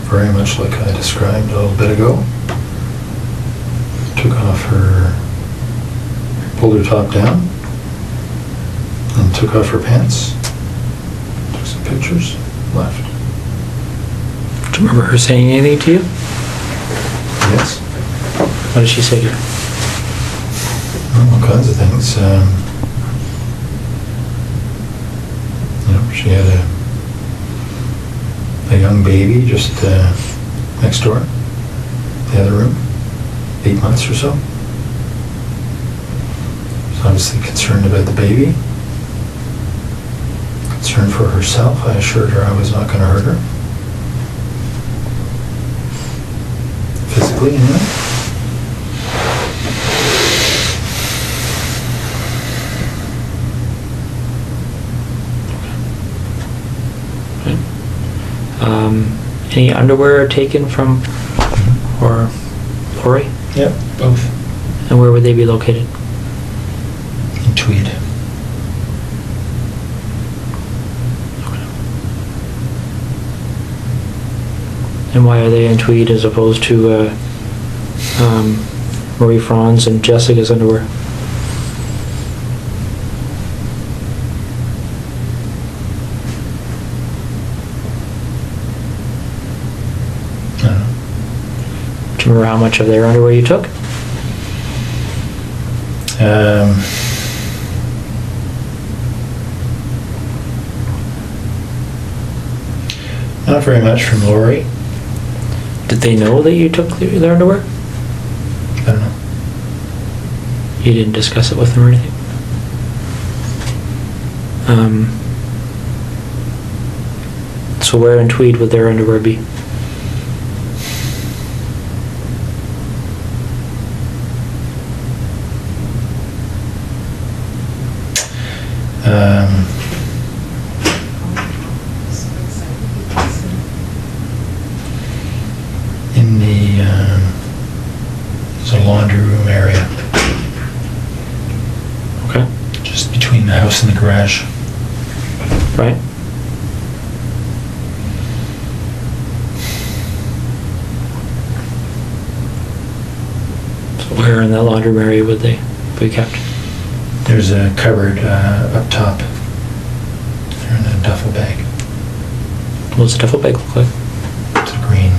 very much like I described a little bit ago, took off her, pulled her top down, and took off her pants, took some pictures, left. Do you remember her saying anything to you? Yes. What did she say to you? All kinds of things. She had a young baby just next door, the other room, 8 months or so. She's obviously concerned about the baby, concerned for herself. I assured her I was not going to hurt her. Physically, anyway. Any underwear taken from or Lori? Yep, both. And where would they be located? In Tweed. And why are they in Tweed as opposed to Marie Franz and Jessica's underwear? I don't know. Do you remember how much of their underwear you took? Not very much from Lori. Did they know that you took their underwear? I don't know. You didn't discuss it with them or anything? So where in Tweed would their underwear be? In the there's a laundry room area, Okay. just between the house and the garage. Right? So where in that laundry room area would they be kept? There's a cupboard up top. They're in a duffel bag. What's the duffel bag look like? It's a green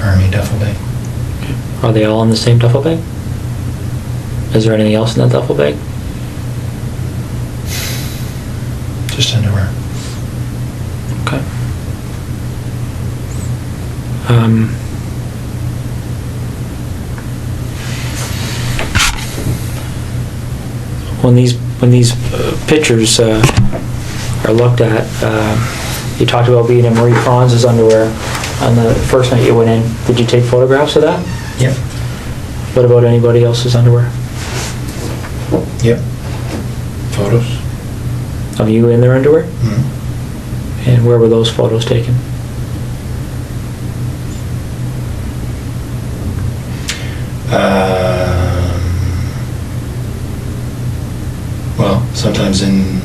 army duffel bag. Are they all in the same duffel bag? Is there anything else in that duffel bag? Just underwear. Okay. When these pictures are looked at, you talked about being in Marie Franz's underwear on the first night you went in. Did you take photographs of that? Yep. What about anybody else's underwear? Yep. Photos. Of you in their underwear? Mm-hmm. And where were those photos taken? Well, sometimes in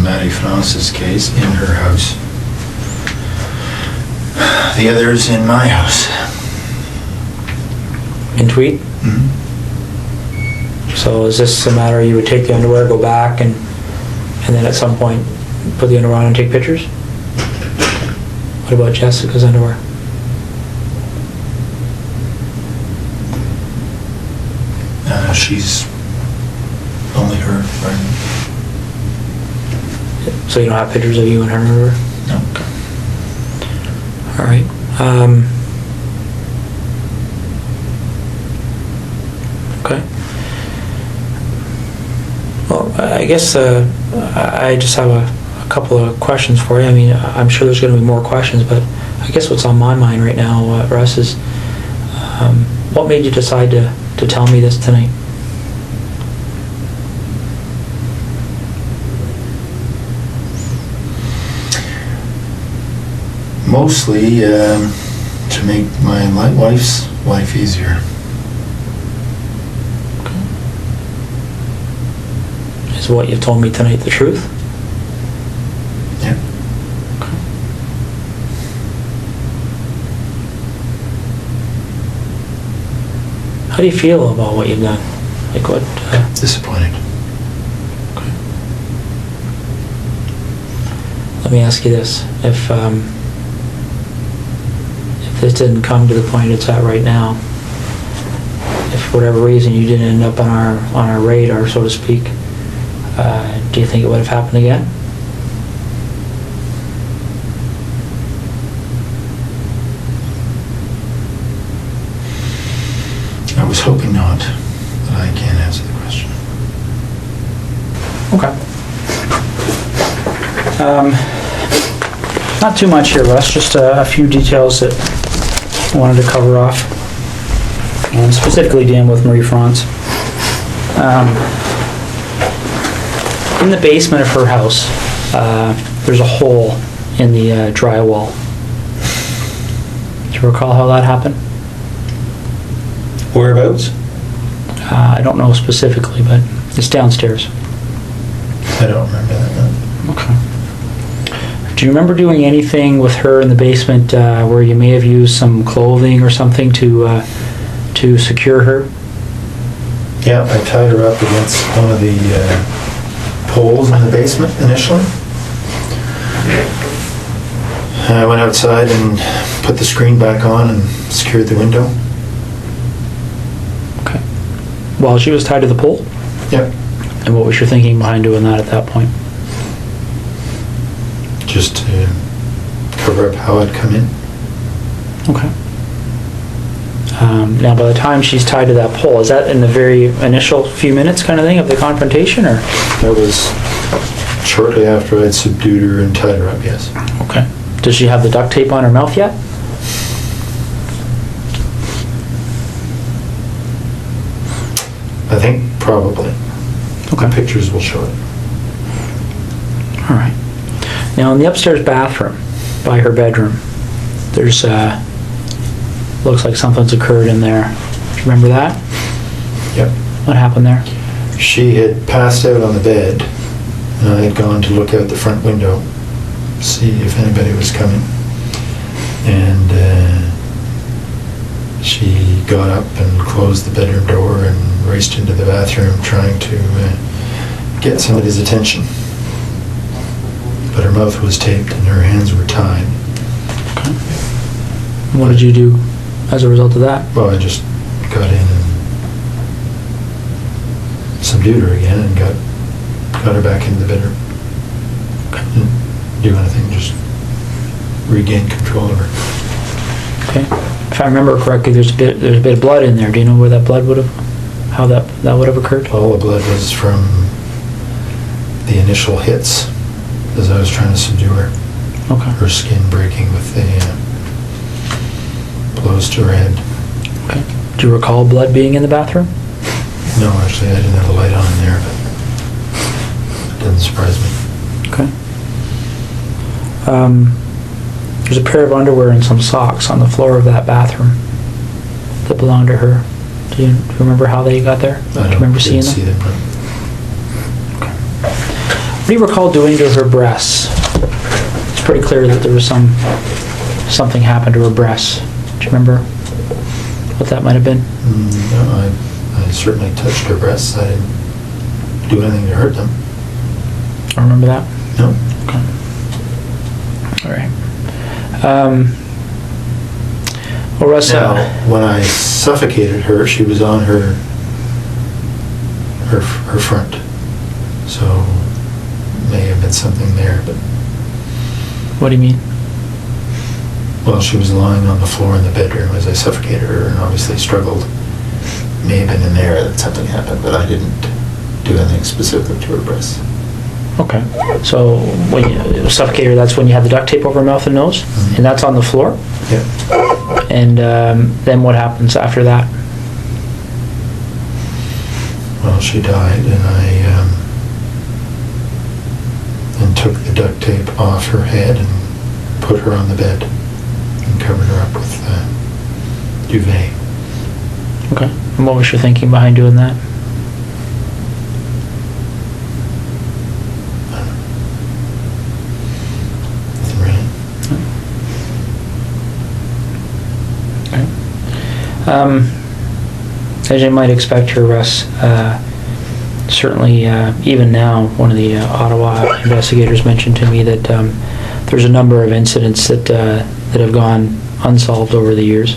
Marie France's case, in her house. The others in my house. In Tweed? Mm-hmm. So is this a matter you would take the underwear, go back, and then at some point put the underwear on and take pictures? What about Jessica's underwear? She's only her, right? So you don't have pictures of you and her underwear? No. All right. Okay. Well, I guess I just have a couple of questions for you. I mean, I'm sure there's going to be more questions, but I guess what's on my mind right now, Russ, is what made you decide to tell me this tonight? Mostly to make my wife's life easier. Is what you've told me tonight the truth? Yeah. How do you feel about what you've done? Like what? Disappointed. let me ask you this. If this didn't come to the point it's at right now, if for whatever reason you didn't end up on our radar, so to speak, do you think it would have happened again? I was hoping not, but I can't answer the question. Okay. Not too much here, Russ, just a few details that I wanted to cover off, and specifically dealing with Marie France. In the basement of her house, there's a hole in the drywall. Do you recall how that happened? Whereabouts? I don't know specifically, but it's downstairs. I don't remember that, no. Okay. Do you remember doing anything with her in the basement where you may have used some clothing or something to secure her? Yeah, I tied her up against one of the poles in the basement initially. I went outside and put the screen back on and secured the window. Okay. While she was tied to the pole? Yep. And what was your thinking behind doing that at that point? Just to cover up how I'd come in. Okay. Now, by the time she's tied to that pole, is that in the very initial few minutes kind of thing of the confrontation, or? That was shortly after I'd subdued her and tied her up, yes. Okay. Does she have the duct tape on her mouth yet? I think probably. Okay. The pictures will show it. All right. Now, in the upstairs bathroom, by her bedroom, there's, looks like something's occurred in there. Do you remember that? Yep. What happened there? She had passed out on the bed, and I had gone to look out the front window, see if anybody was coming. And she got up and closed the bedroom door and raced into the bathroom trying to get somebody's attention. But her mouth was taped and her hands were tied. Okay. And what did you do as a result of that? Well, I just got in and subdued her again and got her back into the bedroom. Didn't do anything, just regain control of her. Okay. If I remember correctly, there's a bit of blood in there. Do you know where that blood would have, how that would have occurred? All the blood was from the initial hits as I was trying to subdue her. Okay. Her skin breaking with the blows to her head. Okay. Do you recall blood being in the bathroom? No, actually, I didn't have the light on in there, but it doesn't surprise me. Okay. There's a pair of underwear and some socks on the floor of that bathroom that belonged to her. Do you remember how they got there? Do you remember seeing them? See them. No. What do you recall doing to her breasts? It's pretty clear that there was something happened to her breasts. Do you remember what that might have been? No, I certainly touched her breasts. I didn't do anything to hurt them. I remember that. No. Okay. All right. Well, Russ, Now, when I suffocated her, she was on her front, so may have been something there. But what do you mean? well, she was lying on the floor in the bedroom as I suffocated her, and obviously struggled. May have been in there that something happened, but I didn't do anything specific to her breasts. Okay. So when you suffocated her, that's when you had the duct tape over her mouth and nose, Mm-hmm. and that's on the floor. Yeah. And then what happens after that? Well, she died, and I then took the duct tape off her head and put her on the bed and covered her up with duvet. Okay. And what was your thinking behind doing that? Nothing really. Okay. As you might expect here, Russ, certainly even now, one of the Ottawa investigators mentioned to me that there's a number of incidents that have gone unsolved over the years.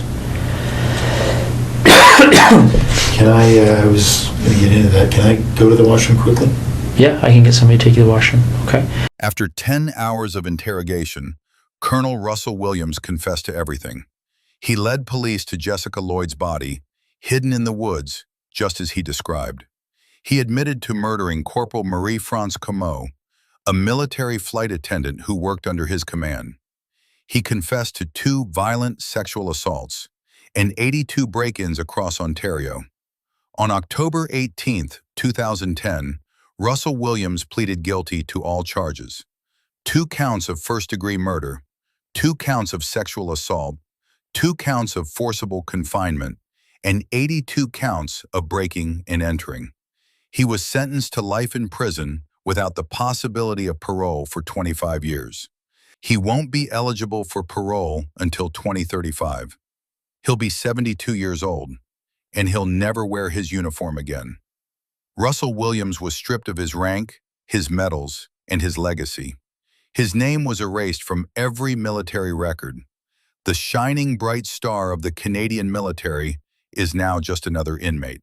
Can I was going to get into that. Can I go to the washroom quickly? Yeah, I can get somebody to take you to the washroom. Okay. After 10 hours of interrogation, Colonel Russell Williams confessed to everything. He led police to Jessica Lloyd's body, hidden in the woods, just as he described. He admitted to murdering Corporal Marie-France Comeau, a military flight attendant who worked under his command. He confessed to 2 violent sexual assaults and 82 break-ins across Ontario. On October 18, 2010, Russell Williams pleaded guilty to all charges: 2 counts of first-degree murder, 2 counts of sexual assault, 2 counts of forcible confinement, and 82 counts of breaking and entering. He was sentenced to life in prison without the possibility of parole for 25 years. He won't be eligible for parole until 2035. He'll be 72 years old, and he'll never wear his uniform again. Russell Williams was stripped of his rank, his medals, and his legacy. His name was erased from every military record. The shining bright star of the Canadian military is now just another inmate.